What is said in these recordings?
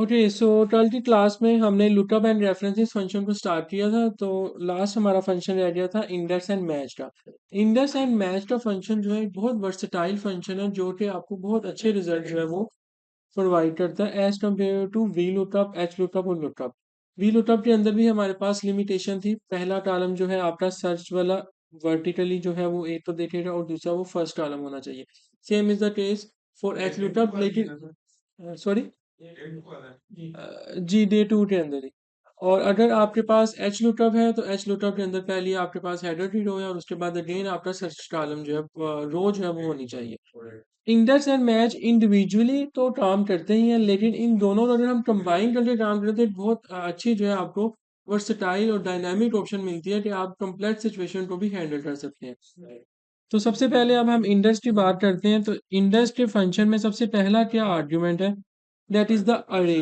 Okay, सो 12th की class में हमने लुकअप एंड रेफरेंसेस फंक्शन को स्टार्ट किया था। तो लास्ट हमारा फंक्शन रह गया था इंडेक्स एंड मैच का। इंडेक्स एंड मैच का फंक्शन जो है एक बहुत वर्सेटाइल फंक्शन है जो कि आपको बहुत अच्छे रिजल्ट जो है वो प्रोवाइड करता है as compare to V lookup, H lookup और लुकअप। वी लुकअप के अंदर भी हमारे पास लिमिटेशन थी। पहला कॉलम जो है आपका सर्च वाला वर्टिकली जो है वो एक तो देखेगा और दूसरा वो फर्स्ट कॉलम होना चाहिए। Same is the case for H lookup, लेकिन सॉरी जी डे टू के अंदर ही। और अगर आपके पास एच लुकअप है तो एच लुकअप के अंदर पहले आपके पास हेडर की रो है और उसके बाद अगेन आपका सर्च कॉलम जो है रो जो है वो होनी चाहिए। इंडेक्स एंड मैच इंडिविजुअली तो काम करते ही हैं, लेकिन इन दोनों को अगर हम कंबाइन करके काम करते हैं तो बहुत अच्छी जो है आपको वर्सटाइल और डायनामिक ऑप्शन मिलती है कि आप कम्प्लेक्स सिचुएशन को भी हैंडल कर सकते हैं। तो सबसे पहले अब हम इंडेक्स की बात करते हैं। तो इंडेक्स के फंक्शन में सबसे पहला क्या आर्ग्यूमेंट है? दैट इज द अरे।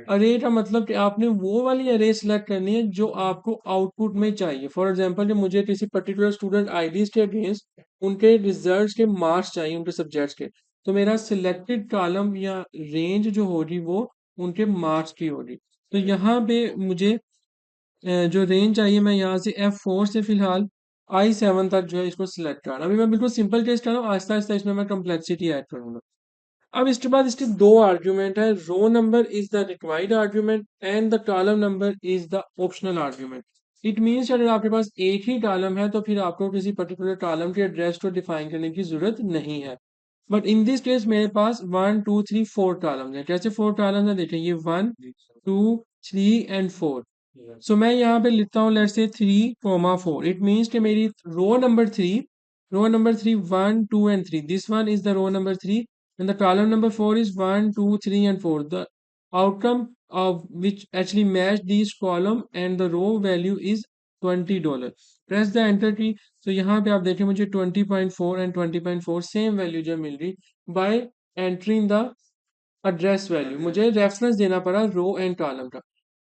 अरे का मतलब कि आपने वो वाली अरे सेलेक्ट करनी है जो आपको आउटपुट में चाहिए। फॉर एग्जांपल जो मुझे किसी पर्टिकुलर स्टूडेंट आईडीज के अगेंस्ट उनके रिजल्ट्स के मार्क्स चाहिए उनके सब्जेक्ट्स के, तो मेरा सिलेक्टेड कॉलम या रेंज जो होगी वो उनके मार्क्स की होगी। तो यहाँ पे मुझे जो रेंज चाहिए, मैं यहाँ से F4 से फिलहाल I7 तक जो है इसको सिलेक्ट करना। अभी मैं बिल्कुल सिंपल टेस्ट कर रहा हूँ, आहिस्ता आहिस्ता इसमें मैं कम्प्लेक्सिटी ऐड करूंगा। अब इसके बाद इसके दो आर्ग्यूमेंट है। Row number is the required argument and the column number is the optional argument. It means अगर आपके पास एक ही कॉलम है तो फिर आपको किसी पर्टिकुलर कॉलम के एड्रेस को डिफाइन करने की जरूरत नहीं है। बट इन दिस केस मेरे पास 1 2 3 4 कॉलम है। कैसे 4 कॉलम है देखें, ये 1 2 3 एंड 4। सो मैं यहाँ पे लिखता हूँ लेट्स से 3 4। इट मीन्स कि मेरी row number three 1 2 and 3, this one is the row number 3 and the column number 4 is 1 2 3 and 4. The outcome of which actually match these column and the row value is $20. Press the enter key. तो यहाँ पे आप देखें मुझे 20.4 and 20.4 same value जो मिल रही bye entering the address value. मुझे reference देना पड़ा रो एंड कॉलम का।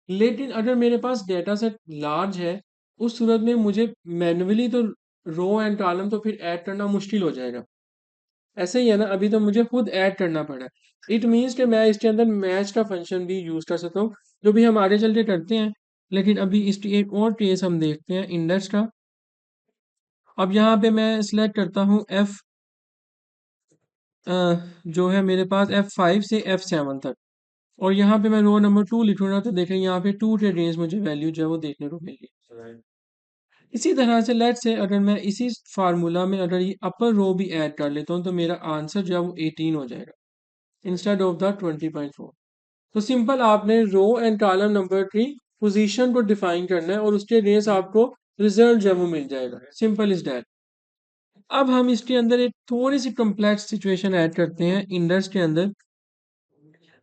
लेकिन अगर मेरे पास डेटा सेट लार्ज है उस सूरत में मुझे मैन्युअली तो रो एंड कॉलम तो फिर ऐड करना मुश्किल हो जाएगा। ऐसे ही है ना, अभी तो मुझे खुद ऐड करना पड़ा है। इट मीन्स कि मैं इसके अंदर मैच का फंक्शन भी यूज कर सकता हूँ, जो भी हम आगे चल के करते हैं। लेकिन अभी इसकी एक और केस हम देखते हैं इंडेक्स का। अब यहाँ पे मैं सिलेक्ट करता हूँ एफ जो है मेरे पास F5 से F7 तक। और यहाँ पे मैं रो नंबर 2 लिखूंगा तो देखें यहाँ पे 2 के अगेंस्ट मुझे वैल्यू जो है वो देखने को मिली। इसी तरह से लेट से अगर मैं इसी फार्मूला में अगर ये अपर रो भी ऐड कर लेता हूँ तो मेरा आंसर जो है वो 18 हो जाएगा इंस्टेड ऑफ द 20.4। तो सिंपल आपने रो एंड कॉलम नंबर की पोजीशन को डिफाइन करना है और उसके अगेंस्ट आपको रिजल्ट जो है वो मिल जाएगा। Simple is that. अब हम इसके अंदर एक थोड़ी सी कॉम्प्लेक्स सिचुएशन ऐड करते हैं इंडेक्स के अंदर।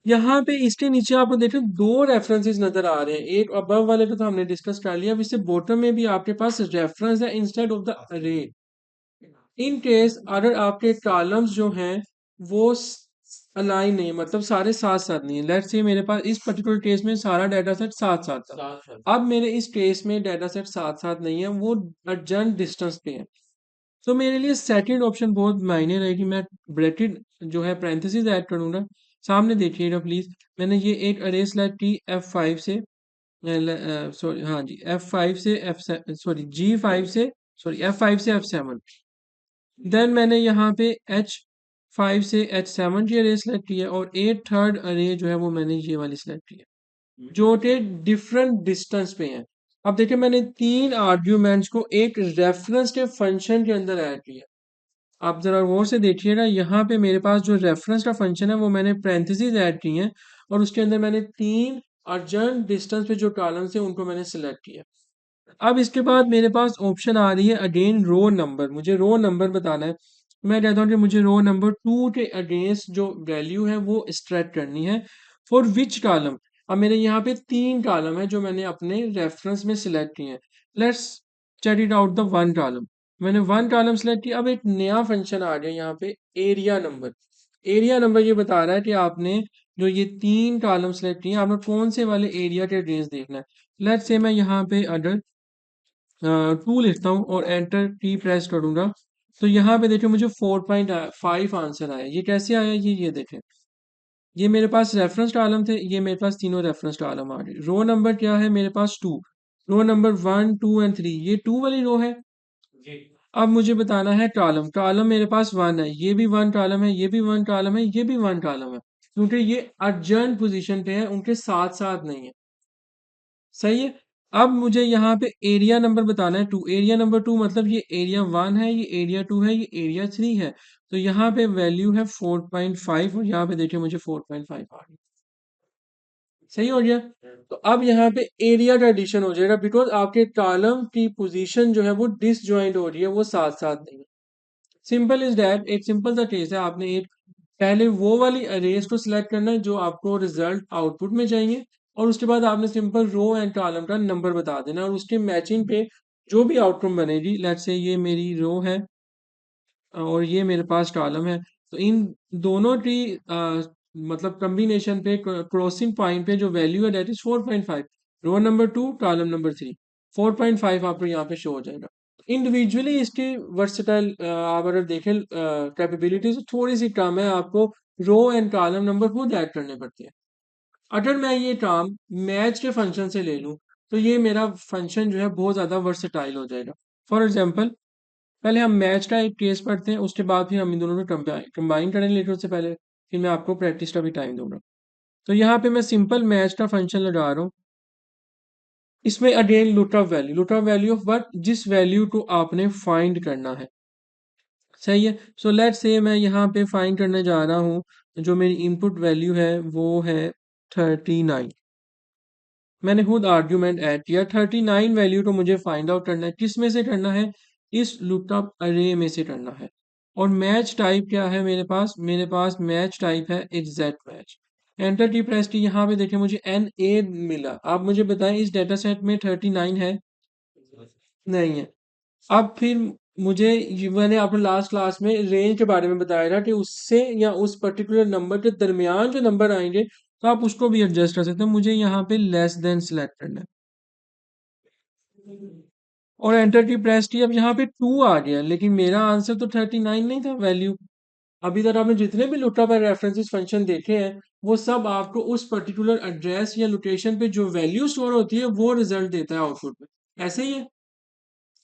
यहाँ पे इसके नीचे आपको देखो दो रेफरेंसेस नजर आ रहे हैं। एक अबव वाले को तो हमने डिस्कस कर लिया, अब इससे बॉटम में भी आपके पास रेफरेंस है इंस्टेड ऑफ द अरे। इन केस अगर आपके कॉलम्स जो हैं वो अलाइन नहीं है, मतलब सारे साथ साथ नहीं है। लेट्स से मेरे पास इस पर्टिकुलर केस में सारा डाटा सेट साथ साथ था। अब मेरे इस केस में डाटा सेट साथ साथ नहीं है, वो अर्जेंट डिस्टेंस पे है। तो मेरे लिए सेकंड ऑप्शन बहुत मायने रहेगी। मैं ब्रैकेट जो है पैरेंथेसिस ऐड करूंगा। सामने देखिएगा प्लीज, मैंने ये एक अरे सेलेक्ट की F5 से, सॉरी हाँ जी F5 से F G5 से, सॉरी F5 से F7। देन मैंने यहाँ पे H5 से H7 की अरे सेलेक्ट की है और एक थर्ड अरे जो है वो मैंने ये वाली सेलेक्ट की है जो कि डिफरेंट डिस्टेंस पे है। अब देखिए मैंने तीन आर्ग्यूमेंट्स को एक रेफरेंस के फंक्शन के अंदर ऐड किया। आप जरा गौर से देखिएगा, यहाँ पे मेरे पास जो रेफरेंस का फंक्शन है वो मैंने पैरेंथेसिस ऐड की हैं और उसके अंदर मैंने तीन अर्जेंट डिस्टेंस पे जो कॉलम्स हैं उनको मैंने सिलेक्ट किया। अब इसके बाद मेरे पास ऑप्शन आ रही है अगेन रो नंबर। मुझे रो नंबर बताना है। मैं कहता हूँ कि मुझे रो नंबर 2 के अगेंस्ट जो वैल्यू है वो एक्सट्रैक्ट करनी है। For which column? अब मेरे यहाँ पे तीन कॉलम है जो मैंने अपने रेफरेंस में सिलेक्ट किए हैं। Let's check it out the one column. मैंने वन कॉलम सेलेक्ट किया। अब एक नया फंक्शन आ गया यहाँ पे, एरिया नंबर। एरिया नंबर ये बता रहा है कि आपने जो ये तीन कॉलम सेलेक्ट किए आपने कौन से वाले एरिया के अगेंस्ट देखना है। लेट्स से मैं यहाँ पे अगर 2 लिखता हूँ और एंटर की प्रेस करूंगा तो यहाँ पे देखिए मुझे 4.5 आंसर आया। ये कैसे आया, ये देखें। ये मेरे पास रेफरेंस कॉलम थे, ये मेरे पास तीनों रेफरेंस कॉलम आ गए। रो नंबर क्या है मेरे पास 2, रो नंबर 1 2 एंड 3, ये 2 वाली रो है। अब मुझे बताना है कॉलम, कॉलम मेरे पास 1 है, ये भी 1 कॉलम है, ये भी 1 कॉलम है, ये भी 1 कॉलम है, क्योंकि ये अर्जेंट पोजीशन पे है, उनके साथ साथ नहीं है। सही है। अब मुझे यहाँ पे एरिया नंबर बताना है 2, एरिया नंबर 2 मतलब ये एरिया 1 है, ये एरिया 2 है, ये एरिया 3 है। तो यहाँ पे वैल्यू है 4.5 और यहाँ पे देखिए मुझे 4.5 आ गई। सही हो गया। तो अब यहाँ पे एरिया का एडिशन हो जाएगा, बिकॉज आपके कॉलम की पोजीशन जो है वो डिसजॉइंट हो रही है, वो साथ साथ नहीं है। सिंपल इज दैट, एक सिंपल सा केस है। आपने एक पहले वो वाली अरेज को सिलेक्ट करना है जो आपको रिजल्ट आउटपुट में चाहिए, और उसके बाद आपने सिंपल रो एंड कॉलम का नंबर बता देना, और उसके मैचिंग पे जो भी आउटपुट बनेगी, लेट्स से ये मेरी रो है और ये मेरे पास कॉलम है, तो इन दोनों की मतलब कॉम्बिनेशन पे क्रॉसिंग पॉइंट पे जो वैल्यू है that is 4.5, row number 2 column number 3, 4.5 आपको यहाँ पे शो हो जाएगा। इंडिविजुअली इसकी वर्सटाइल आप अगर देखें कैपेबिलिटी तो थोड़ी सी कम है, आपको रो एंड कॉलम नंबर खुद ऐड करने पड़ते हैं। अगर मैं ये काम मैच के फंक्शन से ले लूँ तो ये मेरा फंक्शन जो है बहुत ज़्यादा वर्सटाइल हो जाएगा। फॉर एग्जाम्पल, पहले हम मैच का एक केस पढ़ते हैं, उसके बाद फिर हम इन दोनों को कंबाइन करेंगे, लेकिन उससे पहले फिर मैं आपको प्रैक्टिस का भी टाइम दूंगा। तो यहाँ पे मैं सिंपल मैच का फंक्शन लगा रहा हूँ। इसमें again look up value of what, जिस वैल्यू को आपने फाइंड करना है। सही है। सो लेट्स से मैं यहाँ पे फाइंड करने जा रहा हूँ, जो मेरी इनपुट वैल्यू है वो है 39। मैंने खुद आर्ग्यूमेंट ऐड किया, 39 वैल्यू को मुझे फाइंड आउट करना है। किस में से करना है? इस लुकअप अरे में से करना है। और मैच टाइप क्या है मेरे पास? मेरे पास मैच टाइप है एग्जैक्ट मैच। एंटर की प्रेस की, यहाँ पे देखिए मुझे एन ए मिला। आप मुझे बताएं इस डेटा सेट में 39 है? नहीं है। अब फिर मुझे मैंने आपको लास्ट क्लास में रेंज के बारे में बताया था कि उससे या उस पर्टिकुलर नंबर के दरमियान जो नंबर आएंगे तो आप उसको भी एडजस्ट कर सकते हैं। मुझे यहाँ पे लेस देन सिलेक्ट करना है और एंटर की प्रेस की। अब यहाँ पे 2 आ गया, लेकिन मेरा आंसर तो 39 नहीं था वैल्यू। अभी तक आपने जितने भी लुकअप एंड रेफरेंसेस फंक्शन देखे हैं वो सब आपको उस पर्टिकुलर एड्रेस या लोकेशन पे जो वैल्यू स्टोर होती है वो रिजल्ट देता है आउटपुट में। ऐसे ही है।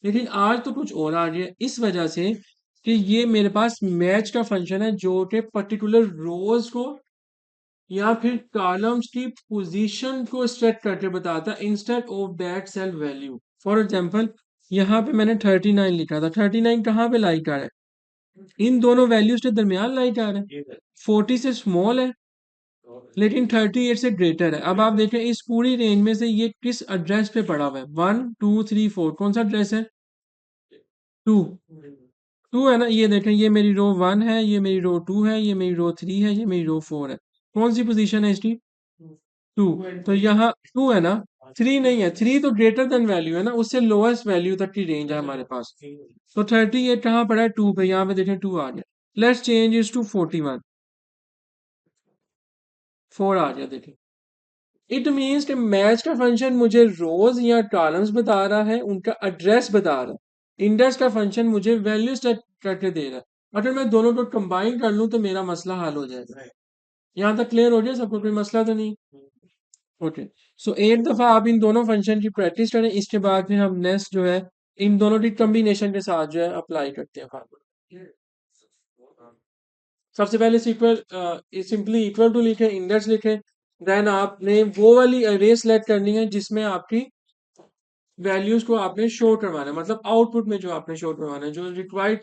लेकिन आज तो कुछ और आ गया, इस वजह से कि ये मेरे पास मैच का फंक्शन है जो कि पर्टिकुलर रोज को या फिर कॉलम्स की पोजीशन को सेट करके बताता है instead of that cell value. For example, यहाँ पे मैंने 39 लिखा था, 39 कहाँ पे लाई कर है? इन दोनों वैल्यूज के दरमियान लाई कर है। 40 से स्मॉल है लेकिन 38 से ग्रेटर है। अब आप देखें इस पूरी रेंज में से ये किस एड्रेस पे पड़ा हुआ है? 1 2 3 4, कौन सा एड्रेस है? 2। 2 है ना? ये देखें, ये मेरी रो 1 है, ये मेरी रो 2 है, ये मेरी रो 3 है, ये मेरी रो 4 है। कौन सी पोजीशन है इसकी? 2। तो यहाँ 2 है ना, 3 नहीं है। 3 तो ग्रेटर देन वैल्यू है ना, उससे लोएस्ट वैल्यू तक की रेंज है हमारे पास। तो 38 कहाँ पड़ा है? 2 पे। यहाँ पे देखें 2 आ गया। लेट्स चेंज इज टू 41, 4 आ गया। देखें, इट मीन्स कि मैच का फंक्शन मुझे रोज या कॉलम्स बता रहा है, उनका एड्रेस बता रहा है। इंडेक्स का फंक्शन मुझे वैल्यू सेट करके दे रहा है। अगर मैं दोनों को कंबाइन कर लूं तो मेरा मसला हल हो जाएगा। यहाँ तक क्लियर हो गया सबको? कोई मसला तो नहीं? ओके। सो एक दफा आप इन दोनों फंक्शन की प्रैक्टिस करें, इसके बाद फिर हम नेक्स्ट जो है इन दोनों की कॉम्बिनेशन के साथ जो है अप्लाई करते हैं फार्मूला। सबसे पहले सिंपली इक्वल टू लिखे, इंडेक्स लिखे। देन आपने वो वाली अरे सेलेक्ट करनी है जिसमें आपकी वैल्यूज को आपने शो करवाना है, मतलब आउटपुट में जो आपने शो करवाना है, जो रिक्वायर्ड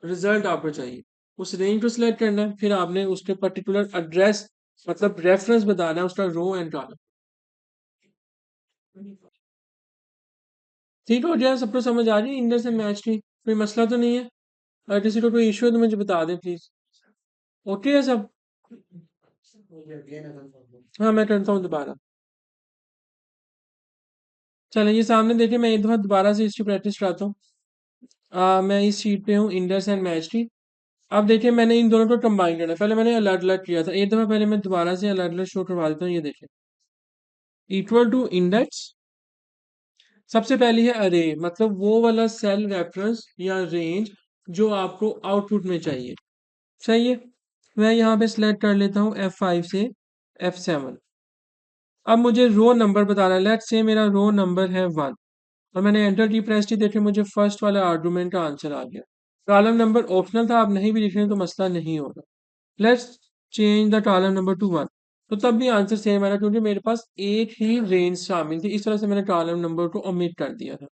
रिजल्ट आपको चाहिए, उस रेंज को सिलेक्ट करना है। फिर आपने उसके पर्टिकुलर एड्रेस मतलब रेफरेंस बताना है उसका रो एंड कॉलम। ठीक हो गया? सबको समझ आ रही है इंडेक्स एंड मैच की? कोई मसला तो नहीं है? अगर किसी को कोई इशू है तो मुझे बता दें प्लीज। ओके है सब? हाँ, मैं करता हूँ दोबारा। चलें, ये सामने देखिए, मैं एक दफा दोबारा से इसकी प्रैक्टिस कराता हूँ। मैं इस शीट पे हूँ, इंडेक्स एंड मैच की। अब देखिए मैंने इन दोनों को कंबाइन करना है। पहले मैंने अलर्ट अलर्ट किया था, एक दफा पहले मैं दोबारा से अलर्ट अलर्ट शो करवा देता हूँ। ये देखिए, इक्वल टू इंडेक्स, सबसे पहली है अरे, मतलब वो वाला सेल रेफरेंस या रेंज जो आपको आउटपुट में चाहिए। सही है। मैं यहाँ पे सिलेक्ट कर लेता हूँ F5 से F7। अब मुझे रो नंबर बताना है। लेट्स से मेरा रो नंबर है 1 और मैंने एंटर की प्रेस की, देखे मुझे फर्स्ट वाला आर्गुमेंट का आंसर आ गया। कॉलम नंबर ऑप्शनल था, आप नहीं भी लिख रहे हैं तो मसला नहीं होगा। Let's change the column number two 1। तो तब भी आंसर सेम आया क्योंकि मेरे पास एक ही रेंज शामिल थी, इस तरह से मैंने कॉलम नंबर को ओमिट कर दिया था।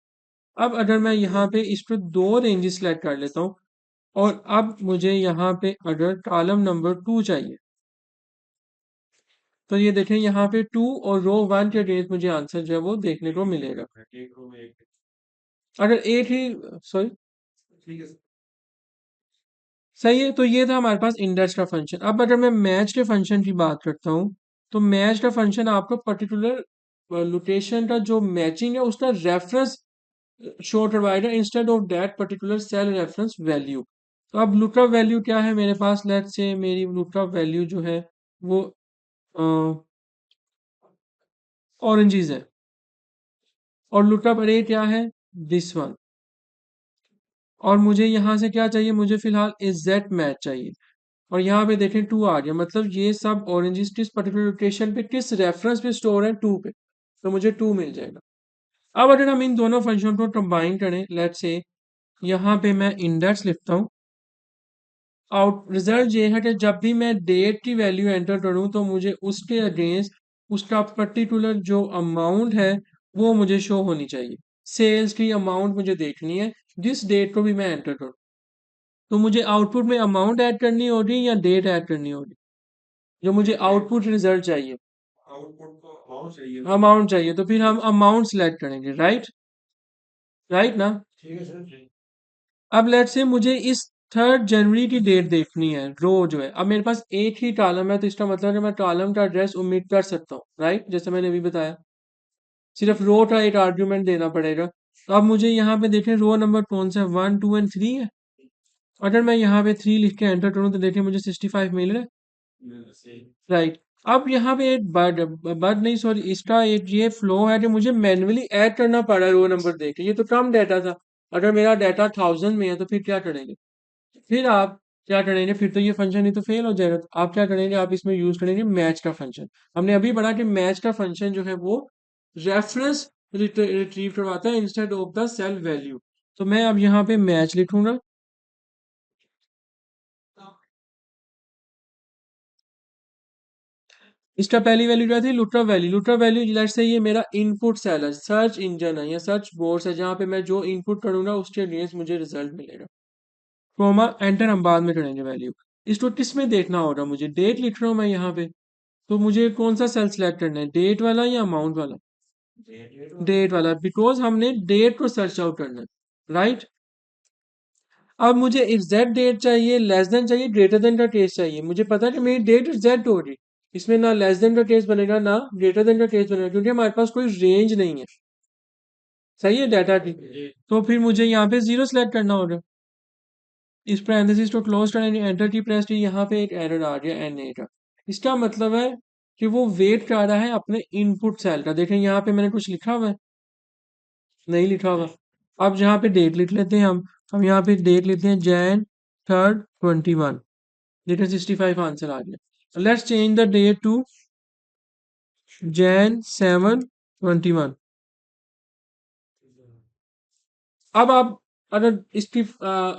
अब अगर मैं यहाँ पे इस पर दो रेंजेस सेलेक्ट कर लेता हूँ और अब मुझे यहाँ पे अगर कॉलम नंबर 2 चाहिए तो ये देखें यहाँ पे 2 और रो 1 के अगेंस्ट मुझे आंसर जो है वो देखने को मिलेगा। अगर एक ही, सॉरी, सही है। तो ये था हमारे पास इंडेक्स का फंक्शन। अब अगर मैं मैच के फंक्शन की बात करता हूँ तो मैच का फंक्शन आपको पर्टिकुलर लोकेशन का जो मैचिंग है उसका रेफरेंस शो करवाएगा instead of that particular cell reference value. तो अब लुकअप वैल्यू क्या है मेरे पास, लेट्स से मेरी लुकअप वैल्यू जो है वो ऑरेंजेस है और लुकअप अरे क्या है, दिस वन। और मुझे यहाँ से क्या चाहिए, मुझे फिलहाल एग्जैक्ट मैच चाहिए। और यहाँ पे देखें 2 आ गया, मतलब ये सब ऑरेंजेस किस पर्टिकुलर लोकेशन पे किस रेफरेंस पे स्टोर है, 2 पे, तो मुझे 2 मिल जाएगा। अब अगर हम इन दोनों फंक्शन को कंबाइन करें, लेट्स से यहाँ पे मैं इंडेक्स लिखता हूँ। आउट रिजल्ट ये है कि जब भी मैं डेट की वैल्यू एंटर करूं तो मुझे उसके अगेंस्ट उसका पर्टिकुलर जो अमाउंट है वो मुझे शो होनी चाहिए। सेल्स की अमाउंट मुझे देखनी है जिस डेट को भी मैं एंटर करूं। तो मुझे आउटपुट में अमाउंट ऐड करनी होगी या डेट ऐड करनी होगी, जो मुझे आउटपुट रिजल्ट चाहिए। अमाउंट चाहिए तो फिर हम अमाउंट सेलेक्ट करेंगे, राइट, राइट ना। अब लेट से मुझे इस 3rd जनवरी की डेट देखनी है, रो जो है। अब मेरे पास एक ही कॉलम है तो इसका मतलब है मैं कॉलम का एड्रेस उम्मीद कर सकता हूँ, राइट, जैसे मैंने अभी बताया। सिर्फ रो का एक आर्ग्यूमेंट देना पड़ेगा। तो अब मुझे यहाँ पे देखें रो नंबर कौन सा है, 1 2 एंड 3 है। अगर मैं यहाँ पे 3 लिख के एंटर करूँ तो देखिए मुझे 65 मिल रहा है, राइट। अब यहाँ पे एक बर्ड बर्ड नहीं, सॉरी, इसका एक ये फ्लो है कि मुझे मैन्युअली ऐड करना पड़ा है रो नंबर देके। ये तो कम डाटा था, अगर मेरा डाटा 1000 में है तो फिर क्या करेंगे, फिर आप क्या करेंगे, फिर तो ये फंक्शन ही तो फेल हो जाएगा। तो आप क्या करेंगे, आप इसमें यूज करेंगे मैच का फंक्शन। हमने अभी पढ़ा कि मैच का फंक्शन जो है वो रेफरेंस रिट्रीव करवाता है instead of the cell value. तो मैं अब यहाँ पे मैच लिखूंगा। इसका पहली वैल्यू क्या थी, लुट्रा वैल्यू। लुट्रा वैल्यू लेट्स से ये मेरा इनपुट सेल है, सर्च इंजन है या सर्च बोर्ड है, जहाँ पे मैं जो इनपुट करूंगा उसके अगेंस्ट मुझे रिजल्ट मिलेगा। कोमा एंटर हम बाद में करेंगे वैल्यू। इसको किस में देखना होगा, मुझे डेट लिख रहा हूँ मैं यहाँ पे। तो मुझे कौन सा सेल सिलेक्ट करना है, डेट वाला या अमाउंट वाला, डेट वाला, बिकॉज हमने डेट को सर्च आउट करना है, राइट। अब मुझे एग्जैक्ट डेट चाहिए, लेस देन चाहिए, ग्रेटर देन का केस चाहिए। मुझे पता है कि मेरी डेट एग्जैक्ट हो रही, इसमें ना लेस देन का केस बनेगा ना ग्रेटर देन का केस बनेगा क्योंकि हमारे पास कोई रेंज नहीं है, सही है, डाटा की। तो फिर मुझे यहाँ पे 0 सेलेक्ट करना होगा। इस पैरेंथेसिस को क्लोज करेंगे, एंटर की प्रेस की, यहाँ पे एक एरर आ गया NA का। इसका मतलब है कि वो वेट कर रहा है अपने इनपुट सेल का। देखें यहाँ पे मैंने कुछ लिखा हुआ है, नहीं लिखा हुआ। अब यहाँ पे डेट लिख लेते हैं हम यहाँ पे डेट लिखते हैं Jan 3rd 21। देखें 65 आंसर आ गया। Let's change the date to Jan 7 21। अब आप अगर इसकी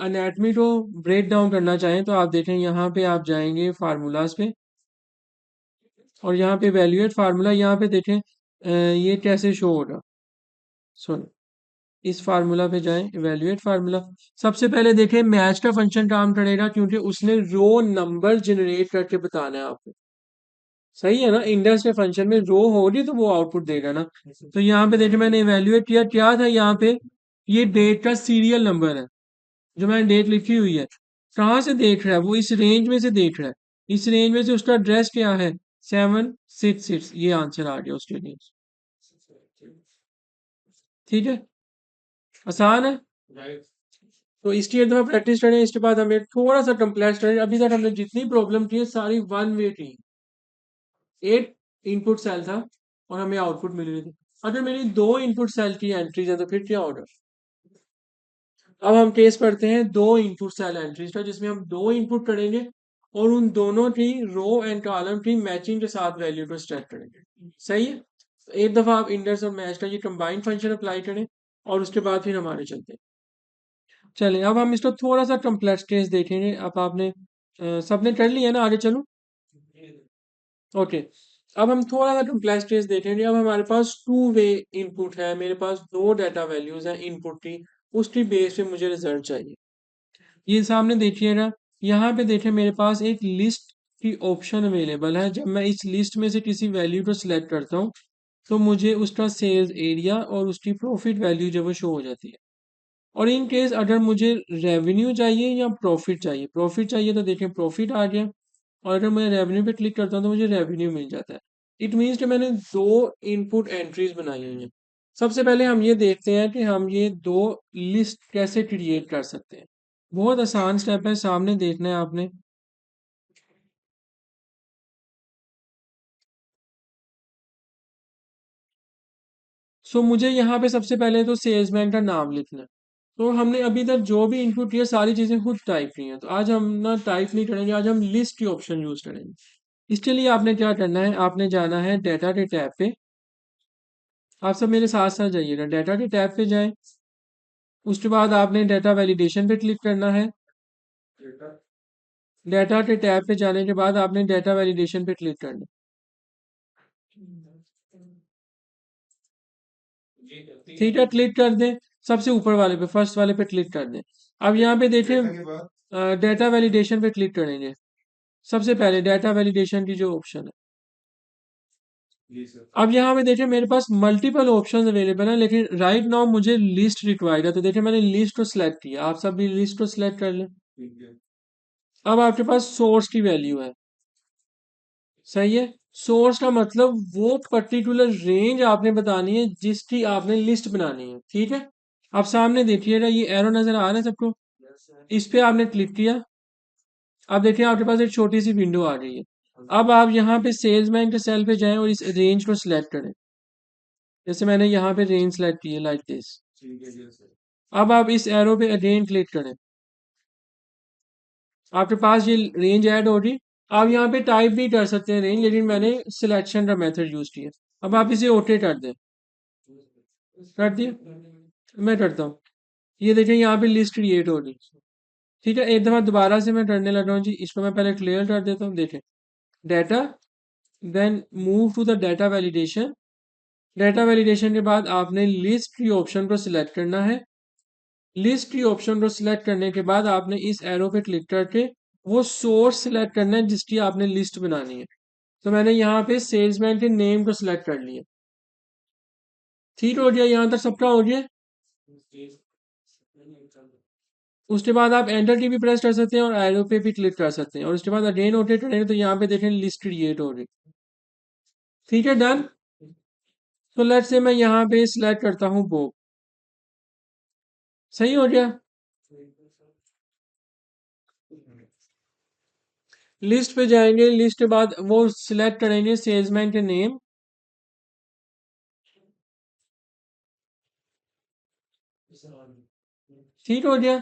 अनैटमी को ब्रेक डाउन करना चाहें तो आप देखें यहाँ पे आप जाएंगे फार्मूलाज पे और यहाँ पे वैल्यूएट फार्मूला, यहाँ पे देखें ये कैसे शो होगा। सुन, इस फार्मूला पे जाएं, इवेल्युएट फार्मूला। सबसे पहले देखें मैच का फंक्शन काम करेगा क्योंकि उसने रो नंबर जनरेट करके बताना है आपको, सही है ना। इंडेक्स के फंक्शन में रो होगी तो वो आउटपुट देगा ना। तो यहाँ पे देखें मैंने इवेल्युएट किया, क्या था यहाँ पे, ये डेट का सीरियल नंबर है जो मैंने डेट लिखी हुई है। कहाँ से देख रहा है वो, इस रेंज में से देख रहा है। इस रेंज में से उसका एड्रेस क्या है, 766, ये आंसर आ गया उसके लिए। ठीक है, आसान है। तो इसकी एक दफा प्रैक्टिस करें, इसके बाद हमें थोड़ा सा कम्प्लेक्स करें। अभी तक हमने जितनी प्रॉब्लम की है सारी वन वे की। एक इनपुट सेल था और हमें आउटपुट मिल रही थी। अगर मेरी दो इनपुट सेल की एंट्रीज है तो फिर क्या होगा। अब हम केस पढ़ते हैं दो इनपुट सेल एंट्रीज का, जिसमें हम दो इनपुट करेंगे और उन दोनों की रो एंड कॉलम की मैचिंग के साथ वैल्यू को स्टैक करेंगे। सही है, तो एक दफा आप इंडेक्स और मैच का ये कंबाइंड फंक्शन अप्लाई करें और उसके बाद फिर हमारे चलते हैं। चलें अब हम इसको थोड़ा सा कम्प्लेक्स केस देखेंगे। अब आपने सबने कर लिया ना, आगे चलूं? ओके, अब हम थोड़ा सा कम्प्लेक्स केस देखेंगे। अब हमारे पास टू वे इनपुट है, मेरे पास दो डाटा वैल्यूज हैं इनपुट की, उसकी बेस पे मुझे रिजल्ट चाहिए। ये सामने देखिएगा, यहाँ पे देखें मेरे पास एक लिस्ट की ऑप्शन अवेलेबल है। जब मैं इस लिस्ट में से किसी वैल्यू को सिलेक्ट करता हूँ तो मुझे उसका सेल्स एरिया और उसकी प्रॉफिट वैल्यू जो वो शो हो जाती है। और इन केस अगर मुझे रेवेन्यू चाहिए या प्रॉफिट चाहिए तो देखें प्रॉफिट आ गया, और अगर मैं रेवेन्यू पे क्लिक करता हूँ तो मुझे रेवेन्यू मिल जाता है। इट मीन्स कि मैंने दो इनपुट एंट्रीज बनाई हुई हैं। सबसे पहले हम ये देखते हैं कि हम ये दो लिस्ट कैसे क्रिएट कर सकते हैं। बहुत आसान स्टेप है, सामने देखना है आपने। सो मुझे यहाँ पे सबसे पहले तो सेल्समैन का नाम लिखना है। तो हमने अभी तक जो भी इनपुट किया सारी चीज़ें खुद टाइप की हैं, तो आज हम ना टाइप नहीं करेंगे, आज हम लिस्ट की ऑप्शन यूज़ करेंगे। इसके लिए आपने क्या करना है, आपने जाना है डाटा के टैब पे। आप सब मेरे साथ साथ जाइएगा, डाटा के टैब पे जाएं। उसके बाद आपने डाटा वैलिडेशन पे क्लिक करना है। डाटा के टैब पे जाने के बाद आपने डाटा वैलिडेशन पे क्लिक करना है। ठीक है, क्लिक कर दें, सबसे ऊपर वाले पे, फर्स्ट वाले पे क्लिक कर दें। अब यहाँ पे देखें डाटा वैलिडेशन पे क्लिक करेंगे। सबसे पहले डाटा वैलिडेशन की जो ऑप्शन है, अब यहाँ पे देखिए मेरे पास मल्टीपल ऑप्शंस अवेलेबल हैं, लेकिन राइट नाउ मुझे लिस्ट रिक्वायर्ड है। तो देखिए मैंने लिस्ट को सिलेक्ट किया, आप सब भी लिस्ट को सिलेक्ट कर लें। अब आपके पास सोर्स की वैल्यू है, सही है। सोर्स का मतलब वो पर्टिकुलर रेंज आपने बतानी है जिसकी आपने लिस्ट बनानी है, ठीक है। अब सामने देखिएगा ये एरो नजर आ रहा है सबको, इस पे आपने क्लिक किया। अब देखिए आपके पास एक छोटी सी विंडो आ गई है। अब आप यहाँ पे सेल्समैन के सेल पे जाएं और इस रेंज को सिलेक्ट करें। जैसे मैंने यहाँ पे रेंज सेलेक्ट की है लाइक दिस। अब आप इस एरो पे अगेन क्लिक करें, आपके पास ये रेंज ऐड होगी। आप यहाँ पे टाइप भी कर सकते हैं रेंज, लेकिन मैंने सिलेक्शन का मेथड यूज किया। अब आप इसे ओके कर दें। कर दिया, मैं करता हूँ। ये देखिए यहाँ पे लिस्ट क्रिएट हो रही। ठीक है, एक दफा दोबारा से मैं करने लगा हूँ जी, इसको मैं पहले क्लियर कर देता हूँ। देखें data, then move to the data validation. Data validation के बाद आपने लिस्ट की ऑप्शन को सिलेक्ट करना है। लिस्ट की ऑप्शन को सिलेक्ट करने के बाद आपने इस एरो पे क्लिक करके वो सोर्स सिलेक्ट करना है जिसकी आपने लिस्ट बनानी है। तो मैंने यहाँ पे सेल्समैन के नेम को सिलेक्ट कर लिया। ठीक हो गया, यहाँ तक सबका हो गया। उसके बाद आप एंटर की भी प्रेस कर सकते हैं और एरो पे भी क्लिक कर सकते हैं, और उसके बाद अगेन रोटेट करेंगे तो यहाँ पे देखें लिस्ट क्रिएट हो रही। ठीक है, डन। तो लेट्स से मैं यहाँ पे सिलेक्ट करता हूँ बॉब। सही हो गया। लिस्ट पे जाएंगे, लिस्ट के बाद वो सिलेक्ट करेंगे सेल्समैन के नेम। ठीक हो गया।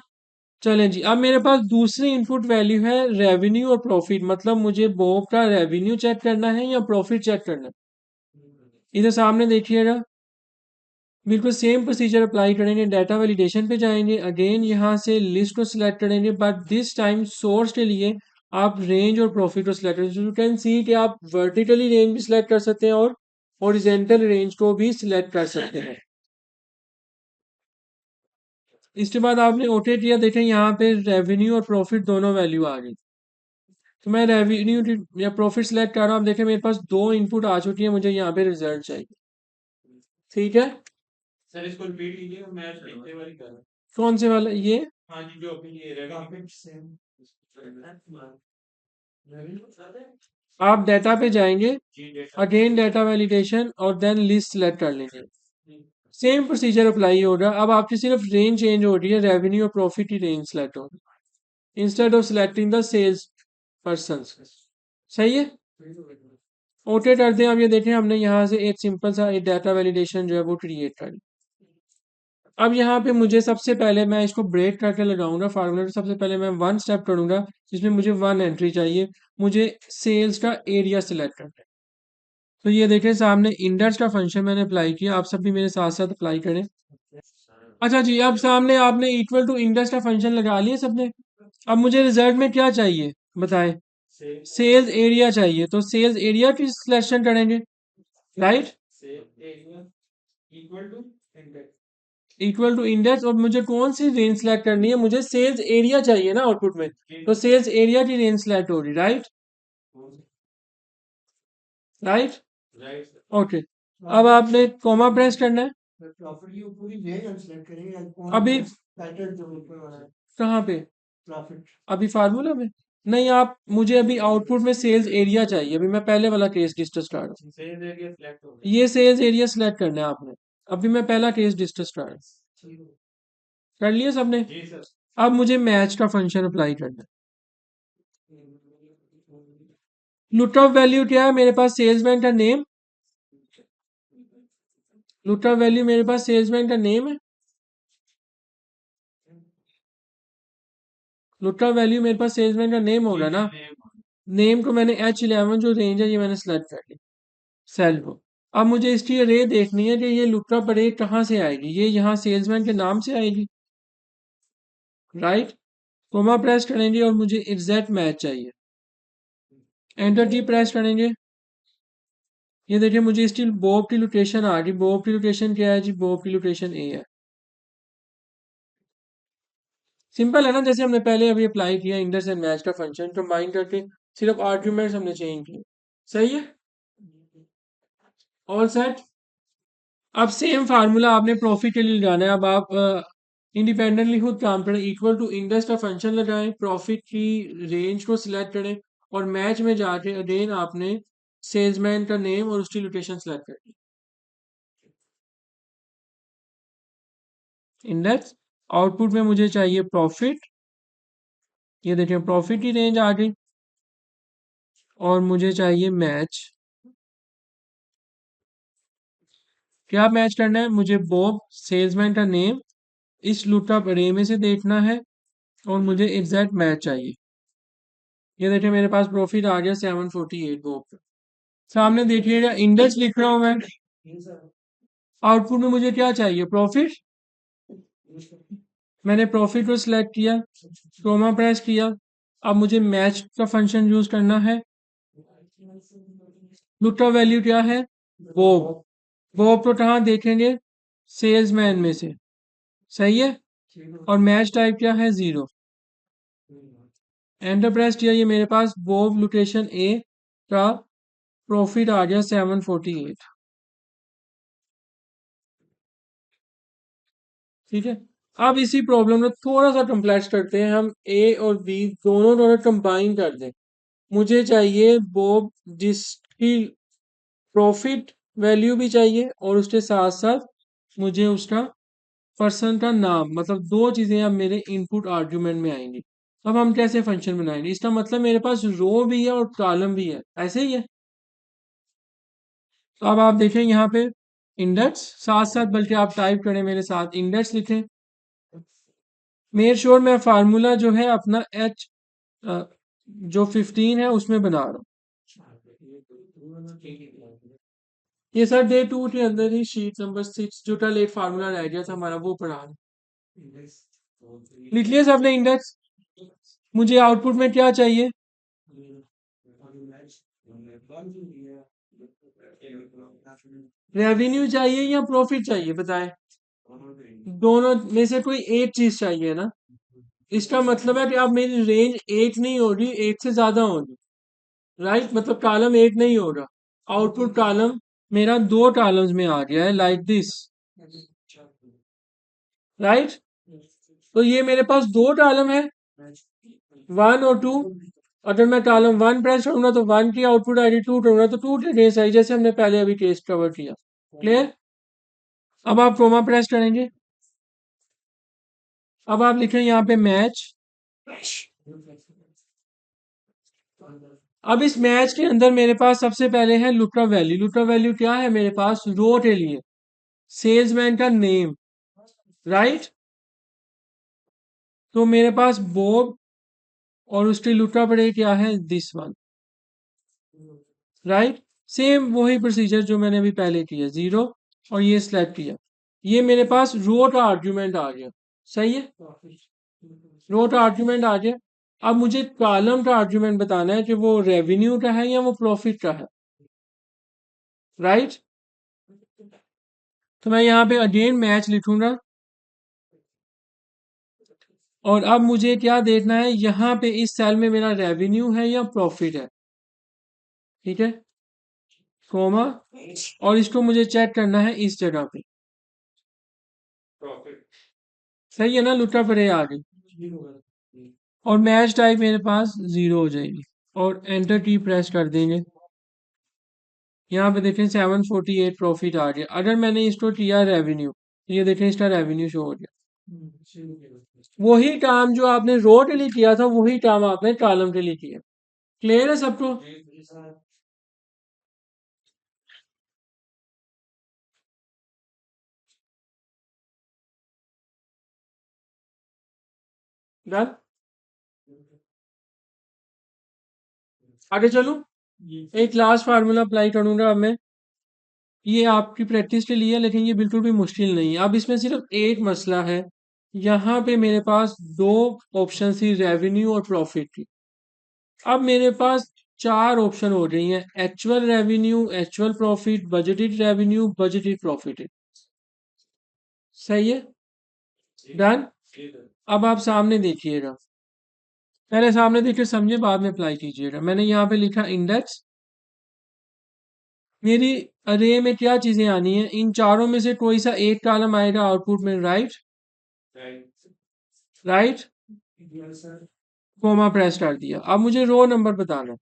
चलें जी, अब मेरे पास दूसरी इनपुट वैल्यू है रेवेन्यू और प्रॉफिट। मतलब मुझे बॉब का रेवेन्यू चेक करना है या प्रॉफिट चेक करना है। इधर सामने देखिएगा, बिल्कुल सेम प्रोसीजर अप्लाई करेंगे। डाटा वैलिडेशन पे जाएंगे, अगेन यहाँ से लिस्ट को सिलेक्ट करेंगे, बट दिस टाइम सोर्स के लिए आप रेंज और प्रॉफिट को सिलेक्ट करेंगे। यू कैन सी कि आप वर्टिकली रेंज भी सिलेक्ट कर सकते हैं और हॉरिजॉन्टल रेंज को भी सिलेक्ट कर सकते हैं। इसके बाद आपने ओके किया, देखें यहाँ पे रेवेन्यू और प्रॉफिट दोनों वैल्यू आ गई। तो मैं रेवेन्यू या प्रॉफिट सिलेक्ट कर रहा हूँ। आप देखें मेरे पास दो इनपुट आ चुकी है, मुझे यहाँ पे रिजल्ट चाहिए। ठीक है, सर इसको रिपीट कीजिए, मैं पिछले वाली कर रहा हूँ। कौन से वाला ये? हाँ जी, जो अभी ये रहेगा आपके सेम। आप डाटा पे जाएंगे, अगेन डाटा वैलिडेशन और देन लिस्ट सेलेक्ट कर लेंगे। सेम प्रोसीजर अप्लाई होगा। अब आपकी सिर्फ रेंज चेंज हो रही है, रेवेन्यू और प्रॉफिट की रेंज सेलेक्ट होगी instead of selecting the sales person. सही है, ओके कर दें। अब ये देखें हमने यहाँ से एक सिंपल सा एक डाटा वैलिडेशन जो है वो क्रिएट कर ली। अब यहाँ पे मुझे सबसे पहले मैं इसको ब्रेक करके लगाऊंगा फार्मूला। तो सबसे पहले मैं वन स्टेप करूंगा जिसमें मुझे वन एंट्री चाहिए। मुझे सेल्स का एरिया सिलेक्ट करना है। तो ये देखें सामने इंडेक्स का फंक्शन मैंने अप्लाई किया। आप सब भी मेरे साथ साथ अप्लाई करें। अच्छा जी, अब सामने आपने इक्वल टू इंडेक्स का फंक्शन लगा लिया सबने। अब मुझे रिजल्ट में क्या चाहिए बताएं। सेल्स एरिया चाहिए। तो सेल्स एरिया की सिलेक्शन करेंगे, राइट, इक्वल टू इंडेक्स। और मुझे कौन सी रेंज सेलेक्ट करनी है, मुझे सेल्स एरिया चाहिए ना आउटपुट में। तो सेल्स एरिया की रेंज सेलेक्ट हो रही, राइट, राइट, ओके। अब आपने कॉमा प्रेस करना है। अभी कहाँ पे, अभी फार्मूला में नहीं। आप मुझे अभी आउटपुट में सेल्स एरिया चाहिए। अभी मैं पहले वाला केस डिस्कस कर रहा हूँ। ये सेल्स एरिया सिलेक्ट करना है आपने। अभी मैं पहला केस डिस्कस कर रहा हूँ। कर लिया सबने। अब मुझे मैच का फंक्शन अप्लाई करना है। लुकअप वैल्यू क्या है मेरे पास, सेल्समैन का नेम। लुकअप वैल्यू मेरे पास सेल्समैन का नेम है। लुकअप वैल्यू मेरे पास सेल्समैन का नेम होगा ना। नेम को मैंने H11 जो रेंज है ये मैंने सेलेक्ट कर ली सेल को। अब मुझे इसकी रे देखनी है कि ये लुकअप रे कहाँ से आएगी। ये यहाँ सेल्समैन के नाम से आएगी, राइट। कोमा प्रेस करेंगे और मुझे एग्जैक्ट मैच चाहिए। एंटर की प्रेस करेंगे। ये देखिए मुझे इसकी बॉब की लोकेशन आ गई। बॉब की लोकेशन क्या है जी, बॉब की लोकेशन ए है। सिंपल है ना, जैसे हमने पहले अभी अप्लाई किया इंडेक्स एंड मैच का फंक्शन कंबाइन करके, सिर्फ आर्ग्यूमेंट्स हमने चेंज किए। सही है, ऑल सेट। अब सेम फार्मूला आपने प्रॉफिट के लिए लगाना है। अब आप इंडिपेंडेंटली खुद काम करें। इक्वल टू इंडेक्स का फंक्शन लगाएं, प्रॉफिट की रेंज को सिलेक्ट करें और मैच में जाके अगेन आपने सेल्समैन का नेम और उसकी लोकेशन सेलेक्ट करें। इंडेक्स, आउटपुट में मुझे चाहिए प्रॉफिट। ये देखिए प्रॉफिट की रेंज आ गई। और मुझे चाहिए मैच। क्या मैच करना है, मुझे बॉब सेल्समैन का नेम इस लुकअप अरे में से देखना है और मुझे एग्जैक्ट मैच चाहिए। ये देखिए मेरे पास प्रॉफिट आ गया 748 बॉब पे। सामने देखिएगा इंडेक्स लिख रहा हूं मैं। आउटपुट में मुझे क्या चाहिए, प्रॉफिट। मैंने प्रॉफिट को सिलेक्ट किया, कोमा प्रेस किया। अब मुझे मैच का फंक्शन यूज करना है। लुकअप वैल्यू क्या है, बॉब। बॉब को कहाँ देखेंगे, सेल्समैन में से, सही है। और मैच टाइप क्या है, जीरो। एंटर प्रेस किया, ये मेरे पास बॉब लोकेशन ए का प्रॉफिट आ गया 748। ठीक है। अब इसी प्रॉब्लम में थोड़ा सा कम्प्लेक्स करते हैं हम। ए और बी दोनों दोनों कंबाइन कर दें। मुझे चाहिए बॉब जिसकी प्रॉफिट वैल्यू भी चाहिए और उसके साथ साथ मुझे उसका पर्सन का नाम, मतलब दो चीजें अब मेरे इनपुट आर्ग्यूमेंट में आएंगी। अब हम कैसे फंक्शन बनाएंगे, इसका मतलब मेरे पास रो भी है और कॉलम भी है, ऐसे ही है। तो अब आप देखें यहाँ पे इंडेक्स साथ साथ, बल्कि आप टाइप करें मेरे साथ, इंडेक्स लिखें। मेक श्योर मैं फार्मूला जो है अपना एच जो 15 है उसमें बना रहा हूँ। ये सर डे 2 के अंदर ही शीट नंबर 6 जो कल एक फार्मूला रह गया था हमारा वो पढ़ा रहा हूँ। लिख लिया सबने इंडेक्स। मुझे आउटपुट में क्या चाहिए, रेवेन्यू चाहिए या प्रॉफिट चाहिए बताएं। दोनों में से कोई एक चीज चाहिए ना। इसका मतलब है कि अब मेरी रेंज एक नहीं होगी, एक से ज्यादा होगी, राइट। मतलब कॉलम एक नहीं होगा। आउटपुट कॉलम मेरा दो कॉलम्स में आ गया है, लाइक दिस, राइट। तो ये मेरे पास दो कॉलम है, वन और टू। अगर मैं कॉलम वन प्रेस करूंगा तो वन की आउटपुट आएगी, टू करूंगा तो टू की केस आई, जैसे हमने पहले अभी केस कवर किया। क्लियर। अब आप कोमा प्रेस करेंगे। अब आप लिखें यहाँ पे मैच। अब इस मैच के अंदर मेरे पास सबसे पहले है लुकअप वैल्यू। लुकअप वैल्यू क्या है मेरे पास, रो के लिए सेल्समैन का नेम, राइट। तो मेरे पास बॉब और उसकी लुटा पड़े क्या है, दिस वन। राइट। सेम वही प्रोसीजर जो मैंने अभी पहले किया, जीरो और ये सिलेक्ट किया। ये मेरे पास रो का आर्ग्यूमेंट आ गया। सही है, रो का आर्ग्यूमेंट आ गया। अब मुझे कॉलम का आर्ग्यूमेंट बताना है कि वो रेवेन्यू का है या वो प्रॉफिट का है। राइट। तो मैं यहाँ पे अगेन मैच लिखूंगा और अब मुझे क्या देखना है, यहाँ पे इस सेल में मेरा रेवेन्यू है या प्रॉफिट है। ठीक है, कोमा, और इसको मुझे चेक करना है इस जगह पे। सही है ना, लुटा पड़े आ गई और मैच टाइप मेरे पास जीरो हो जाएगी और एंटर की प्रेस कर देंगे। यहाँ पे देखें 748 प्रॉफिट आ गया। अगर मैंने इसको किया रेवेन्यू, तो ये देखें इसका रेवेन्यू शो हो गया। वही काम जो आपने रो के लिए किया था वही काम आपने कॉलम के लिए किया। क्लियर है सबको? डन। आगे चलूं, एक लास्ट फार्मूला अप्लाई करूंगा अब मैं। ये आपकी प्रैक्टिस के लिए है लेकिन ये बिल्कुल भी मुश्किल नहीं है। अब इसमें सिर्फ एक मसला है, यहाँ पे मेरे पास दो ऑप्शन थी, रेवेन्यू और प्रॉफिट की। अब मेरे पास चार ऑप्शन हो रही हैं, actual revenue, actual profit, budgeted revenue, budgeted profit. सही है, डन। अब आप सामने देखिएगा, पहले सामने देखिए समझे, बाद में अप्लाई कीजिएगा। मैंने यहाँ पे लिखा इंडेक्स। मेरी अरे में क्या चीजें आनी है, इन चारों में से कोई सा एक कॉलम आएगा आउटपुट में। राइट, राइट, कोमा प्रेस कर दिया। अब मुझे रो नंबर बताना,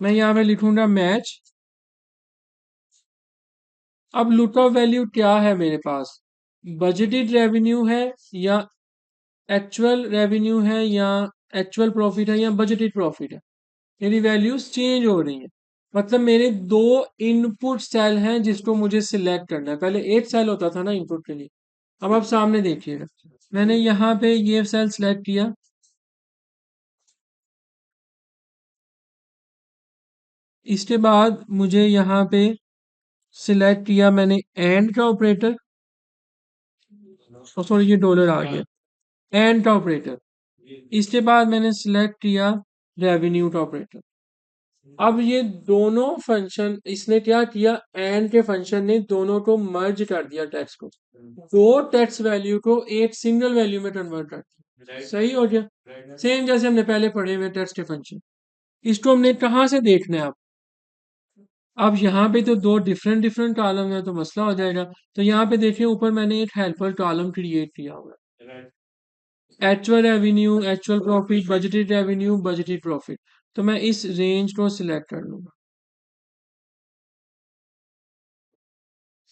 मैं यहाँ पे लिखूंगा मैच। अब लुकअप वैल्यू क्या है मेरे पास, बजटेड रेवेन्यू है या एक्चुअल रेवेन्यू है या एक्चुअल प्रॉफिट है या बजटेड प्रॉफिट है। मेरी वैल्यूज चेंज हो रही हैं, मतलब मेरे दो इनपुट सेल हैं जिसको मुझे सिलेक्ट करना है। पहले एक सेल होता था ना इनपुट के लिए। अब आप सामने देखिएगा, मैंने यहाँ पे ये सेल सिलेक्ट किया। इसके बाद मुझे यहाँ पे सिलेक्ट किया मैंने एंड का ऑपरेटर, सॉरी ये डॉलर आ गया, एंड का ऑपरेटर। इसके बाद मैंने सिलेक्ट किया रेवेन्यू का ऑपरेटर। अब ये दोनों फंक्शन इसने क्या किया, एंड के फंक्शन ने दोनों को मर्ज कर दिया, टेक्स्ट को, दो टेक्स्ट वैल्यू को एक सिंगल वैल्यू में कन्वर्ट कर दिया। सही हो गया, सेम जैसे हमने पहले पढ़े हुए टेक्स्ट के फंक्शन। इसको हमने कहाँ से देखना है? अब यहाँ पे तो दो डिफरेंट डिफरेंट कॉलम है तो मसला हो जाएगा। तो यहाँ पे देखिए ऊपर मैंने एक हेल्पर कॉलम क्रिएट किया हुआ है, actual revenue, actual profit, budgeted revenue, budgeted profit. तो मैं इस रेंज को सिलेक्ट कर लूंगा।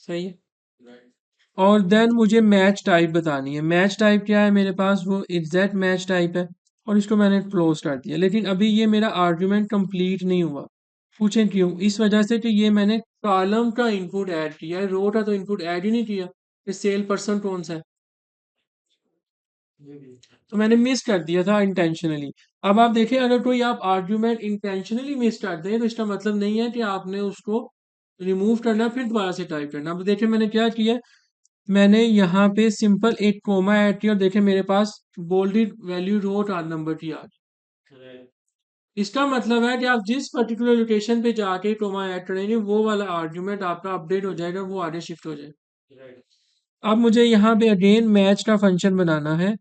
सही है, और देन मुझे मैच टाइप बतानी है। मैच टाइप क्या है मेरे पास, वो एग्जैक्ट मैच टाइप है और इसको मैंने क्लोज कर दिया। लेकिन अभी ये मेरा आर्ग्यूमेंट कंप्लीट नहीं हुआ। पूछें क्यों? इस वजह से कि ये मैंने कॉलम का इनपुट ऐड किया है, रो का तो इनपुट ऐड ही नहीं किया। ये सेल पर्सन कौन सा है, तो मैंने मिस कर दिया था इंटेंशनली। अब आप देखें, अगर कोई आप आर्ग्यूमेंट इंटेंशनली मिस कर दें तो इसका मतलब नहीं है कि आपने उसको रिमूव करना फिर दोबारा से टाइप करना। अब देखिए मैंने क्या किया, मैंने यहाँ पे सिंपल एक कोमा ऐड किया और देखें मेरे पास बोल्डेड वैल्यू रो और नंबर की आ गई। इसका मतलब है कि आप जिस पर्टिकुलर लोकेशन पे जाके कोमा ऐड करेंगे वो वाला आर्ग्यूमेंट आपका अपडेट हो जाएगा, वो आगे शिफ्ट हो जाएगा। अब मुझे यहाँ पे अगेन मैच का फंक्शन बनाना है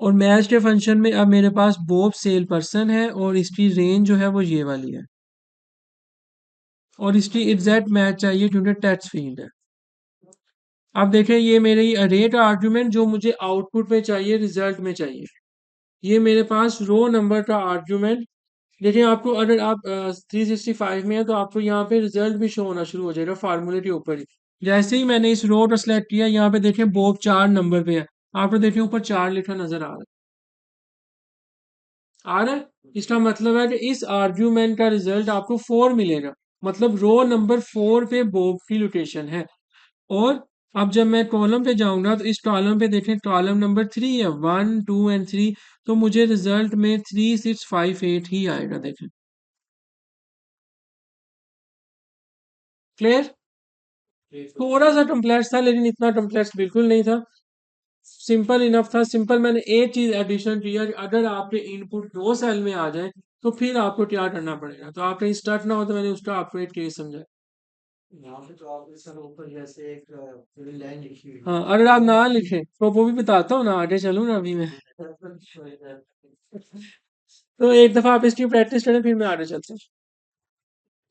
और मैच के फंक्शन में अब मेरे पास बोब सेल पर्सन है और इसकी रेंज जो है वो ये वाली है और इसकी एग्जैक्ट मैच चाहिए क्योंकि टेक्स्ट फील्ड है। अब देखें ये मेरे अरे का आर्ग्यूमेंट जो मुझे आउटपुट में चाहिए, रिजल्ट में चाहिए, ये मेरे पास रो नंबर का आर्ग्यूमेंट। देखिए आपको अगर आप 365 में है तो आपको यहाँ पे रिजल्ट भी शो होना शुरू हो जाएगा फार्मूले के ऊपर ही। जैसे ही मैंने इस रो को सिलेक्ट किया, यहाँ पे देखें बोब 4 नंबर पे है, आपको देखें ऊपर 4 लिखा नजर आ रहा है। आ रहा है, इसका मतलब है कि इस आर्ग्यूमेंट का रिजल्ट आपको 4 मिलेगा, मतलब रो नंबर 4 पे बोब की लोकेशन है। और अब जब मैं कॉलम पे जाऊंगा तो इस कॉलम पे देखें कॉलम नंबर 3 है, 1 2 एंड 3, तो मुझे रिजल्ट में 3658 ही आएगा। देखें, क्लियर? थोड़ा सा कम्प्लेक्स था लेकिन इतना कम्प्लेक्स बिल्कुल नहीं था, सिंपल इनफ था। सिंपल मैंने एक चीज एडिशन किया कि अगर आपके इनपुट दो सेल में आ जाए तो फिर आपको क्या करना पड़ेगा, तो आप कहीं स्टार्ट ना हो, तो मैंने उसका आपको एक केस समझा। यहाँ पे तो आपने सर ऊपर जैसे एक पूरी लाइन लिखी हुई है। हाँ, अगर आप ना लिखें तो वो भी बताता हूँ ना, आगे चलूँ ना अभी मैं। तो एक दफा आप इसकी प्रैक्टिस करें फिर मैं आगे चलता हूँ।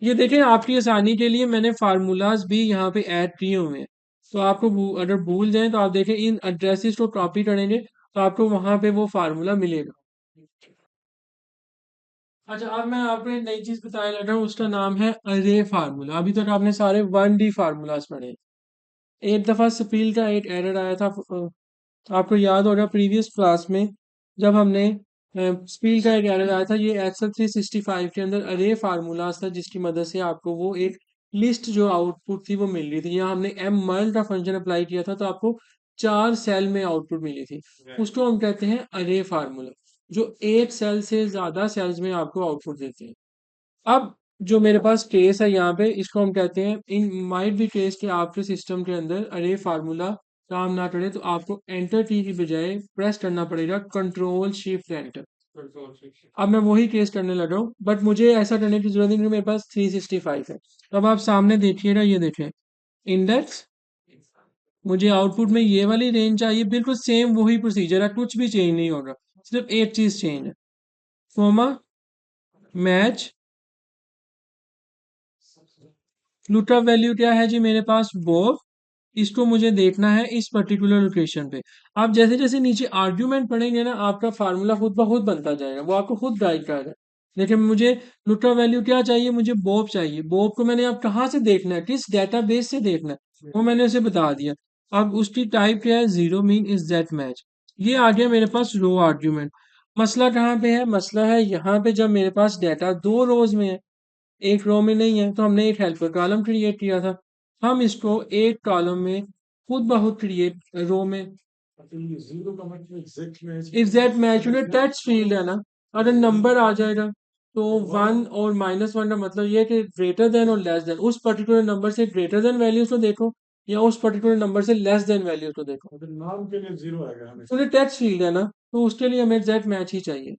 ये देखें, आपकी आसानी के लिए मैंने फार्मूलाज भी यहाँ पे ऐड किए हुए हैं, तो आपको अगर भूल जाए तो आप देखें इन एड्रेसेस को कॉपी करेंगे तो आपको वहां पे वो फार्मूला मिलेगा। अच्छा, अब मैं आपको एक नई चीज बताने लगा हूँ, उसका नाम है अरे फार्मूला। अभी तक आपने सारे 1D फार्मूलाज पढ़े। एक दफा स्पील का एक एरर आया था, आपको याद होगा प्रीवियस क्लास में जब हमने स्पील का एक एरर आया था, ये एक्सेल 365 के अंदर अरे फार्मूलाज था जिसकी मदद से आपको वो एक लिस्ट जो आउटपुट थी वो मिल रही थी। यहाँ हमने एम मल्ट का फंक्शन अप्लाई किया था तो आपको 4 सेल में आउटपुट मिली थी, उसको हम कहते हैं अरे फार्मूला, जो एक सेल से ज्यादा सेल्स में आपको आउटपुट देते हैं। अब जो मेरे पास केस है यहाँ पे, इसको हम कहते हैं इन माइट बी केस कि आपके सिस्टम के अंदर अरे फार्मूला काम ना करे तो आपको एंटर की बजाय प्रेस करना पड़ेगा कंट्रोल शिफ्ट एंटर। अब मैं वही केस करने लगा हूँ, बट मुझे ऐसा करने की जरूरत नहीं क्योंकि मेरे पास 365 है। तो अब आप सामने देखिएगा, ये देखें इंडेक्स, मुझे आउटपुट में ये वाली रेंज चाहिए, बिल्कुल सेम वही प्रोसीजर है, कुछ भी चेंज नहीं होगा, सिर्फ एक चीज चेंज है, कोमा मैच लुकअप वैल्यू क्या है जी मेरे पास वो, इसको मुझे देखना है इस पर्टिकुलर लोकेशन पे। आप जैसे जैसे नीचे आर्ग्यूमेंट पढ़ेंगे ना, आपका फार्मूला खुद ब खुद बनता जाएगा, वो आपको खुद गाइड करेगा। देखिए मुझे लुकअप वैल्यू क्या चाहिए, मुझे बॉब चाहिए, बॉब को मैंने अब कहाँ से देखना है, किस डेटाबेस से देखना है, वो मैंने उसे बता दिया। अब उसकी टाइप क्या है, zero mean is that match. ये आ गया मेरे पास रो आर्ग्यूमेंट। मसला कहाँ पे है, मसला है यहाँ पे, जब मेरे पास डेटा दो रोज में है एक रो में नहीं है, तो हमने एक हेल्पर कॉलम क्रिएट किया था, हम इसको एक कॉलम में खुद ब खुद क्रिएट रो में एग्जैक्ट मैच में टेक्स्ट फील्ड है ना, अगर नंबर आ जाएगा तो 1 और -1 का मतलब ये है कि ग्रेटर देन और लेस देन, उस पर्टिकुलर नंबर से ग्रेटर देन वैल्यूज को देखो या उस पर्टिकुलर नंबर से लेस देन वैल्यूज को देखो। अगर नाम के लिए जीरो आएगा हमें, तो ये टेक्स्ट फील्ड है ना, तो उसके लिए हमें एग्जैक्ट मैच ही चाहिए।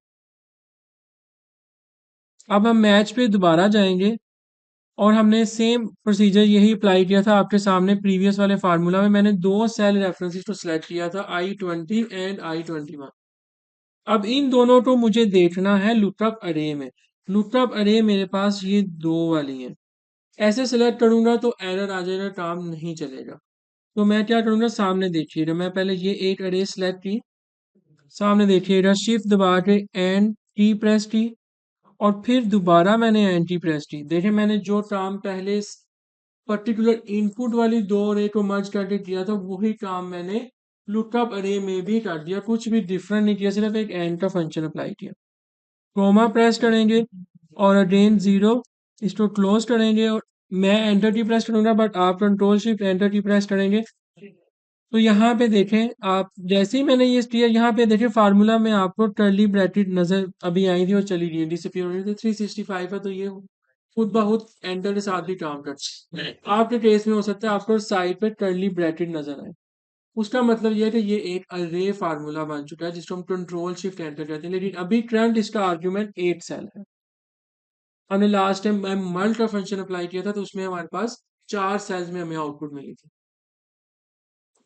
अब हम मैच पे दोबारा जाएंगे और हमने सेम प्रोसीजर यही अप्लाई किया था आपके सामने प्रीवियस वाले फार्मूला में, मैंने दो सेल रेफरेंसेस को सिलेक्ट किया था, I20 एंड I21। अब इन दोनों को मुझे देखना है लुकअप अरे में। लुकअप अरे मेरे पास ये दो वाली है, ऐसे सिलेक्ट करूंगा तो एरर आ जाएगा, काम नहीं चलेगा। तो मैं क्या करूंगा, सामने देखिएगा, मैं पहले ये एक अरे सिलेक्ट की, सामने देखिएगा शिफ्ट दबा के एंड की प्रेस की, और फिर दोबारा मैंने एंटी प्रेस की। देखिए मैंने जो काम पहले पर्टिकुलर इनपुट वाली दो अरे को मर्ज करके किया था वही काम मैंने लुकअप अरे में भी कर दिया, कुछ भी डिफरेंट नहीं किया, सिर्फ एक एंड का फंक्शन अप्लाई किया। कोमा प्रेस करेंगे और अगेन जीरो, इसको क्लोज करेंगे और मैं एंटर की प्रेस करूंगा, बट आप कंट्रोल शिफ्ट एंटर की प्रेस करेंगे तो यहाँ पे देखें आप, जैसे ही मैंने ये किया यहाँ पे देखें फार्मूला में आपको कर्ली ब्रैकेट नजर अभी आई थी और चली गई, डिसअपीयर हो रही थी। 365 है तो ये खुद ब खुद एंटर के साथ भी काम करता है। आपके केस में हो सकता है आपको साइड पे कर्ली ब्रैकेट नजर आए, उसका मतलब ये है कि ये एक अरे फार्मूला बन चुका है जिसको हम कंट्रोल शिफ्ट एंटर कहते हैं, लेकिन अभी करंट इसका आर्ग्यूमेंट 8 सेल है। हमने लास्ट टाइम मल्ट का फंक्शन अप्लाई किया था तो उसमें हमारे पास 4 सेल्स में हमें आउटपुट मिली थी,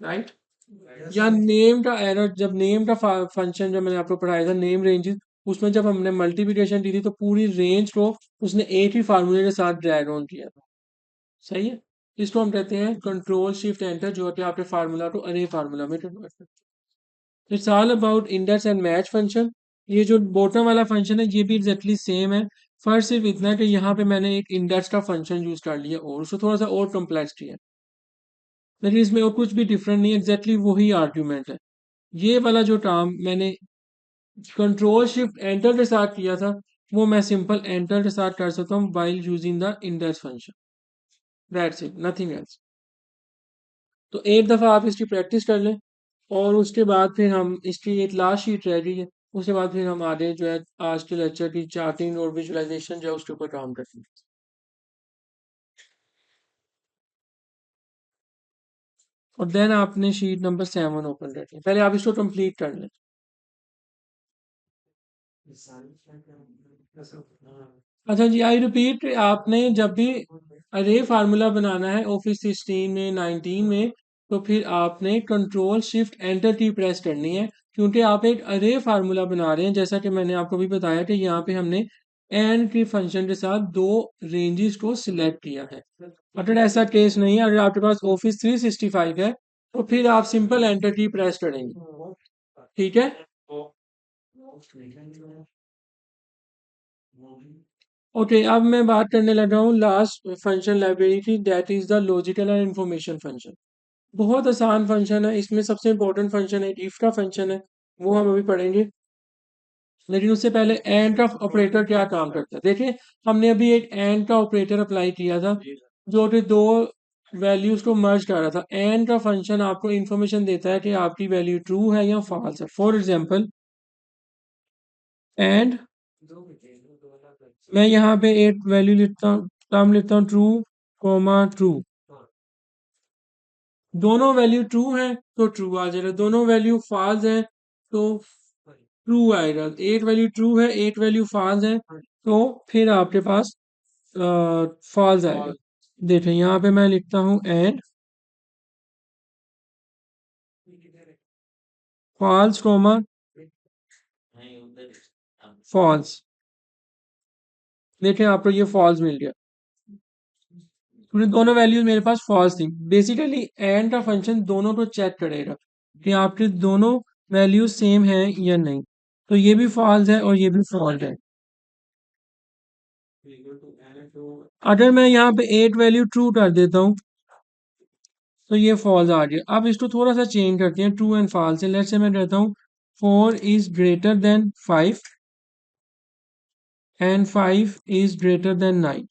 राइट? या नेम का एरर, जब नेम का फंक्शन जब मैंने आपको पढ़ाया था नेम रेंजेस, उसमें जब हमने मल्टीप्लिकेशन की थी तो पूरी रेंज को उसने एक ही फार्मूले के साथ ड्रैग ऑन किया था, सही है? इसको हम कहते हैं कंट्रोल शिफ्ट एंटर, जो कि आपके फार्मूला को अरे फार्मूला में कन्वर्ट करते हैं। It's all about index and match function. ये जो बॉटम वाला फंक्शन है ये भी एग्जैक्टली सेम है, फर्क सिर्फ इतना है कि यहाँ पे मैंने एक इंडेक्स का फंक्शन यूज कर लिया और उसको थोड़ा सा और कॉम्प्लेक्स किया, लेकिन इसमें और कुछ भी डिफरेंट नहीं है, एग्जैक्टली वही आर्ग्यूमेंट है। ये वाला जो टर्म मैंने कंट्रोल शिफ्ट एंटर के साथ किया था वो मैं सिंपल एंटर के साथ कर सकता हूँ while using the index function, that's it, nothing else. तो एक दफ़ा आप इसकी प्रैक्टिस कर लें और उसके बाद फिर हम इसकी एक लास्ट शीट रह रही है, उसके बाद फिर हम आगे जो है आज के लेक्चर की चार्टिंग और विजुअलाइजेशन जो है उसके ऊपर काम करेंगे। और देन आपने शीट नंबर 7 ओपन करनी है, पहले आप इसको कंप्लीट कर लें। अच्छा जी, आई रिपीट, आपने जब भी अरे फार्मूला बनाना है ऑफिस 16 में 19 में, तो फिर आपने कंट्रोल शिफ्ट एंटर की प्रेस करनी है, क्योंकि आप एक अरे फार्मूला बना रहे हैं, जैसा कि मैंने आपको भी बताया कि यहाँ पे हमने एंड की फंक्शन के साथ दो रेंजेस को सिलेक्ट किया है। अगर ऐसा केस नहीं है, अगर आपके पास ऑफिस 365 है, तो फिर आप सिंपल एंटर की प्रेस करेंगे। ठीक है। ओके, अब मैं बात करने लगा हूँ लास्ट फंक्शन लाइब्रेरी की, that is the logical and information function. बहुत आसान फंक्शन है, इसमें सबसे इंपॉर्टेंट फंक्शन है इफ का फंक्शन है, वो हम अभी पढ़ेंगे। लेकिन उससे पहले एंड का ऑपरेटर क्या काम करता है देखिए। हमने अभी एक एंड का ऑपरेटर अप्लाई किया था जो कि दो वैल्यूज को मर्ज कर रहा था। एंड का फंक्शन आपको इंफॉर्मेशन देता है कि आपकी वैल्यू ट्रू है या फॉल्स है। फॉर एग्जांपल, एंड मैं यहाँ पे एक वैल्यू लिखता हूँ, टर्म लिखता हूँ ट्रू कॉमा ट्रू। दोनों वैल्यू ट्रू है तो ट्रू आ जाएगा, दोनों वैल्यू फॉल्स है तो ट्रू आएगा। एक वैल्यू ट्रू है एक वैल्यू फॉल्स है तो फिर आपके पास फॉल्स आएगा। देखें यहाँ पे मैं लिखता हूँ एंड फॉल्स कॉमा फॉल्स। देखें आपको ये फॉल्स मिल गया क्योंकि दोनों वैल्यूज मेरे पास फॉल्स थी। बेसिकली एंड का फंक्शन दोनों को चेक करेगा कि आपके दोनों वैल्यूज सेम हैं या नहीं। तो ये भी फॉल्स है और ये भी फॉल्स है। अगर मैं यहाँ पे एट वैल्यू ट्रू कर देता हूँ तो ये फॉल्स आ गया। अब इसको थोड़ा सा चेंज करते हैं ट्रू एंड फॉल्स से। लेट्स से मैं कहता हूँ 4 is greater than 5 and 5 is greater than 9।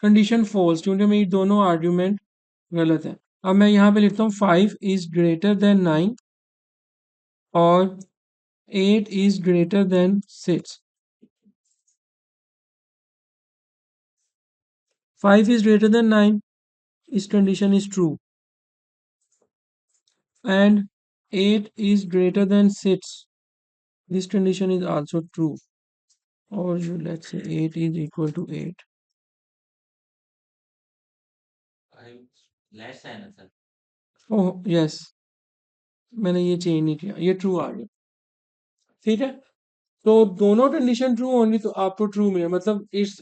Condition false क्योंकि मेरी दोनों आर्ग्यूमेंट गलत है। अब मैं यहाँ पे लिखता हूँ 5 इज ग्रेटर देन 9 और 8 is greater than 6. 5 is greater than 9. This condition is true. And 8 is greater than 6. This condition is also true. Or let's say 8 is equal to 8. Oh, yes. मैंने ये चेंज नहीं किया, ये true आ गया। ठीक है। तो दोनों कंडीशन ट्रू होंगी तो आपको ट्रू मिलेगा। मतलब इस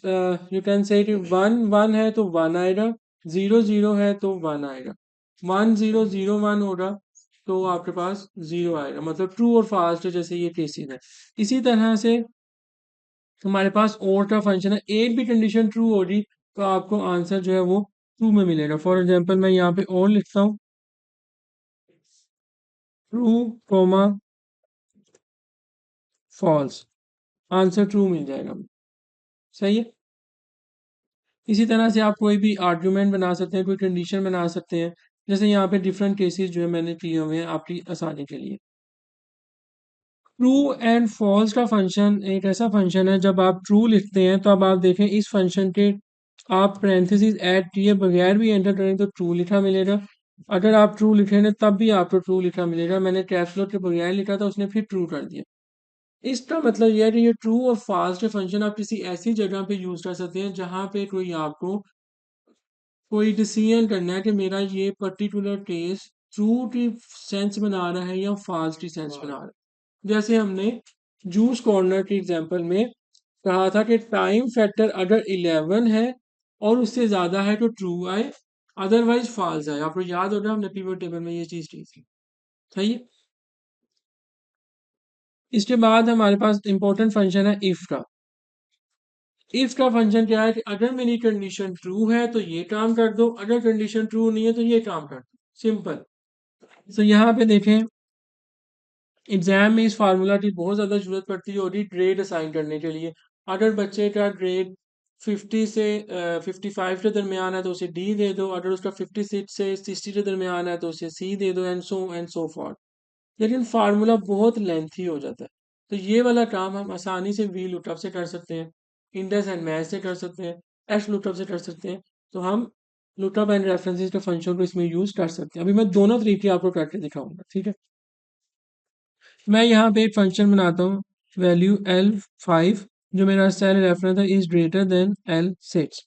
यू कैन से कि 1 1 है तो 1 आएगा, 0 0 है तो 1 आएगा, 1 0 0 1 होगा तो आपके पास 0 आएगा। मतलब ट्रू और फास्ट जैसे ये केसेस है। इसी तरह से हमारे पास और का फंक्शन है, एक भी कंडीशन ट्रू होगी तो आपको आंसर जो है वो ट्रू में मिलेगा। फॉर एग्जाम्पल मैं यहाँ पे और लिखता हूँ true comma false, answer true मिल जाएगा। सही है। इसी तरह से आप कोई भी आर्ग्यूमेंट बना सकते हैं, कोई कंडीशन बना सकते हैं। जैसे यहाँ पे डिफरेंट केसेस जो है मैंने किए हुए हैं आपकी आसानी के लिए। ट्रू एंड फॉल्स का फंक्शन एक ऐसा फंक्शन है, जब आप ट्रू लिखते हैं तो अब आप देखें इस फंक्शन के आप पैरेंथेसिस ऐड किए बगैर भी एंटर करें तो ट्रू लिखा मिलेगा। अगर आप ट्रू लिखेंगे तब भी आपको ट्रू लिखा मिलेगा। मैंने कैप्स लॉक के बगैर लिखा था, उसने फिर ट्रू कर दिया। इसका मतलब यह है कि ये ट्रू और फॉल्स के फंक्शन आप किसी ऐसी जगह पे यूज कर सकते हैं जहां पे कोई आपको कोई डिसीजन करना है कि मेरा ये पर्टिकुलर केस ट्रू की सेंस बना रहा है या फॉल्स की सेंस बना रहा है। जैसे हमने जूस कॉर्नर के एग्जांपल में कहा था कि टाइम फैक्टर अगर 11 है और उससे ज्यादा है तो ट्रू आए, अदरवाइज फॉल्स आए। आपको याद होगा हमने पिवट टेबल में ये चीज की थी। सही है। इसके बाद हमारे पास इंपॉर्टेंट फंक्शन है इफ का। इफ का फंक्शन क्या है कि अगर मेरी कंडीशन ट्रू है तो ये काम कर दो, अगर कंडीशन ट्रू नहीं है तो ये काम कर दो। सिंपल। तो यहाँ पे देखें, एग्जाम में इस फार्मूला की बहुत ज़्यादा जरूरत पड़ती है और ग्रेड असाइन करने के लिए। अगर बच्चे का ग्रेड 50 से 55 के दरमियान है तो उसे डी दे दो, अगर उसका 56 से 60 के दरमियान है तो उसे सी दे दो, एंड सो फॉर। लेकिन फार्मूला बहुत लेंथी हो जाता है, तो ये वाला काम हम आसानी से वी लुकअप से कर सकते हैं, इंडेक्स एंड मैच से कर सकते हैं, एस लुकअप से कर सकते हैं। तो हम लुकअप एंड रेफरेंसेस के फंक्शन को इसमें यूज कर सकते हैं। अभी मैं दोनों तरीके आपको करके दिखाऊंगा, ठीक है। मैं यहाँ पे एक फंक्शन बनाता हूँ, वैल्यू L5, जो मेरा सेल रेफरेंस है, इज ग्रेटर देन L6।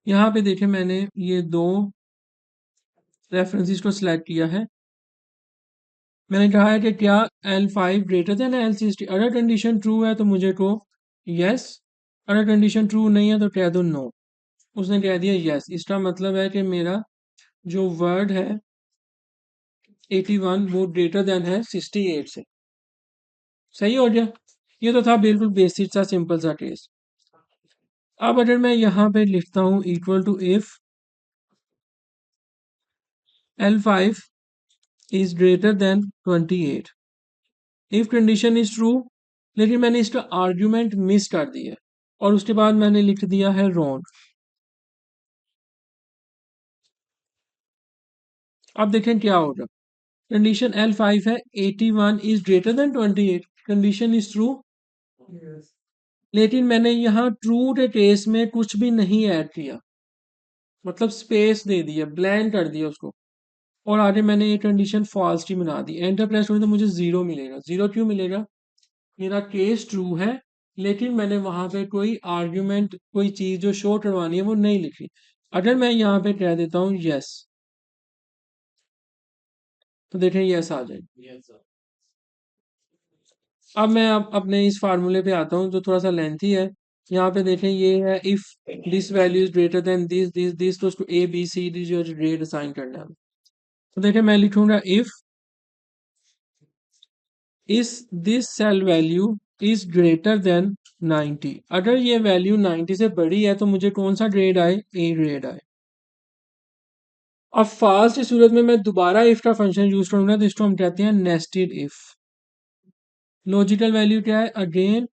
यहाँ पे देखें मैंने ये दो रेफरेंसेस को सिलेक्ट किया है। मैंने कहा है कि क्या L5 ग्रेटर देन L60। अगर कंडीशन ट्रू है तो मुझे को यस, अगर कंडीशन ट्रू नहीं है तो कह दो नो। उसने कह दिया यस, इसका मतलब है कि मेरा जो वर्ड है 81 वो ग्रेटर देन है 68 से। सही हो गया। ये तो था बिल्कुल बेसिक सा सिंपल सा केस। अब अगर मैं यहाँ पे लिखता हूँ equal to if L5 is greater than 28, if condition is true, लेकिन मैंने इसका आर्ग्यूमेंट मिस कर दिया और उसके बाद मैंने लिख दिया है रॉन्ग। अब देखें क्या होगा। कंडीशन L5 है 81 is greater than 28, condition is true. लेकिन मैंने यहाँ ट्रू के केस में कुछ भी नहीं ऐड किया, मतलब स्पेस दे दिया, ब्लैंक कर दिया उसको, और आगे मैंने ये कंडीशन फॉल्स की बना दी। एंटर प्रेस करूँ तो मुझे जीरो मिलेगा। जीरो क्यों मिलेगा? मेरा केस ट्रू है, लेकिन मैंने वहां पे कोई आर्ग्यूमेंट, कोई चीज जो शो करवानी है वो नहीं लिखी। अगर मैं यहाँ पे कह देता हूँ यस, तो देखें यस आ जाए। अब मैं अपने इस फार्मूले पे आता हूँ जो थोड़ा सा लेंथी है। यहाँ पे देखें ये है, if this value is greater than this तो उसको ए बी सी डी जो ग्रेड असाइन करना है। तो देखें मैं लिखूंगा if is this cell value is greater than 90। अगर ये वैल्यू 90 से बड़ी है तो मुझे कौन सा ग्रेड आए? ए ग्रेड आए। अब फास्ट की सूरत में मैं दोबारा इफ का फंक्शन यूज करूंगा तो इसको हम कहते हैं नेस्टेड इफ। लॉजिकल वैल्यू क्या है? अगेन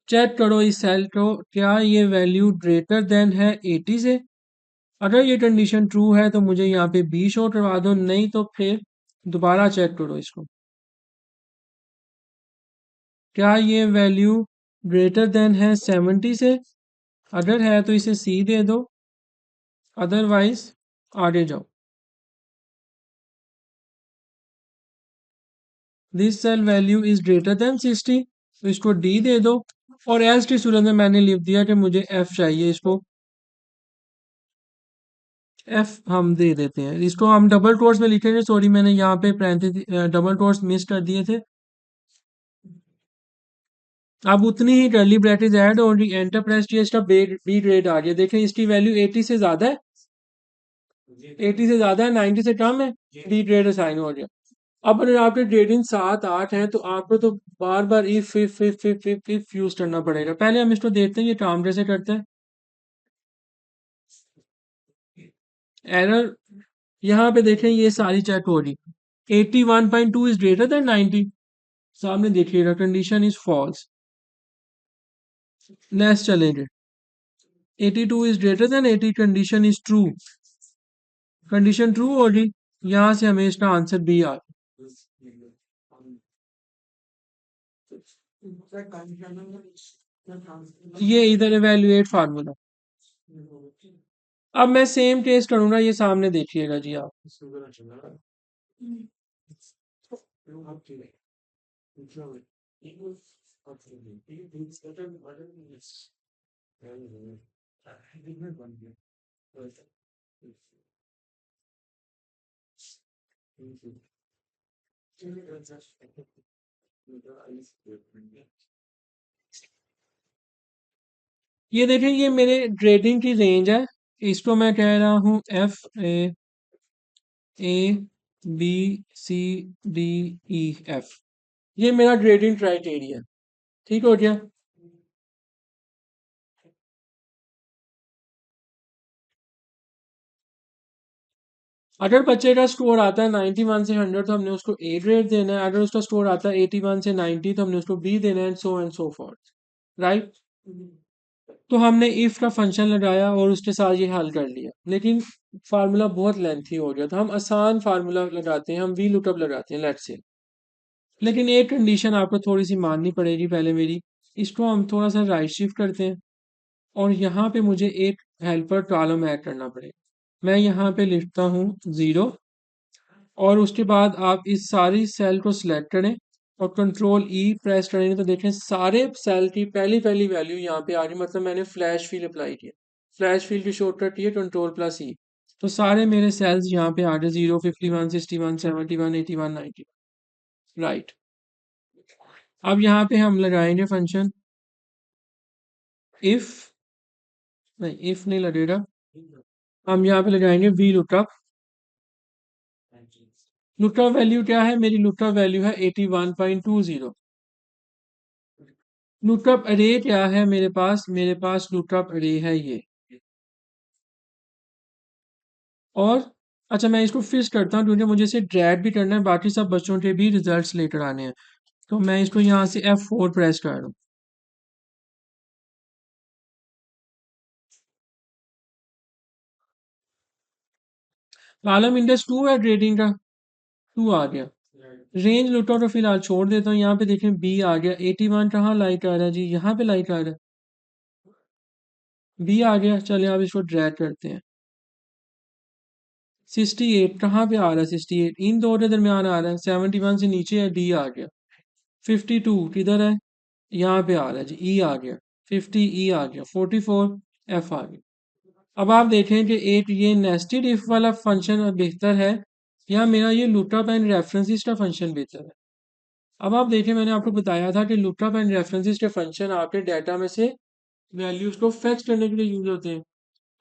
चेक करो इस सेल को, क्या ये वैल्यू ग्रेटर देन है 80 से। अगर ये कंडीशन ट्रू है तो मुझे यहाँ पे बी शो करवा दो, नहीं तो फिर दोबारा चेक करो इसको, क्या ये वैल्यू ग्रेटर देन है 70 से। अगर है तो इसे सी दे दो, अदरवाइज आगे जाओ। This cell value is greater than 60, तो इसको डी दे दो। और एस की सूरत में मैंने लिख दिया कि मुझे एफ चाहिए, इसको एफ हम दे देते हैं। इसको हम डबल कोट्स में लिखेंगे, सॉरी मैंने यहाँ पे डबल कोट्स मिस कर दिए थे। अब उतनी ही कर्ली ब्रैकेट ऐड और एंटर प्रेस किया, इसका बी ग्रेड आ गया। देखें इसकी वैल्यू 80 से ज्यादा है, 80 से ज्यादा है, 90 से कम है, बी ग्रेड असाइन हो गया। अब अगर आपके ग्रेडिंग 7 8 है तो आपको तो बार बार इफ यूज करना पड़ेगा। पहले हम इसको देखते हैं ये काम कैसे करते हैं। एरर यहाँ पे देखें ये सारी चेक हो रही, 81.2 इज ग्रेटर देन 90, सामने देखिएगा कंडीशन इज फॉल्स। नेक्स्ट चलेंगे, 82 is greater then 80, condition is true. Condition true होगी, यहाँ से हमें इसका आंसर बी आ, ये इधर इवेल्युएट फार्मूला। अब मैं सेम टेस्ट करूंगा, ये सामने देखिएगा जी आप। ये देखें ये मेरे ग्रेडिंग की रेंज है, इसको मैं कह रहा हूँ A B C D E F, ये मेरा ग्रेडिंग क्राइटेरिया। ठीक हो गया। अगर बच्चे का स्कोर आता है 91 से 100 तो हमने उसको ए ग्रेड देना है, अगर उसका स्कोर आता है 81 से 90 तो हमने उसको बी देना है, एंड सो फोर्थ, राइट। तो हमने इफ का फंक्शन लगाया और उसके साथ ये हल कर लिया, लेकिन फार्मूला बहुत लेंथी हो गया, तो हम आसान फार्मूला लगाते हैं, हम वी लुकअप लगाते हैं, लेट्स से। लेकिन एक कंडीशन आपको थोड़ी सी माननी पड़ेगी पहले मेरी, इसको हम थोड़ा सा राइट शिफ्ट करते हैं और यहाँ पे मुझे एक हेल्पर कॉलम ऐड करना पड़ेगा। मैं यहाँ पे लिखता हूँ 0 और उसके बाद आप इस सारी सेल को सिलेक्ट करें और कंट्रोल ई प्रेस करेंगे तो देखें सारे सेल की पहली पहली वैल्यू यहाँ पे आ रही, मतलब मैंने फ्लैश फिल अप्लाई किया। फ्लैश फिल की शॉर्टकट ये कंट्रोल प्लस ई, तो सारे मेरे सेल्स यहाँ पे आ गए, 0, 51, 61, 71, 81, 90, राइट। अब यहाँ पे हम लगाएंगे फंक्शन इफ, नहीं इफ नहीं लगेगा, हम यहाँ पे लगाएंगे वी लुकअप। लुकअप वैल्यू क्या है, मेरी लुकअप वैल्यू है 81.20। लुकअप अरे क्या है मेरे पास लुकअप अरे है ये। और अच्छा मैं इसको फिक्स करता हूँ क्योंकि मुझे इसे ड्रैग भी करना है, बाकी सब बच्चों के भी रिजल्ट्स लेकर आने हैं, तो मैं इसको यहाँ से F4 प्रेस कर रहा हूँ। कॉलम इंडेक्स 2 है ग्रेडिंग का, 2 आ गया। रेंज लुकअप तो फिलहाल छोड़ देता हूँ, यहाँ पे देखें बी आ गया। 81 कहाँ लाइट आ रहा है जी, यहाँ पे लाइट आ रहा है, बी आ गया। चलिए आप इसको ड्रैग करते हैं। 68 कहाँ पे आ रहा है, 68 इन दो के दरमियान आ रहा है, 71 से नीचे है, डी आ गया। 52 किधर है, यहाँ पे आ रहा है जी, ई आ गया। 50 ई आ गया। 44 एफ आ गया। अब आप देखें कि एक ये नेस्टेड इफ वाला फंक्शन बेहतर है या मेरा ये लुकअप एंड रेफरेंसेस का फंक्शन बेहतर है। अब आप देखें मैंने आपको बताया था कि लुकअप एंड रेफरेंसेस के फंक्शन आपके डाटा में से वैल्यूज को फेच करने के लिए यूज होते हैं।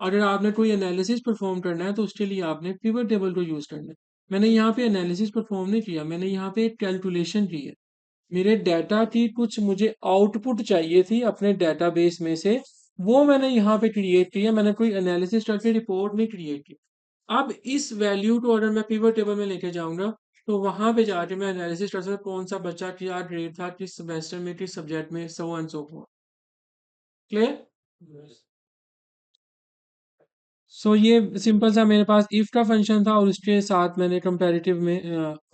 अगर आपने कोई एनालिसिस परफॉर्म करना है तो उसके लिए आपने पिवट टेबल को यूज करना है। मैंने यहाँ पे एनालिसिस परफॉर्म नहीं किया, मैंने यहाँ पे एक कैलकुलेशन की है। मेरे डाटा की कुछ मुझे आउटपुट चाहिए थी अपने डेटाबेस में से, वो मैंने यहाँ पे क्रिएट किया, मैंने कोई एनालिसिस करके रिपोर्ट नहीं क्रिएट की। अब इस वैल्यू को अगर मैं पिवट टेबल में लेके जाऊंगा तो वहां पे जाके मैं एनालिसिस कर सकता हूँ कौन सा बच्चा क्या ग्रेड था, किस सेमेस्टर में, किस सब्जेक्ट में, so and so for. Clear. So ये सिंपल सा मेरे पास इफ का फंक्शन था और उसके साथ मैंने कंपैरेटिव में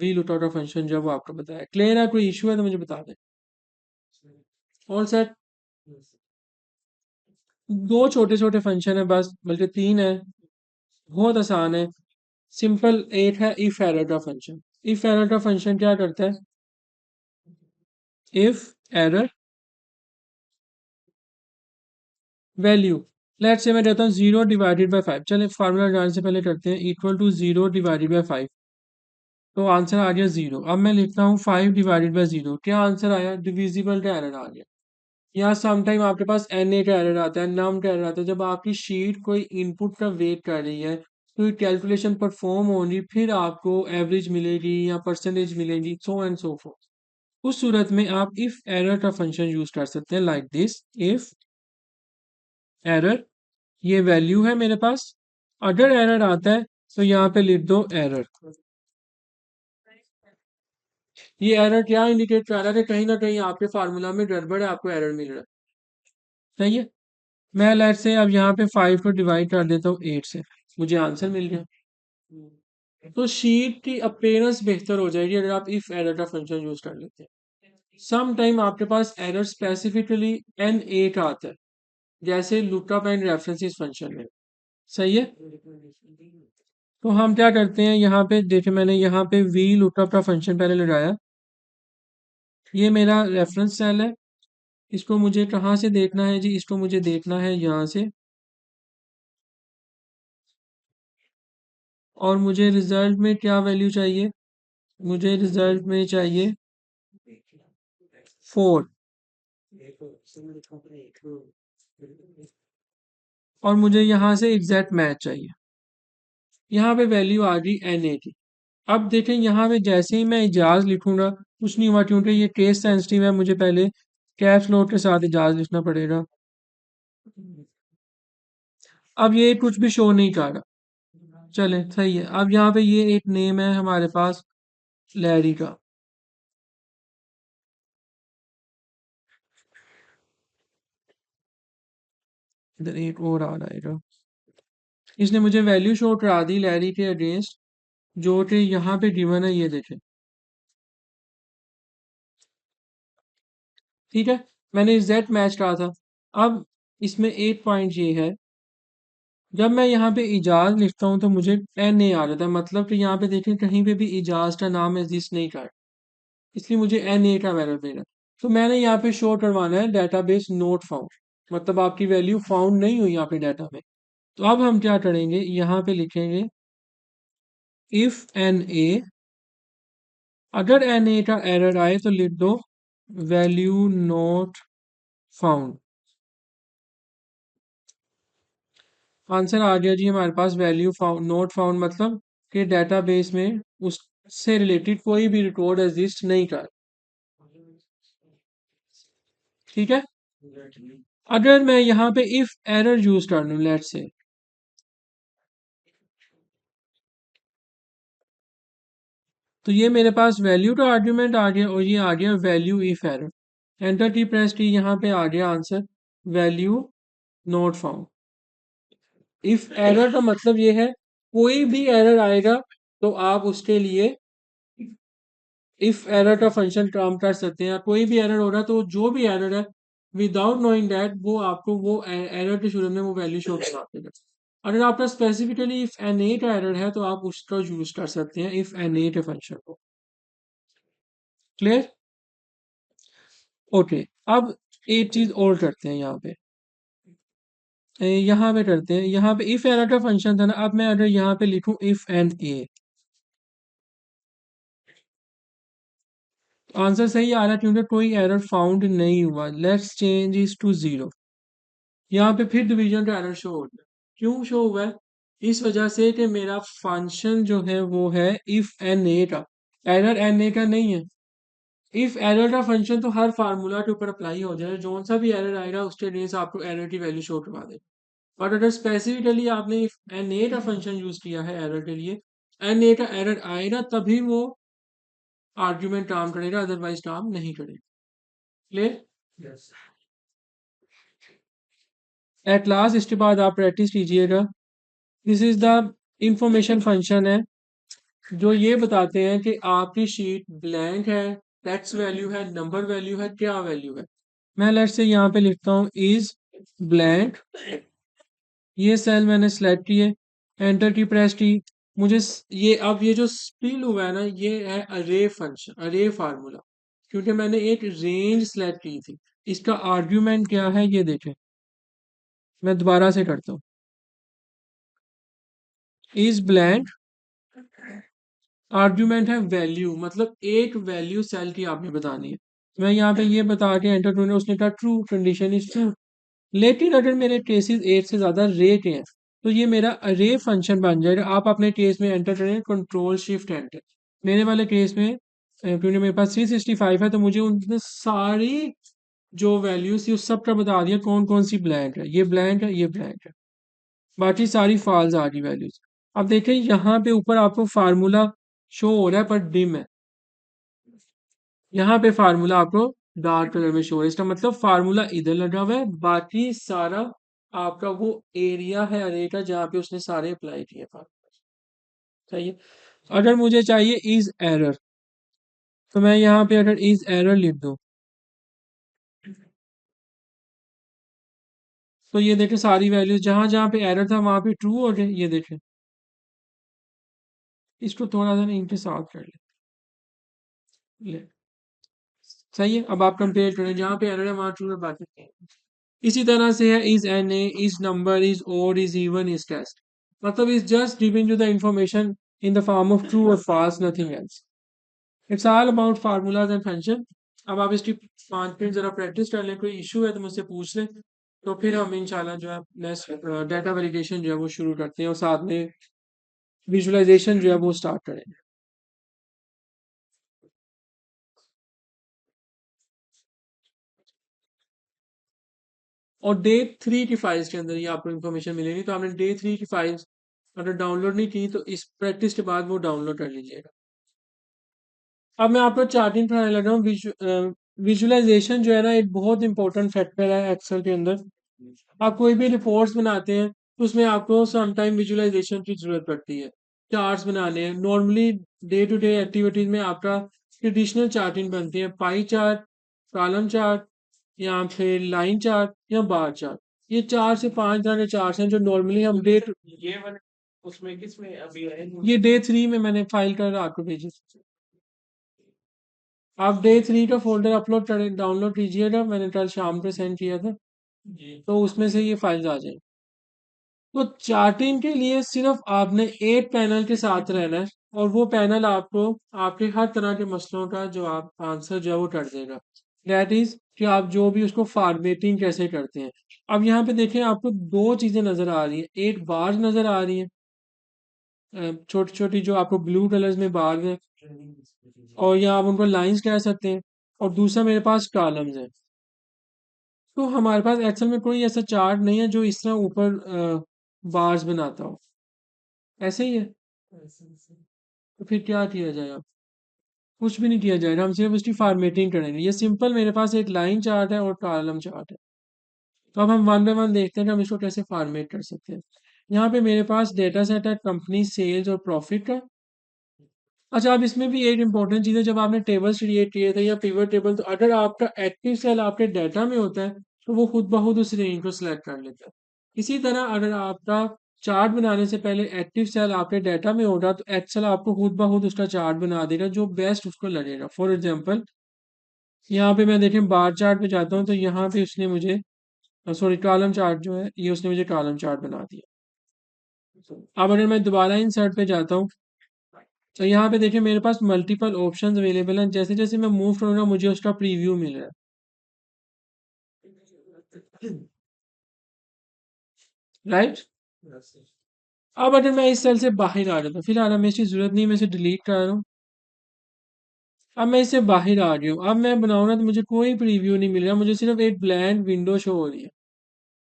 वी लुकआउट का फंक्शन जब आपको बताया। क्लियर है, कोई इशू है तो मुझे बता दें। All set. दो छोटे छोटे फंक्शन है बस, बल्कि तीन है, बहुत आसान है। सिंपल एक है इफ एरर का फंक्शन। इफ एरर का फंक्शन क्या करता है, इफ एरर वैल्यू, लेट से मैं देता हूँ 0 डिवाइडेड बाई 5। चले फार्मूला लगाने से पहले करते हैं, इक्वल टू 0 डिवाइडेड बाई 5, तो आंसर आ गया 0। अब मैं लिखता हूँ 5 डिवाइडेड बाई 0, क्या आंसर आया, डिविजिबल का एरर आ गया। या समटाइम आपके पास एन ए का एरर आता है, नम का एरर आता है, जब आपकी शीट कोई इनपुट का वेट कर रही है तो कैलकुलेशन परफॉर्म होगी, फिर आपको एवरेज मिलेगी या परसेंटेज मिलेगी, सो एंड सो फोर्थ। उस सूरत में आप इफ एरर का फंक्शन यूज कर सकते हैं, लाइक दिस। इफ एरर, ये वैल्यू है मेरे पास, अगर एरर आता है तो यहाँ पे लिख दो एरर। ये एरर क्या इंडिकेट कर रहा है कि कहीं ना कहीं आपके फार्मूला में गड़बड़ है, आपको एरर मिल रहा है। सही है। मैं लेट से अब यहाँ पे 5 को डिवाइड कर देता हूँ 8 से, मुझे आंसर मिल गया। तो शीट की अपीयरेंस बेहतर हो जाएगी अगर आप इफ एरर का फंक्शन यूज कर लेते हैं। सम टाइम आपके पास एरर स्पेसिफिकली एन ए का आता है, जैसे लुकअप एंड रेफरेंसेस फंक्शन में। सही है। तो हम क्या करते हैं, यहाँ पे देखिए मैंने यहाँ पे वी लुकअप का फंक्शन पहले लगाया। ये मेरा रेफरेंस सेल है, इसको मुझे कहाँ से देखना है जी, इसको मुझे देखना है यहाँ से, और मुझे रिजल्ट में क्या वैल्यू चाहिए, मुझे रिजल्ट में चाहिए 4, और मुझे यहाँ से एग्जैक्ट मैच चाहिए। यहाँ पे वैल्यू आ गई एन ए की। अब देखें यहाँ पे जैसे ही मैं इजाज लिखूंगा कुछ नहीं हुआ, क्योंकि ये केस सेंसिटिव है, मुझे पहले कैप्स लॉक के साथ इजाज लिखना पड़ेगा। अब ये कुछ भी शो नहीं कर रहा, चले सही है। अब यहाँ पे ये एक नेम है हमारे पास लैरी का। इधर एक और आ रहा है जो इसने मुझे वैल्यू शो करा दी लैरी के अगेंस्ट, जो कि यहाँ पे गिवन है, ये देखें। ठीक है, मैंने z मैच करा था। अब इसमें एक पॉइंट ये है, जब मैं यहाँ पे इजाज लिखता हूँ तो मुझे एन ए आ जाता है, मतलब कि यहाँ पे देखें कहीं पे भी इजाज का नाम एग्जिस्ट नहीं कर, इसलिए मुझे एन ए का वैल्यू देना। तो मैंने यहाँ पे शो करवाना है डेटाबेस नोट फाउंड, मतलब आपकी वैल्यू फाउंड नहीं हुई यहाँ पे डाटा में। तो अब हम क्या करेंगे, यहाँ पे लिखेंगे इफ एन ए, अगर एन ए का एरर आए तो लिख दो वैल्यू नोट फाउंड। आंसर आ गया जी हमारे पास, वैल्यू फाउंड नोट फाउंड, मतलब कि डेटाबेस में उससे रिलेटेड कोई भी रिकॉर्ड एग्जिस्ट नहीं कर। ठीक है, अगर मैं यहाँ पे इफ एरर यूज कर लूँ लेट्स से, तो ये मेरे पास वैल्यू का आर्ग्यूमेंट आ गया और ये आ गया वैल्यू इफ एरर। एंटर की प्रेस की, यहाँ पे आ गया answer value not found. If error का मतलब ये है कोई भी एरर आएगा तो आप उसके लिए इफ एरर का फंक्शन काम कर सकते हैं। कोई भी एरर हो रहा है तो जो भी एरर है, विदाउट नोइंग दैट वो आपको वो एरर के शुरू में वो वैल्यू शो करा देगा। अगर आपका स्पेसिफिकली इफ एन ए का एरर है तो आप उसका यूज कर सकते हैं इफ एन ए के फंक्शन को। क्लियर? ओके, अब एक चीज और करते हैं यहाँ पे, यहाँ पे करते हैं, यहाँ पे इफ एरर का फंक्शन था ना, अब मैं अगर यहाँ पे लिखूं इफ एन ए, आंसर सही आ रहा है क्योंकि कोई एरर फाउंड नहीं हुआ। Let's change is to zero. यहाँ पे फिर डिवीजन का एरर शो हो गया। क्यों शो हुआ है? इस वजह से कि मेरा फंक्शन जो है वो है इफ एन ए का, एरर एन ए का नहीं है। इफ एरर का फंक्शन तो हर फार्मूला के ऊपर अप्लाई हो जाए, जो सा भी एरर आएगा उसके लिए से आपको एरर की वैल्यू शो करवा दे। बट अगर स्पेसिफिकली आपने इफ एन ए का फंक्शन यूज किया है एरर के लिए, एन ए का एरर आएगा तभी वो आर्ग्यूमेंट काम करेगा, अदरवाइज काम नहीं करेगा। क्लियर? एट लास्ट इसके बाद आप प्रैक्टिस कीजिएगा। This is the information function है जो ये बताते हैं कि आपकी शीट ब्लैंक है, टेक्स्ट वैल्यू है, नंबर वैल्यू है, क्या वैल्यू है। मैं लेट्स से यहाँ पे लिखता हूँ इज ब्लैंक, ये सेल मैंने सेलेक्ट किए, एंटर की प्रेस की। मुझे ये अब ये जो स्पिल हुआ है ना, ये है अरे फंक्शन, अरे फार्मूला, क्योंकि मैंने एक रेंज सेलेक्ट की थी। इसका आर्ग्यूमेंट क्या है ये देखें, मैं दोबारा से करता हूँ। इज ब्लैंक, आर्ग्यूमेंट है वैल्यू, मतलब एक वैल्यू सेल की आपने बतानी है। मैं यहाँ पे ये बता के एंटर करूंगा, उसने कहा ट्रू, कंडीशन इज ट्रू। लेकिन अगर मेरे केसेस 8 से ज्यादा रे के हैं तो ये मेरा अरे फंक्शन बन जाएगा। आप अपने केस में एंटर करें कंट्रोल शिफ्ट एंटर। मेरे वाले केस में क्योंकि मेरे पास 365 है तो मुझे उनमें सारी जो वैल्यूज थी उस सब का बता दिया कौन कौन सी ब्लैंक है, ये ब्लैंक है, ये ब्लैंक है, बाकी सारी फॉल्स आ गई वैल्यूज। अब देखें यहाँ पे ऊपर आपको फार्मूला शो हो रहा है पर डिम है, यहाँ पे फार्मूला आपको डार्क कलर में शो है, इसका मतलब फार्मूला इधर लगा हुआ है, बाकी सारा आपका वो एरिया है अरे का जहाँ पे उसने सारे अप्लाई किए फार्मूला। सही है। अगर मुझे चाहिए इज एरर, तो मैं यहाँ पे अगर इज एरर लिख दूँ तो ये देखें सारी वैल्यूज जहां जहां पे एरर था वहां पे ट्रू हो गए। ये देखें, इसको थोड़ा सा इनके साथ कर ले। सही है, अब आप कंपेयर करें, जहां पे एरर है वहां ट्रू है, बाकी इसी तरह से है is an A, is number, is odd, is even, is test, मतलब is just giving you the information in the form of true और false, nothing else. It's all about formulas and function. अब आप इसकी 5 minute जरा practice कर लें, कोई issue है तो मुझसे पूछ लें, तो फिर हम इंशाल्लाह जो है नेक्स्ट डाटा वेलिडेशन जो है वो शुरू करते हैं और साथ में विजुअलाइजेशन जो है वो स्टार्ट करेंगे। और डे 3 की फाइल्स के अंदर ये आपको इन्फॉर्मेशन मिलेगी, तो आपने डे 3 की फाइल्स अगर डाउनलोड नहीं की तो इस प्रैक्टिस के बाद वो डाउनलोड कर लीजिएगा। अब मैं आपको चार्टिंग पढ़ाने लग रहा हूँ। विजुअलाइजेशन जो है ना एक बहुत इंपॉर्टेंट फैक्टर है एक्सेल के अंदर। आप कोई भी रिपोर्ट्स बनाते हैं तो उसमें आपको समटाइम विजुअलाइजेशन की जरूरत पड़ती है। चार्ट्स बनाने हैं normally day to day activities में आपका ट्रेडिशनल चार्टिंग बनती है, पाई चार्ट, कॉलम चार्ट या फिर लाइन चार्ट या बार चार्ट। ये 4 से 5 तरह के चार्ट हैं जो नॉर्मली हम ये वाले उसमें किसमें अभी है? ये डे 3 में मैंने फाइल कर आपको भेजी। आप डे 3 का फोल्डर अपलोड करें, डाउनलोड कीजिएगा, मैंने कल शाम को सेंड किया था। तो उसमें से ये फाइल्स आ जाएंगी। तो चार्टिंग के लिए सिर्फ आपने एक पैनल के साथ रहना है और वो पैनल आपको आपके हर तरह के मसलों का जो आप आंसर जो है वो कर देगा। दैट इज कि आप जो भी उसको फॉर्मेटिंग कैसे करते हैं। अब यहाँ पे देखें आपको दो चीजें नजर आ रही है, एक बार नजर आ रही है छोटी छोटी जो आपको ब्लू कलर्स में बार है, और या आप उनको लाइंस कह सकते हैं, और दूसरा मेरे पास कॉलम्स है। तो हमारे पास एक्सेल में कोई ऐसा चार्ट नहीं है जो इस तरह ऊपर बार्स बनाता हो। ऐसे ही है। तो फिर क्या किया जाए? अब कुछ भी नहीं किया जाएगा, हम सिर्फ उसकी फॉर्मेटिंग करेंगे। ये सिंपल मेरे पास एक लाइन चार्ट है और कॉलम चार्ट है। तो अब हम वन बाय वन देखते हैं कि हम इसको कैसे फॉर्मेट कर सकते हैं। यहाँ पे मेरे पास डेटा सेट है कंपनी सेल्स और प्रॉफिट का। अच्छा, अब इसमें भी एक इंपॉर्टेंट चीज़ है, जब आपने टेबल्स क्रिएट किए थे या पिवट टेबल, तो अगर आपका एक्टिव सेल आपके डाटा में होता है तो वो खुद ब खुद उस रेंज को सिलेक्ट कर लेता है। इसी तरह अगर आपका चार्ट बनाने से पहले एक्टिव सेल आपके डाटा में होगा तो एक्सेल आपको खुद ब खुद उसका चार्ट बना देगा जो बेस्ट उसको लगेगा। फॉर एग्जाम्पल यहाँ पे मैं देखें बार चार्ट पे जाता हूँ तो यहाँ पे उसने मुझे, सॉरी कॉलम चार्ट जो है ये उसने मुझे कॉलम चार्ट बना दिया। अब अगर मैं दोबारा इंसर्ट पे जाता हूँ तो यहाँ पे देखिए मेरे पास मल्टीपल ऑप्शंस अवेलेबल हैं, जैसे जैसे मैं मूव करूँगा मुझे उसका प्रीव्यू मिल रहा है। राइट। अब अगर मैं इस सेल से बाहर आ जाता हूँ, फिलहाल हमें इसकी जरूरत नहीं, मैं इसे डिलीट कर रहा हूँ। अब मैं इससे बाहर आ रही हूँ, अब मैं बनाऊंगा तो मुझे कोई प्रीव्यू नहीं मिल रहा, मुझे सिर्फ एक ब्लैंक विंडो शो हो रही है।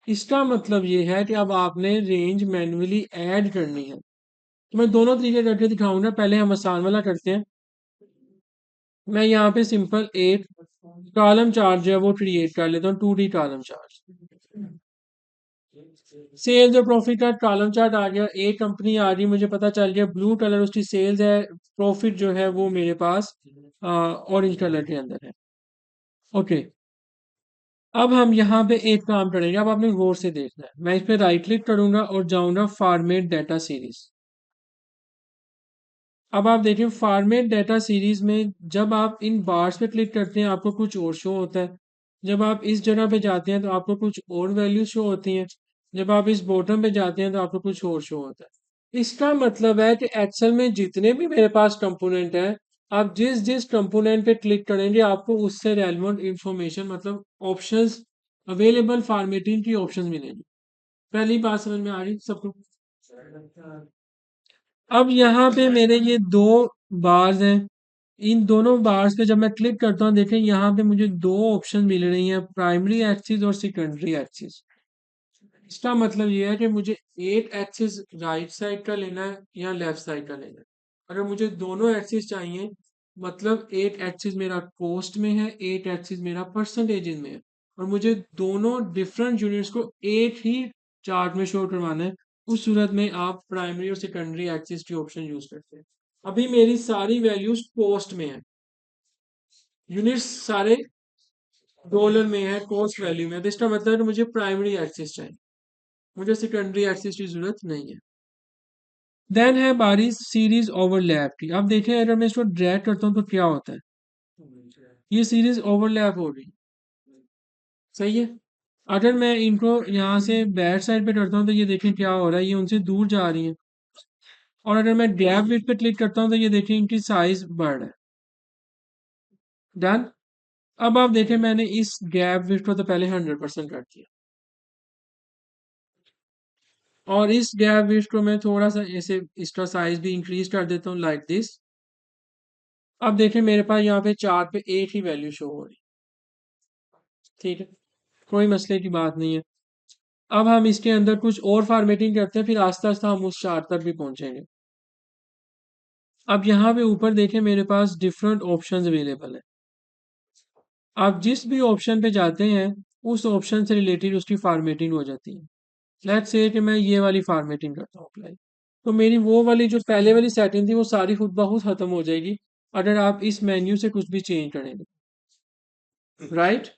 इसका मतलब ये है कि अब आपने रेंज मैन्युअली ऐड करनी है। तो मैं दोनों तरीके करके दिखाऊंगा, पहले हम आसान वाला करते हैं। मैं यहाँ पे सिंपल एक कॉलम चार्ट जो है वो क्रिएट कर लेता हूँ, 2D कॉलम चार्ट। सेल्स और प्रॉफिट का कॉलम चार्ट आ गया, एक कंपनी आ रही, मुझे पता चल गया ब्लू कलर उसकी सेल्स है, प्रॉफिट जो है वो मेरे पास ऑरेंज कलर के अंदर है। ओके, अब हम यहाँ पे एक काम करेंगे, अब आपने गौर से देखना है। मैं इस पे राइट क्लिक करूंगा और जाऊंगा फॉर्मेट डाटा सीरीज। अब आप देखिए फॉर्मेट डाटा सीरीज में जब आप इन बार्स पे क्लिक करते हैं आपको कुछ और शो होता है, जब आप इस जगह पे जाते हैं तो आपको कुछ और वैल्यू शो होती हैं, जब आप इस बॉटम पे जाते हैं तो आपको कुछ और शो होता है। इसका मतलब है कि एक्सेल में जितने भी मेरे पास कंपोनेंट हैं, आप जिस जिस कंपोनेंट पे क्लिक करेंगे आपको उससे रेलेवेंट इंफॉर्मेशन मतलब ऑप्शंस अवेलेबल फॉर्मेटिंग की ऑप्शंस मिलेंगी। पहली बात समझ में आ रही सबको? अब यहाँ पे मेरे ये दो बार्स हैं, इन दोनों बार्स पे जब मैं क्लिक करता हूँ देखें यहाँ पे मुझे दो ऑप्शन मिल रही हैं, प्राइमरी एक्सिस और सेकेंडरी एक्सिस। इसका मतलब ये है कि मुझे एक एक्सिस राइट साइड का लेना है या लेफ्ट साइड का लेना है। अगर मुझे दोनों एक्सिस चाहिए, मतलब एक एक्सिस मेरा कॉस्ट में है, एक एक्सिस मेरा परसेंटेज में है, और मुझे दोनों डिफरेंट यूनिट्स को एक ही चार्ट में शो करवाना है, उस सूरत में आप प्राइमरी और सेकेंडरी एक्सिस की ऑप्शन यूज करते हैं। अभी मेरी सारी वैल्यूज कॉस्ट में है, यूनिट्स सारे डॉलर में है, कॉस्ट वैल्यू में है, तो इसका मतलब है कि मुझे प्राइमरी एक्सिस चाहिए, मुझे सेकेंडरी एक्सिस की जरूरत नहीं है। देन है बारी सीरीज ओवरलैप की। अब देखें अगर मैं इसको ड्रैग करता हूँ तो क्या होता है, ये सीरीज ओवरलैप हो रही है। सही है। अगर मैं इनको यहाँ से बैक साइड पे करता हूँ तो ये देखें क्या हो रहा है, ये उनसे दूर जा रही है। और अगर मैं गैप विड्थ पे क्लिक करता हूँ तो ये देखें इनकी साइज बढ़ रहा है। डन। अब आप देखें मैंने इस गैप विड्थ को तो पहले 100% कर दिया, और इस गैप विड्थ को मैं थोड़ा सा ऐसे इसका साइज भी इंक्रीज कर देता हूँ लाइक दिस। अब देखें मेरे पास यहाँ पे चार्ट पे एक ही वैल्यू शो हो रही है। ठीक है, कोई मसले की बात नहीं है। अब हम इसके अंदर कुछ और फॉर्मेटिंग करते हैं, फिर आस्ता आस्ता हम उस चार्ट तक भी पहुंचेंगे। अब यहाँ पे ऊपर देखें मेरे पास डिफरेंट ऑप्शंस अवेलेबल है। आप जिस भी ऑप्शन पे जाते हैं उस ऑप्शन से रिलेटेड उसकी फॉर्मेटिंग हो जाती है। लेट्स से कि मैं ये वाली फॉर्मेटिंग करता हूँ अप्लाई, तो मेरी वो वाली जो पहले वाली सेटिंग थी वो सारी खुद ब खुद खत्म हो जाएगी अगर आप इस मेन्यू से कुछ भी चेंज करेंगे, राइट।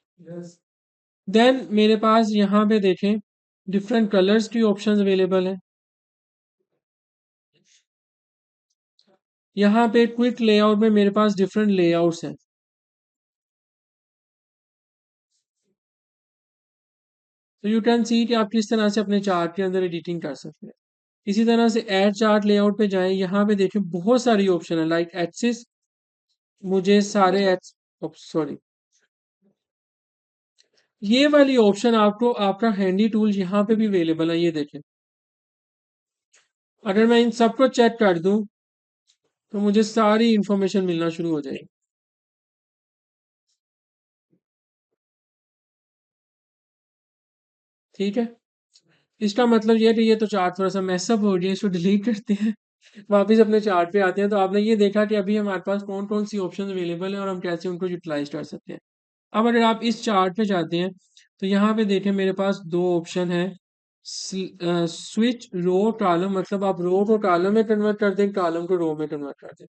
देन मेरे पास यहाँ पे देखें डिफरेंट कलर्स की ऑप्शंस अवेलेबल है। यहाँ पे क्विक लेआउट में मेरे पास डिफरेंट लेआउट्स हैं। तो यू कैन सी कि आप किस तरह से अपने चार्ट के अंदर एडिटिंग कर सकते हैं। इसी तरह से ऐड चार्ट लेआउट पे जाएं, यहाँ पे देखें बहुत सारी ऑप्शन है लाइक एक्सिस। मुझे सारे एक्स सॉरी, ये वाली ऑप्शन आपको आपका हैंडी टूल यहाँ पे भी अवेलेबल है, ये देखें। अगर मैं इन सबको चेक कर दूं तो मुझे सारी इंफॉर्मेशन मिलना शुरू हो जाएगी। ठीक है, इसका मतलब ये है कि ये तो चार्ट थोड़ा सा मैसअप हो गया, इसको डिलीट करते हैं। वापस अपने चार्ट पे आते हैं। तो आपने ये देखा कि अभी हमारे पास कौन कौन सी ऑप्शन अवेलेबल है और हम कैसे उनको यूटिलाइज कर सकते हैं। अब अगर आप इस चार्ट पे जाते हैं तो यहाँ पे देखें मेरे पास दो ऑप्शन है। स्विच रो कॉलम, मतलब आप रो को कॉलम में कन्वर्ट कर दें, कॉलम को रो में कन्वर्ट कर दें।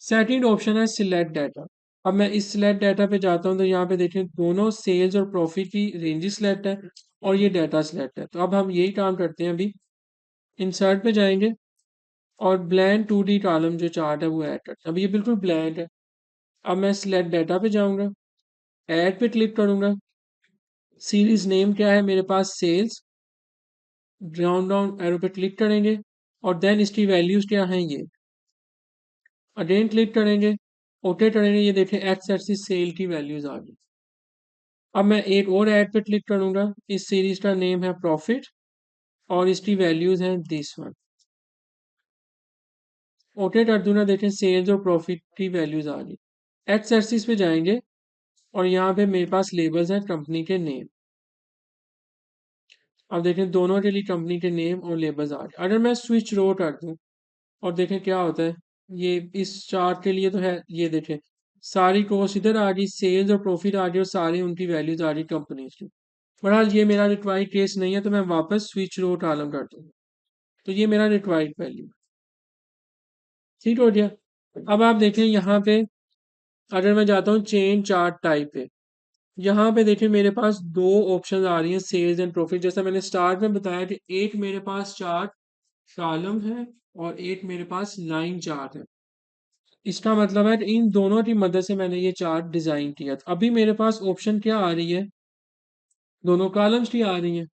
सेकंड ऑप्शन है सिलेक्ट डाटा। अब मैं इस सिलेक्ट डाटा पे जाता हूँ तो यहाँ पे देखें दोनों सेल्स और प्रॉफिट की रेंज सिलेक्ट है और ये डाटा सिलेक्ट है। तो अब हम यही काम करते हैं, अभी इंसर्ट पे जाएंगे और ब्लैंड 2D कॉलम जो चार्ट है वो ऐड करते हैं। अब ये बिल्कुल ब्लैंड है। अब मैं सिलेक्ट डाटा पे जाऊंगा, ऐड पे क्लिक करूंगा, सीरीज नेम क्या है मेरे पास सेल्स, ड्राउन डाउन एरो पे क्लिक करेंगे और देन इसकी वैल्यूज क्या हैं ये, अगेन क्लिक करेंगे, ओके करेंगे, ये देखें एक्स एक्सिस सेल की वैल्यूज आ गई। अब मैं एक और ऐड पे क्लिक करूंगा, इस सीरीज का नेम है प्रॉफिट और इसकी वैल्यूज हैं दिस वन, ओके कर दूंगा, देखें सेल्स और प्रॉफिट की वैल्यूज आ गई। एक्स एक्सिस पे जाएंगे और यहाँ पे मेरे पास लेबल्स हैं कंपनी के नेम। अब देखें दोनों के लिए कंपनी के नेम और लेबल्स आ गए। अगर मैं स्विच रो कर दूं और देखें क्या होता है, ये इस चार्ट के लिए तो है, ये देखें सारी कॉस्ट इधर आ गई, सेल्स और प्रॉफिट आ गई और सारी उनकी वैल्यूज आ गई कंपनीज की। बहरहाल ये मेरा रिक्वायर्ड केस नहीं है तो मैं वापस स्विच रो कॉलम कर दूंगा, तो ये मेरा रिक्वायर्ड वैल्यू ठीक हो गया। अब आप देखें यहाँ पे अगर मैं जाता हूँ चेंज चार्ट टाइप पे, यहाँ पे देखिए मेरे पास दो ऑप्शन आ रही हैं सेल्स एंड प्रॉफिट। जैसा मैंने स्टार्ट में बताया कि एक मेरे पास चार्ट कॉलम है और एक मेरे पास लाइन चार्ट है। इसका मतलब है कि इन दोनों की मदद से मैंने ये चार्ट डिजाइन किया था। अभी मेरे पास ऑप्शन क्या आ रही है, दोनों कॉलम्स की आ रही हैं।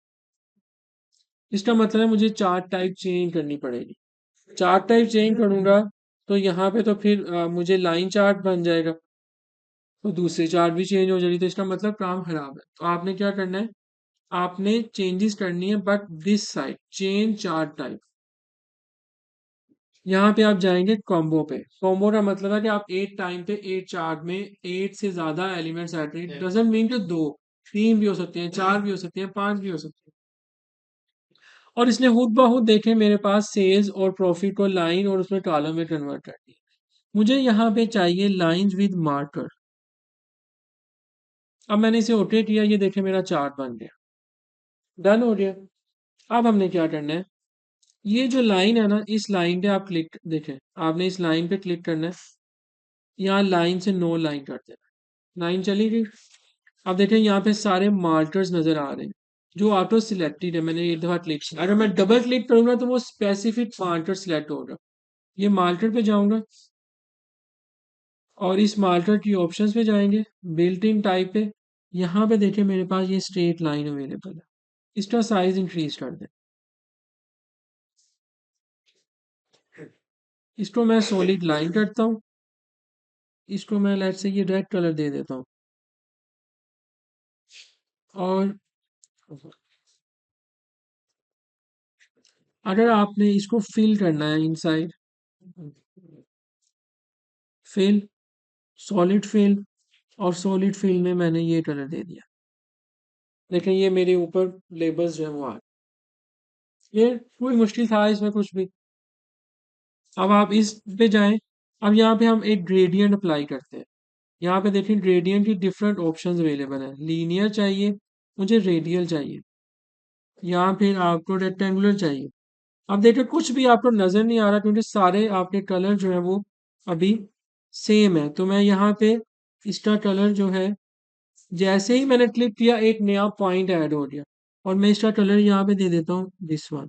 इसका मतलब है मुझे चार्ट टाइप चेंज करनी पड़ेगी। चार्ट टाइप चेंज करूंगा तो यहाँ पे तो फिर मुझे लाइन चार्ट बन जाएगा, तो दूसरे चार्ट भी चेंज हो जाएगी, तो इसका मतलब काम खराब है। तो आपने क्या करना है, आपने चेंजेस करनी है but this side change chart type. यहाँ पे आप जाएंगे कॉम्बो पे। कॉम्बो का मतलब है कि आप एक टाइम पे एक चार्ट में एक से ज्यादा एलिमेंट्स ऐड करें। डजंट मीन कि दो, तीन भी हो सकते हैं, चार भी हो सकते हैं, पांच भी हो सकते हैं। और इसने खुद ब खुद देखे मेरे पास सेल्स और प्रॉफिट को लाइन और उसमें कॉलम में कन्वर्ट कर दिया। मुझे यहाँ पे चाहिए लाइंस विद मार्कर। अब मैंने इसे ओके किया, ये देखे मेरा चार्ट बन गया, डन हो गया। अब हमने क्या करना है, ये जो लाइन है ना इस लाइन पे आप क्लिक, देखें आपने इस लाइन पे क्लिक करना है, यहाँ लाइन से नो लाइन कर देना, लाइन चली गई। अब देखें यहाँ पे सारे मार्कर्स नजर आ रहे हैं जो ऑटो सिलेक्टेड है, मैंने एक दफा क्लिक किया। अगर मैं डबल क्लिक करूंगा तो वो स्पेसिफिक मार्कर सिलेक्ट होगा। ये मार्कर पे जाऊंगा और इस मार्कर की ऑप्शंस पे जाएंगे, बिल्ट इन टाइप पे, यहाँ पे देखें मेरे पास ये स्ट्रेट लाइन अवेलेबल है। इसका साइज इंक्रीज कर दें, इसको मैं सॉलिड लाइन करता हूँ, इसको मैं लेट से ये रेड कलर दे देता हूँ और अगर आपने इसको फिल करना है इनसाइड, फिल, सॉलिड फिल, और सॉलिड फिल में मैंने ये कलर दे दिया। देखें ये मेरे ऊपर लेबल्स जो है वो आ ये कोई मुश्किल था इसमें कुछ भी। अब आप इस पे जाएं। अब यहाँ पे हम एक ग्रेडियंट अप्लाई करते हैं। यहाँ पे देखें ग्रेडियंट की डिफरेंट ऑप्शंस अवेलेबल हैं। लीनियर चाहिए, मुझे रेडियल चाहिए, या फिर आपको रेक्टेंगुलर चाहिए। अब देखिए कुछ भी आपको नजर नहीं आ रहा क्योंकि सारे आपके कलर जो है वो अभी सेम है। तो मैं यहाँ पे इसका कलर जो है, जैसे ही मैंने क्लिक किया एक नया पॉइंट ऐड हो गया, और मैं इसका कलर यहाँ पे दे देता हूँ दिस वन।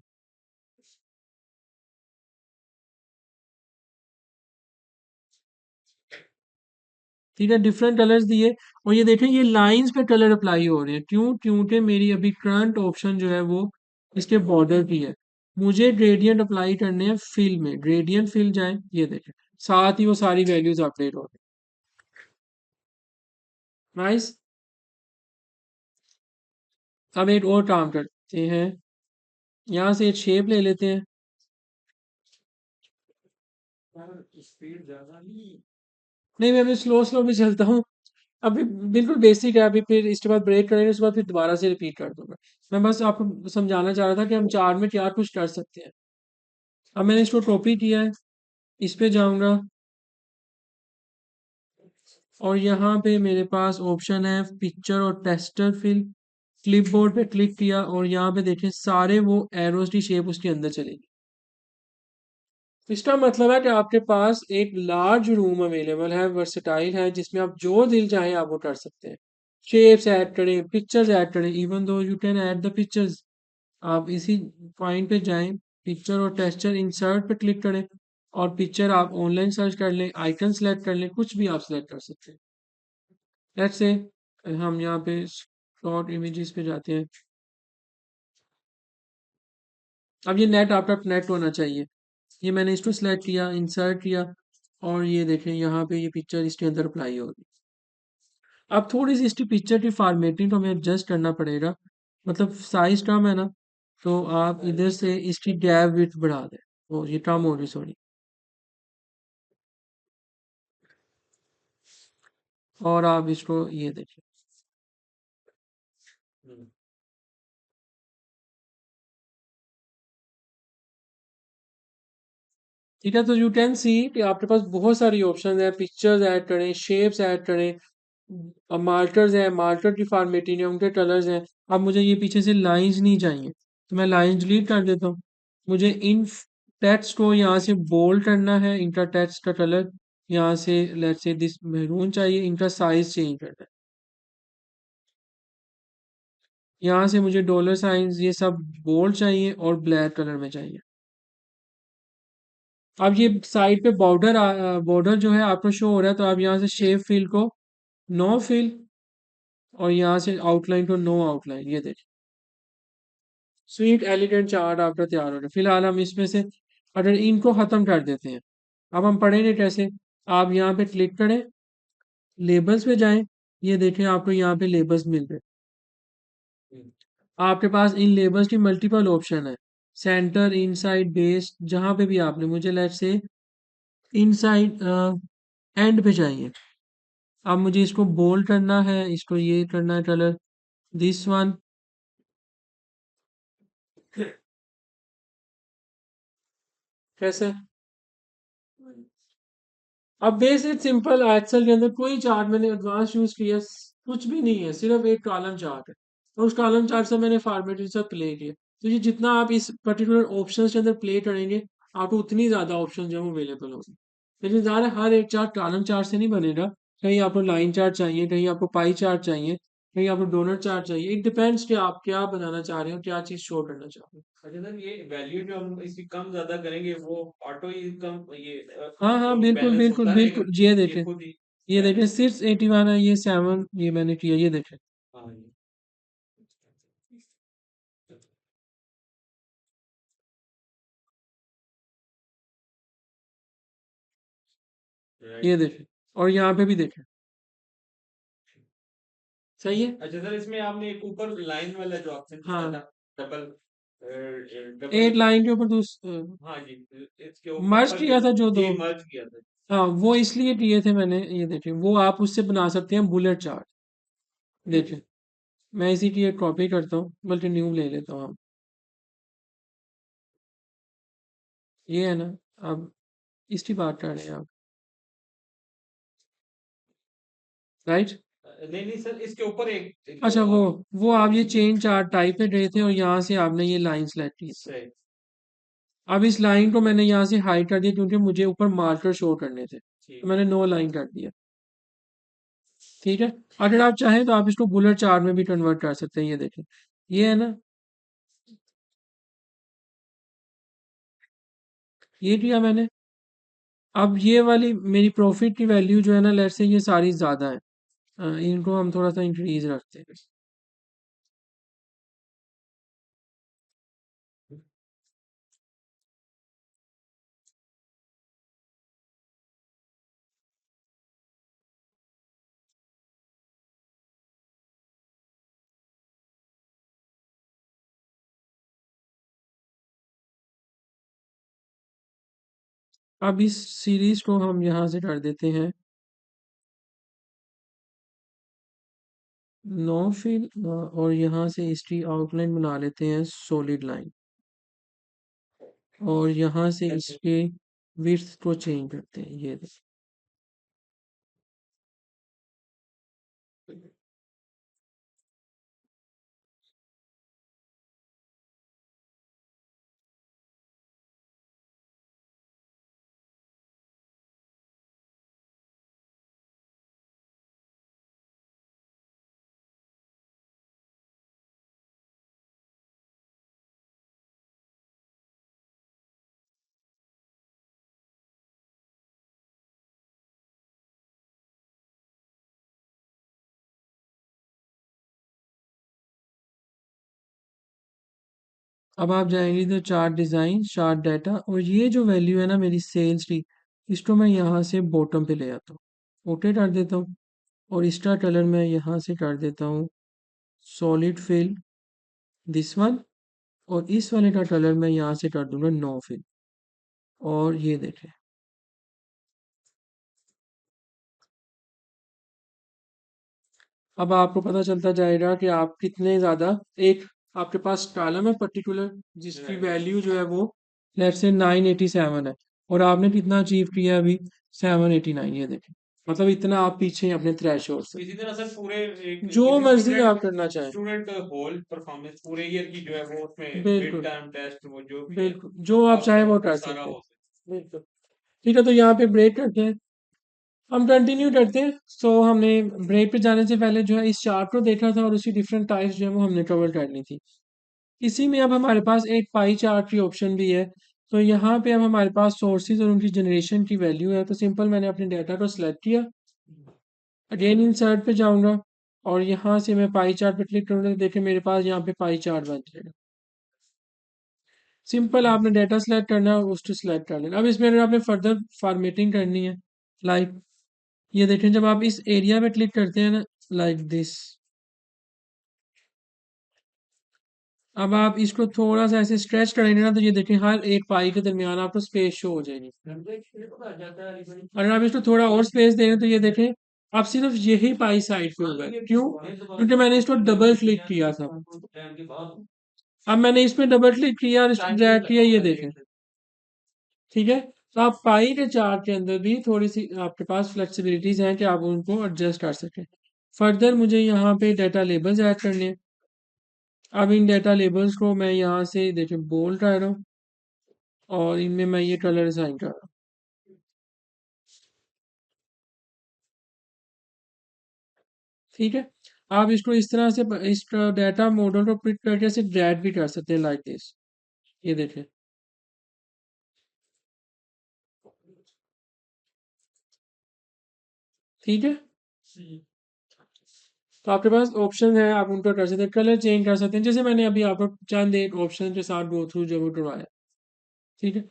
ठीक है, डिफरेंट कलर्स दिए। और ये देखें ये लाइंस पे कलर अप्लाई हो रहे हैं। क्यों? क्योंकि मेरी अभी करंट ऑप्शन जो है वो इसके बॉर्डर की है। मुझे ग्रेडियंट अप्लाई करने हैं फिल में। ग्रेडियंट फिल जाए, ये देखें साथ ही वो सारी वैल्यूज अपडेट हो रही है। नाइस। अब एक और काम करते हैं, यहाँ से एक शेप ले लेते हैं। स्पीड ज्यादा नहीं, मैं अभी स्लो स्लो भी चलता हूँ। अभी बिल्कुल बेसिक है, अभी फिर इसके बाद ब्रेक करेंगे, उसके बाद फिर दोबारा से रिपीट कर दूंगा। मैं बस आपको समझाना चाह रहा था कि हम चार में क्या कुछ कर सकते हैं। अब मैंने इसको कॉपी किया है, इस पे जाऊंगा, और यहाँ पे मेरे पास ऑप्शन है पिक्चर और टेक्सचर फिल। क्लिपबोर्ड पे क्लिक किया और यहाँ पे देखें सारे वो एरोज की शेप उसके अंदर चलेगी। इसका मतलब है कि आपके पास एक लार्ज रूम अवेलेबल है, वर्सेटाइल है, जिसमें आप जो दिल चाहे आप वो कर सकते हैं। शेप्स ऐड करें, पिक्चर्स ऐड करें, even though you can add the pictures. आप इसी पॉइंट पे जाएं, पिक्चर और टेक्सचर इंसर्ट पे क्लिक करें, और पिक्चर आप ऑनलाइन सर्च कर लें, आइकन सेलेक्ट कर लें, कुछ भी आप सेलेक्ट कर सकते हैं। लेट्स से हम यहाँ पे शॉर्ट इमेजेस पे जाते हैं। अब ये नेट आपका कनेक्ट होना चाहिए। ये मैंने इसको सिलेक्ट किया, इंसर्ट किया, और ये देखें यहाँ पे ये पिक्चर इसके अंदर अप्लाई होगी। अब थोड़ी सी इसकी पिक्चर की फॉर्मेटिंग तो हमें एडजस्ट करना पड़ेगा, मतलब साइज कम है ना, तो आप इधर से इसकी गैप विड्थ बढ़ा दें। वो ये कम हो रही, सॉरी। और आप इसको ये देखिए। ठीक है, तो यू कैन सी कि आपके पास बहुत सारी ऑप्शन है। पिक्चर्स ऐड करें, शेप्स ऐड करें, मार्कर्स हैं, मार्कर की फॉर्मेटिंग है, उनके कलर्स हैं। अब मुझे ये पीछे से लाइंस नहीं चाहिए, तो मैं लाइंस डिलीट कर देता हूँ। मुझे इन टेक्स्ट को यहाँ से बोल्ड करना है, इनका टेक्स्ट का कलर यहाँ से लेट्स से दिस मैरून चाहिए, इनका साइज चेंज करना है। यहाँ से मुझे डॉलर साइंस ये सब बोल्ड चाहिए और ब्लैक कलर में चाहिए। अब ये साइड पे बॉर्डर बॉर्डर जो है आपको शो हो रहा है, तो आप यहाँ से शेप फिल को नो फिल, और यहाँ से आउटलाइन को नो आउटलाइन। ये देखिए स्वीट एलिगेंट चार्ट आपका तैयार हो रहा है। फिलहाल हम इसमें से अगर इनको खत्म कर देते हैं। अब हम पढ़ेंगे कैसे। आप यहाँ पे क्लिक करें, लेबल्स पे जाएं, ये देखें आपको यहाँ पे लेबल्स मिल रहे हैं। आपके पास इन लेबल्स की मल्टीपल ऑप्शन है, सेंटर, इनसाइड, बेस, जहां पे भी आपने, मुझे लेट्स से इनसाइड एंड पे चाहिए। अब मुझे इसको बोल्ड करना है, इसको ये करना है कलर दिस वन। कैसे? अब बेसिक सिंपल एक्सेल के अंदर कोई चार्ट मैंने एडवांस यूज किया कुछ भी नहीं है, सिर्फ एक कॉलम चार्ट है, और उस कॉलम चार्ट से मैंने फॉर्मेटेड से प्ले किया। तो ये जितना आप इस पर्टिकुलर ऑप्शंस के अंदर प्ले करेंगे, आपको उतनी ज्यादा ऑप्शन जो है अवेलेबल होंगे। लेकिन ज़ाहिर है हर एक चार्ट कॉलम चार्ट से नहीं बनेगा। कहीं आपको लाइन चार्ट चाहिए, कहीं आपको पाई चार्ट चाहिए, कहीं आपको डोनट चार्ट चाहिए। इट डिपेंड्स कि आप क्या बनाना चाह रहे हो, क्या चीज शो करना चाह रहे हो। अच्छा सर, ये वैल्यू जो हम इसकी कम ज्यादा करेंगे वो ऑटो ही कम ये हाँ हाँ, बिल्कुल बैलेंस बिल्कुल होता रहेगा, बिल्कुल, ये ये देखें। खुद ही ये देखें बैलेंस। 681 है, ये 7 ये मैंने किया, ये देखें। हाँ ये राइट। देखें, और यहाँ पे भी देखें। सही है। अच्छा सर, इसमें आपने एक ऊपर लाइन वाला जो ऑप्शन दिया हाँ, था, डबल एक डबल। लाइन के ऊपर हाँ जी, इसके मर्ज ऊपर किया था जो दो। जी मर्ज किया था। हाँ, वो इसलिए किए थे मैंने, ये देखें, वो आप उससे बना सकते हैं बुलेट चार्ट। देखें, मैं इसी की एक कॉपी करता हूँ, बल्कि न्यू ले लेता हूँ। ये है ना, अब इसकी बात कर रहे हैं आप, राइट? नहीं नहीं सर, इसके ऊपर एक अच्छा, वो आप ये चेन चार्ट टाइप पे गए थे और यहाँ से आपने ये लाइन सेलेक्ट की थी। सही अब इस लाइन को मैंने यहाँ से हाइड कर दिया क्योंकि मुझे ऊपर मार्कर शो करने थे, तो ठीक मैंने नो लाइन कर दिया। ठीक है, अगर आप चाहें तो आप इसको बुलेट चार्ट में भी कन्वर्ट कर सकते हैं। ये देखें, ये है ना, ये किया मैंने। अब ये वाली मेरी प्रॉफिट की वैल्यू जो है ना, लेट्स से ये सारी ज़्यादा है, इनको हम थोड़ा सा इंक्रीज रखते हैं। अब इस सीरीज को हम यहाँ से कर देते हैं नो फिल, और यहाँ से इसकी आउटलाइन बना लेते हैं सॉलिड लाइन, और यहाँ से इसके विड्थ को चेंज करते हैं। ये देखिए, अब आप जाएंगे तो चार्ट डिज़ाइन, चार्ट डाटा, और ये जो वैल्यू है ना मेरी सेल्स की, इसको मैं यहाँ से बॉटम पे ले आता हूँ, ओके कर देता हूँ, और इसका कलर मैं यहाँ से कर देता हूँ सॉलिड फिल, दिस वन, और इस वाले का कलर मैं यहाँ से कर दूंगा नो फिल। और ये देखें, अब आपको पता चलता जाएगा कि आप कितने ज़्यादा, एक आपके पास कॉलम है पर्टिकुलर जिसकी वैल्यू जो है वो लेट्स से 987 है, और आपने कितना अचीव किया अभी, 789। ये देखें, मतलब इतना आप पीछे हैं अपने थ्रेशोल्ड से। इसी तरह सर पूरे एक जो किसी मर्जी स्टूडेंट आप करना चाहें, स्टूडेंट होल परफॉर्मेंस पूरे ईयर की जो है वो उसमें मिड बिल्कुल टर्म टेस्ट वो जो भी है बिल्कुल, जो आप चाहें वो कर सारा सकते हैं। हो बिल्कुल। ठीक है, तो यहाँ पे ब्रेक करते हैं, हम कंटिन्यू करते हैं। सो हमने ब्रेक पे जाने से पहले जो है इस चार्ट को देखा था, और उसकी डिफरेंट टाइप्स जो है वो हमने कवर करनी थी। इसी में अब हमारे पास एक पाई चार्ट की ऑप्शन भी है। तो यहाँ पे अब हमारे पास सोर्सेज और उनकी जनरेशन की वैल्यू है। तो सिंपल मैंने अपने डाटा को सिलेक्ट किया, अगेन इंसर्ट पे जाऊंगा, और यहाँ से मैं पाई चार्ट पे क्लिक करूंगा, तो देखिए मेरे पास यहाँ पे पाई चार्ट बन जाएगा। सिंपल आपने डाटा सेलेक्ट करना है और उसको सिलेक्ट कर लेना। अब इसमें अगर आपने फर्दर फॉर्मेटिंग करनी है, लाइक ये देखें, जब आप इस एरिया पे क्लिक करते हैं ना, लाइक दिस, अब आप इसको थोड़ा सा ऐसे स्ट्रेच करेंगे ना, तो ये देखें हर एक पाई के दरमियान आपको स्पेस शो हो जाएगी। अगर आप इसको थोड़ा और स्पेस दें तो ये देखें आप सिर्फ यही पाई साइड पे होगा। क्यों? क्योंकि मैंने इसको डबल क्लिक किया था। अब मैंने इस पे डबल क्लिक किया और इसको ड्रैग किया, ये देखें। ठीक है, तो आप पाई के चार्ट के अंदर भी थोड़ी सी आपके पास फ्लेक्सिबिलिटीज हैं कि आप उनको एडजस्ट कर सकें। फर्दर मुझे यहाँ पे डाटा लेबल्स ऐड करने हैं। अब इन डाटा लेबल्स को मैं यहाँ से देखिए बोल्ड कर रहा हूँ, और इनमें मैं ये कलर असाइन कर रहा हूँ। ठीक है, आप इसको इस तरह से इस डाटा मॉडल को प्रिंट करके से ड्रैग भी कर सकते हैं, लाइक दिस। ये देखें, ठीक है। तो आपके पास ऑप्शन है, आप उनको कर सकते हैं, कलर चेंज कर सकते हैं, जैसे मैंने अभी आपको चंद एक ऑप्शन के साथ गो थ्रू जो वो करवाया। ठीक है,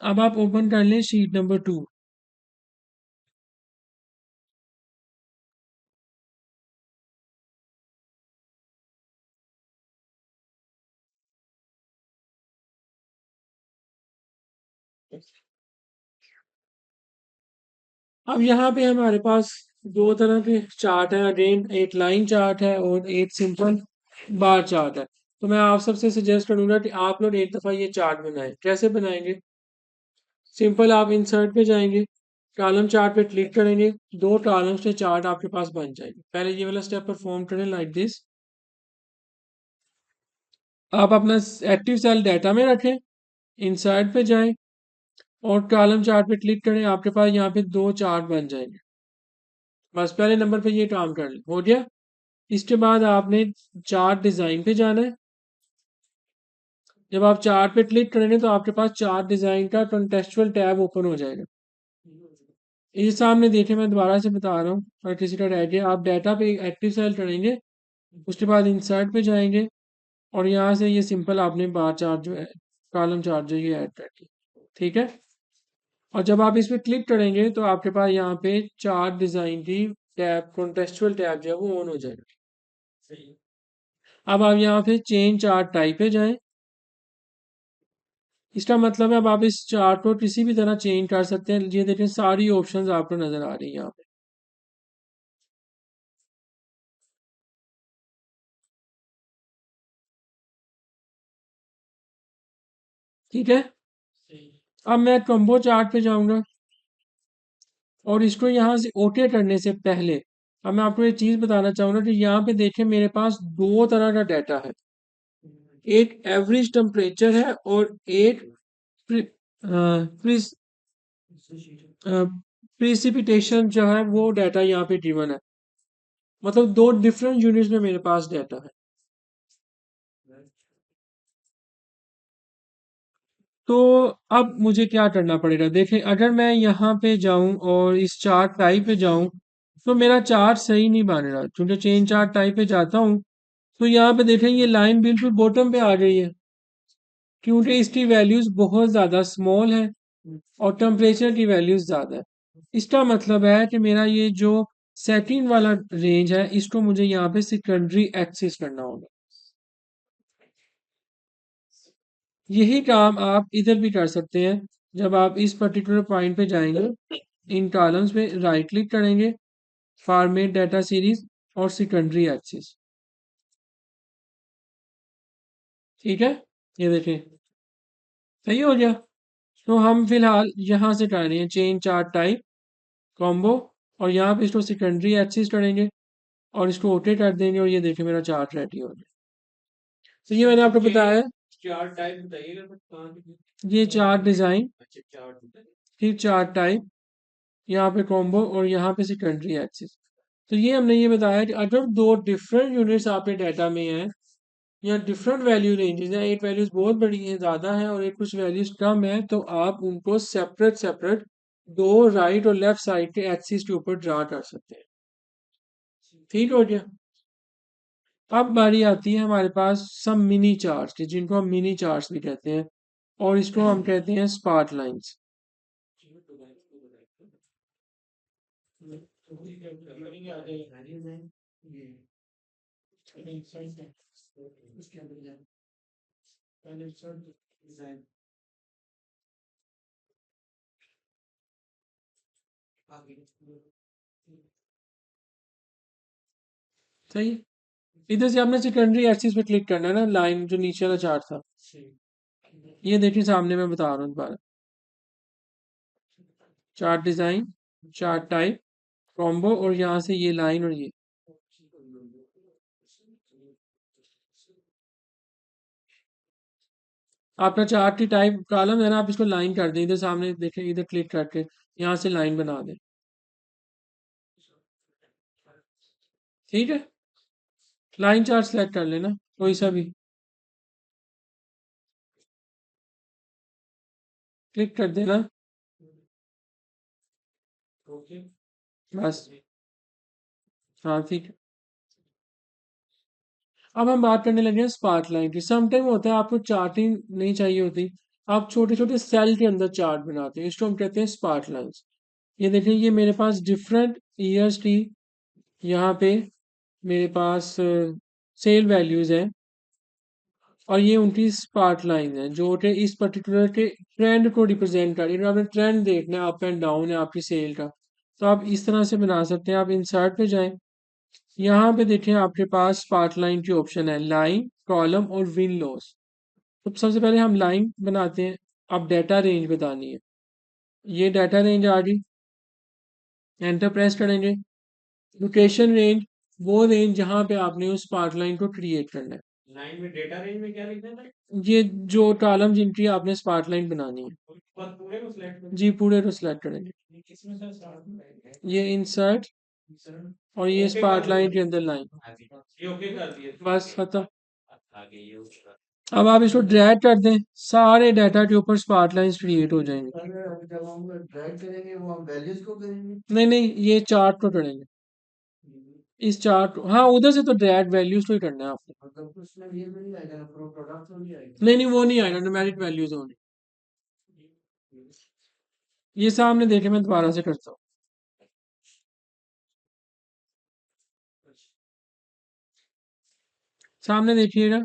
अब आप ओपन कर लें शीट नंबर 2। अब यहाँ पे हमारे पास दो तरह के चार्ट है अगेन, एक लाइन चार्ट है और एक सिंपल बार चार्ट है। तो मैं आप सबसे सजेस्ट करूंगा कि आप लोग एक दफ़ा ये चार्ट बनाएं। कैसे बनाएंगे? सिंपल, आप इंसर्ट पे जाएंगे, कॉलम चार्ट पे क्लिक करेंगे, दो कॉलम से चार्ट आपके पास बन जाएंगे। पहले ये वाला स्टेप परफॉर्म करें लाइक दिस। आप अपना एक्टिव सेल डाटा में रखें, इंसर्ट पे जाएं और कॉलम चार्ट पे क्लिक करें, आपके पास यहाँ पे दो चार्ट बन जाएंगे। बस पहले नंबर पे ये काम कर लें, हो गया। इसके बाद आपने चार्ट डिज़ाइन पे जाना है। जब आप चार्ट पे क्लिक करेंगे तो आपके पास चार्ट डिज़ाइन का कंटेक्चुअल टैब ओपन हो जाएगा। ये सामने देखिए, मैं दोबारा से बता रहा हूँ और किसी का रह गया, आप डाटा पे एक्टिव सेल करेंगे, उसके बाद इंसर्ट पे जाएंगे और यहाँ से ये सिंपल आपने बार चार्ट जो है, कॉलम चार्ट जो ये ऐड कर दिया, ठीक है। और जब आप इस पर क्लिक करेंगे तो आपके पास यहाँ पे चार्ट डिज़ाइन की टैब, कॉन्टेक्चुअल टैब जो है वो ऑन हो जाएगा। अब आप यहाँ पे चेंज चार्ट टाइप पे जाएं। इसका मतलब है अब आप इस चार्ट को किसी भी तरह चेंज कर सकते हैं। ये देखें, सारी ऑप्शंस आपको नजर आ रही हैं यहाँ पे, ठीक है। अब मैं कम्बो चार्ट पे जाऊंगा और इसको यहाँ से ओके करने से पहले अब मैं आपको एक चीज़ बताना चाहूँगा कि यहाँ पे देखें मेरे पास दो तरह का डाटा है, एक एवरेज टेम्परेचर है और एक प्रिसिपिटेशन जो है वो डाटा यहाँ पे गिवन है। मतलब दो डिफरेंट यूनिट्स में मेरे पास डाटा है। तो अब मुझे क्या करना पड़ेगा? देखें, अगर मैं यहाँ पे जाऊं और इस चार्ट टाइप पे जाऊं तो मेरा चार्ट सही नहीं बन रहा, क्योंकि चेंज चार्ट टाइप पे जाता हूँ तो यहाँ पे देखें ये लाइन बिल्कुल बॉटम पे आ गई है, क्योंकि इसकी वैल्यूज बहुत ज़्यादा स्मॉल है और टेम्परेचर की वैल्यूज ज़्यादा है। इसका मतलब है कि मेरा ये जो सेकंड वाला रेंज है इसको मुझे यहाँ पे सेकेंडरी एक्सेस करना होगा। यही काम आप इधर भी कर सकते हैं। जब आप इस पर्टिकुलर पॉइंट पे जाएंगे, इन कॉलम्स पे राइट क्लिक करेंगे, फॉर्मेट डाटा सीरीज और सेकेंडरी एक्सेस, ठीक है। ये देखें, सही हो गया। तो हम फिलहाल यहाँ से कर रहे हैं चेंज चार्ट टाइप कॉम्बो और यहाँ पे इसको सेकेंडरी एक्सेस करेंगे और इसको ओके कर देंगे और ये देखें मेरा चार्ट रेडी हो गया। तो ये मैंने आपको बताया है, चार्ट टाइप बताइएगा फिर कहाँ से? ये चार्ट डिजाइन, अच्छा, चार्ट फिर चार्ट टाइप, यहाँ पे कॉम्बो और यहाँ पे सेकेंडरी एक्सेस। तो ये हमने ये बताया कि अगर दो डिफरेंट यूनिट्स आपके डाटा में हैं या डिफरेंट वैल्यू रेंजेस हैं, एक वैल्यूज बहुत बड़ी है, ज़्यादा है और एक कुछ वैल्यूज कम है, तो आप उनको सेपरेट सेपरेट दो राइट और लेफ्ट साइड के एक्सिस के ऊपर ड्रा कर सकते हैं, ठीक हो गया। अब बारी आती है हमारे पास सब मिनी चार्ट्स की, जिनको हम मिनी चार्ट्स भी कहते हैं और इसको हम कहते हैं स्पार्ट लाइंस। सही है। इधर से आपने सेकेंडरी एक्सिस पे क्लिक करना है ना, लाइन जो नीचे वाला चार्ट था, ये देखिए सामने मैं बता रहा हूँ दोबारा। Chart design, chart type, combo और यहाँ से ये लाइन और ये, आपका चार्ट की टाइप कॉलम है ना, आप इसको लाइन कर दें, इधर सामने देखें, इधर क्लिक करके यहाँ से लाइन बना दें, ठीक है। लाइन चार्ट सेलेक्ट कर लेना कोई सा भी, क्लिक कर देना, बस। हाँ, ठीक है। अब हम बात करने लगे हैं स्पार्क लाइन की। सम टाइम होता है आपको चार्टिंग नहीं चाहिए होती, आप छोटे छोटे सेल के अंदर चार्ट बनाते हैं, इसको हम कहते हैं स्पार्क लाइंस। ये देखें, ये मेरे पास डिफरेंट ईयर्स की यहाँ पे मेरे पास सेल वैल्यूज हैं और ये उनकी स्पार्क लाइन है जो कि इस पर्टिकुलर के ट्रेंड को रिप्रेजेंट कर रही है। आपने ट्रेंड देखना है, अप एंड डाउन है आपकी सेल का, तो आप इस तरह से बना सकते हैं। आप इंसर्ट पे जाएं, यहाँ पे देखें आपके पास स्पार्क लाइन की ऑप्शन है, लाइन, कॉलम और विन लॉस। तो सबसे पहले हम लाइन बनाते हैं। अब डाटा रेंज बतानी है, ये डाटा रेंज आ गई, एंटर प्रेस करेंगे। लोकेशन रेंज, वो रेंज जहाँ पे आपने उस स्पार्क लाइन को क्रिएट करना है। लाइन में डेटा रेंज में क्या लिखना था? ये जो कॉलम जिनकी आपने स्पार्क लाइन बनानी है, बस पूरे को सिलेक्ट करें। जी पूरे को सिलेक्ट करेंगे। ये किसमें से स्टार्ट में? ये इंसर्ट सर और ये ओके स्पार्क कर लाइन दिया। के अंदर लाइन, ये ओके कर दिए। बस खत्म। आगे ये उसका अब आप इसको ड्रैग कर दें, सारे डाटा के ऊपर स्पार्क लाइंस क्रिएट हो जाएंगे। अगर जब हम ड्रैग करेंगे वो हम वैल्यूज को करेंगे। नहीं नहीं, ये चार्ट को करेंगे, इस चार्ट, हाँ उधर से तो ड्रैग वैल्यूज तो ही करना है आपको। मतलब उसमें ये भी नहीं आएगा ना, प्रोडक्ट तो नहीं आएगा। नहीं नहीं, वो नहीं आएगा, न्यूमेरिक वैल्यूज होंगे। ये सामने देखे, मैं दोबारा से करता हूँ। सामने देखिएगा,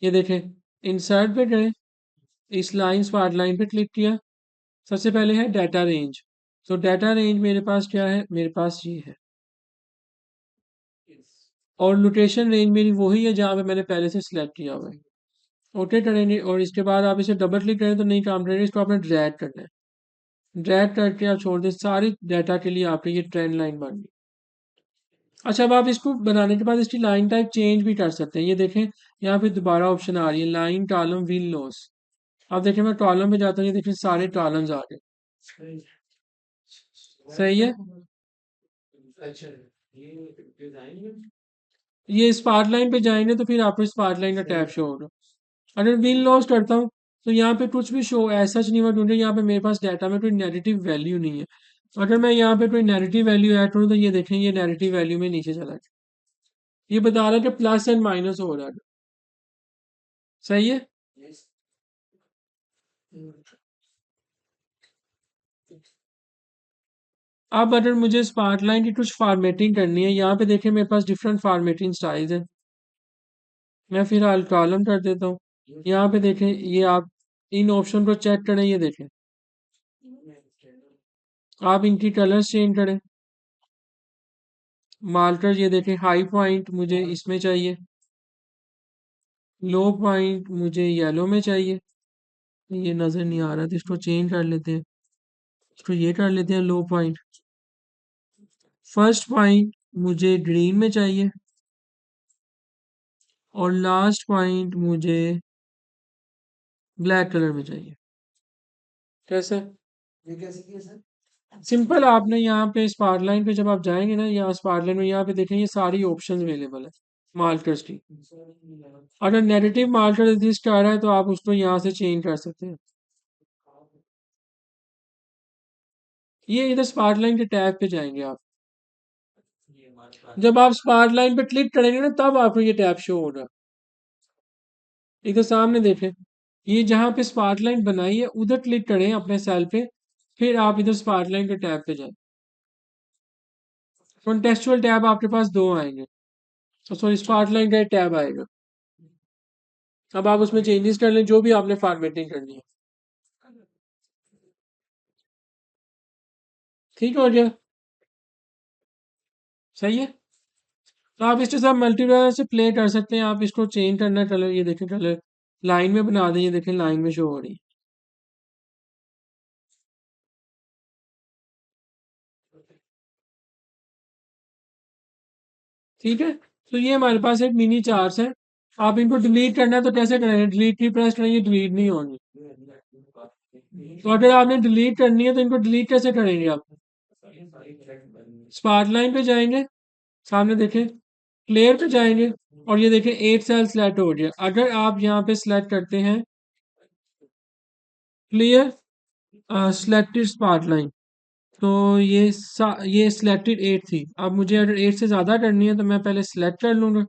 ये देखें, इंसर्ट पे गए, इस लाइन स्पार्क लाइन पे क्लिक किया। सबसे पहले है डाटा रेंज। तो डाटा रेंज मेरे पास क्या है, मेरे पास ये है। और लोकेशन रेंज मेरी वही है जहाँ पे मैंने पहले से सिलेक्ट किया हुआ है। ओके करेंगे और इसके बाद आप इसे डबल क्लिक करें तो नहीं काम करेंगे, इसको आपने ड्रैग करना है। ड्रैग करके आप छोड़ दें, सारी डाटा के लिए आपकी ये ट्रेंड लाइन बन गई। अच्छा, अब आप इसको बनाने के बाद इसकी लाइन टाइप चेंज भी कर सकते हैं। ये देखें, यहाँ पे दोबारा ऑप्शन आ रही है, लाइन कॉलम विल लॉस। अब देखें, मैं कॉलम पे जाता हूँ, ये देखें सारे कॉलम्स आ गए। सही है। अच्छा ये डिजाइन में ये स्पार्क लाइन पे जाएंगे तो फिर आपको स्पार्क लाइन का टैब शो होगा। अगर विल लॉस करता हूँ तो यहाँ पे कुछ भी शो ऐसा नहीं हुआ, क्योंकि यहाँ पे मेरे पास डाटा में कोई नेगेटिव वैल्यू नहीं है। अगर मैं यहाँ पे कोई नेगेटिव वैल्यू ऐड करूँ तो ये देखें, ये नेगेटिव वैल्यू में नीचे चला गया। ये बता रहा है कि प्लस एंड माइनस हो रहा है। सही है। अब अगर मुझे स्पार्क लाइन की कुछ फॉर्मेटिंग करनी है, यहाँ पे देखें मेरे पास डिफरेंट फॉर्मेटिंग स्टाइल्स हैं। मैं फिलहाल कॉलम कर देता हूँ। यहाँ पे देखें, ये आप इन ऑप्शन को चेक करें, ये देखें, आप इनकी कलर्स चेंज करें। मार्कर, ये देखें, हाई पॉइंट मुझे इसमें चाहिए, लो पॉइंट मुझे येलो में चाहिए। ये नज़र नहीं आ रहा तो इसको चेंज कर लेते हैं, इसको ये कर लेते हैं लो पॉइंट। फर्स्ट पॉइंट मुझे ग्रीन में चाहिए और लास्ट पॉइंट मुझे ब्लैक कलर में चाहिए। कैसे? ये कैसे किया सर? सिंपल, आपने यहाँ पे स्पार्क लाइन पे जब आप जाएंगे ना, यहाँ स्पार्क लाइन में यहाँ पे देखें, ये सारी ऑप्शंस अवेलेबल है मार्कर्स की। अगर नेगेटिव मार्कर एग्जिस्ट आ रहा है तो आप उसको यहाँ से चेंज कर सकते हैं। ये इधर स्पार्क लाइन के टैब पे जाएंगे आप। जब आप स्पार्क लाइन पे क्लिक करेंगे ना, तब आपको ये टैब शो होगा। इधर सामने देखें, ये जहाँ पे स्पार्क लाइन बनाई है उधर क्लिक करें अपने सेल पे, फिर आप इधर स्पार्क लाइन के टैब पे जाएं। कॉन्टेक्चुअल टैब आपके पास दो आएंगे, तो सॉरी, स्पार्क लाइन का टैब आएगा। अब आप उसमें चेंजेस कर लें जो भी आपने फॉर्मेटिंग करनी है। ठीक हो गया। सही है। तो आप इसके साथ मल्टीप्लाई से प्ले कर सकते हैं। आप इसको चेंज करना कलर, ये देखें कलर लाइन में बना दें, ये देखें लाइन में शो हो रही है। ठीक है। तो ये हमारे पास एक मिनी चार्ट्स है। आप इनको डिलीट करना है तो कैसे करेंगे, डिलीट की प्रेस करेंगे, डिलीट नहीं होंगी। तो अगर आपने डिलीट करनी है तो इनको डिलीट कैसे करेंगे आप? स्पार्क लाइन पे जाएंगे, सामने देखें, प्लेयर पे जाएंगे और ये देखें 8 सेल सेलेक्ट हो गया। अगर आप यहाँ पे सिलेक्ट करते हैं क्लियर सिलेक्टेड स्पार्क लाइन, तो ये सिलेक्टेड 8 थी। अब मुझे अगर 8 से ज़्यादा करनी है तो मैं पहले सिलेक्ट कर लूँगा,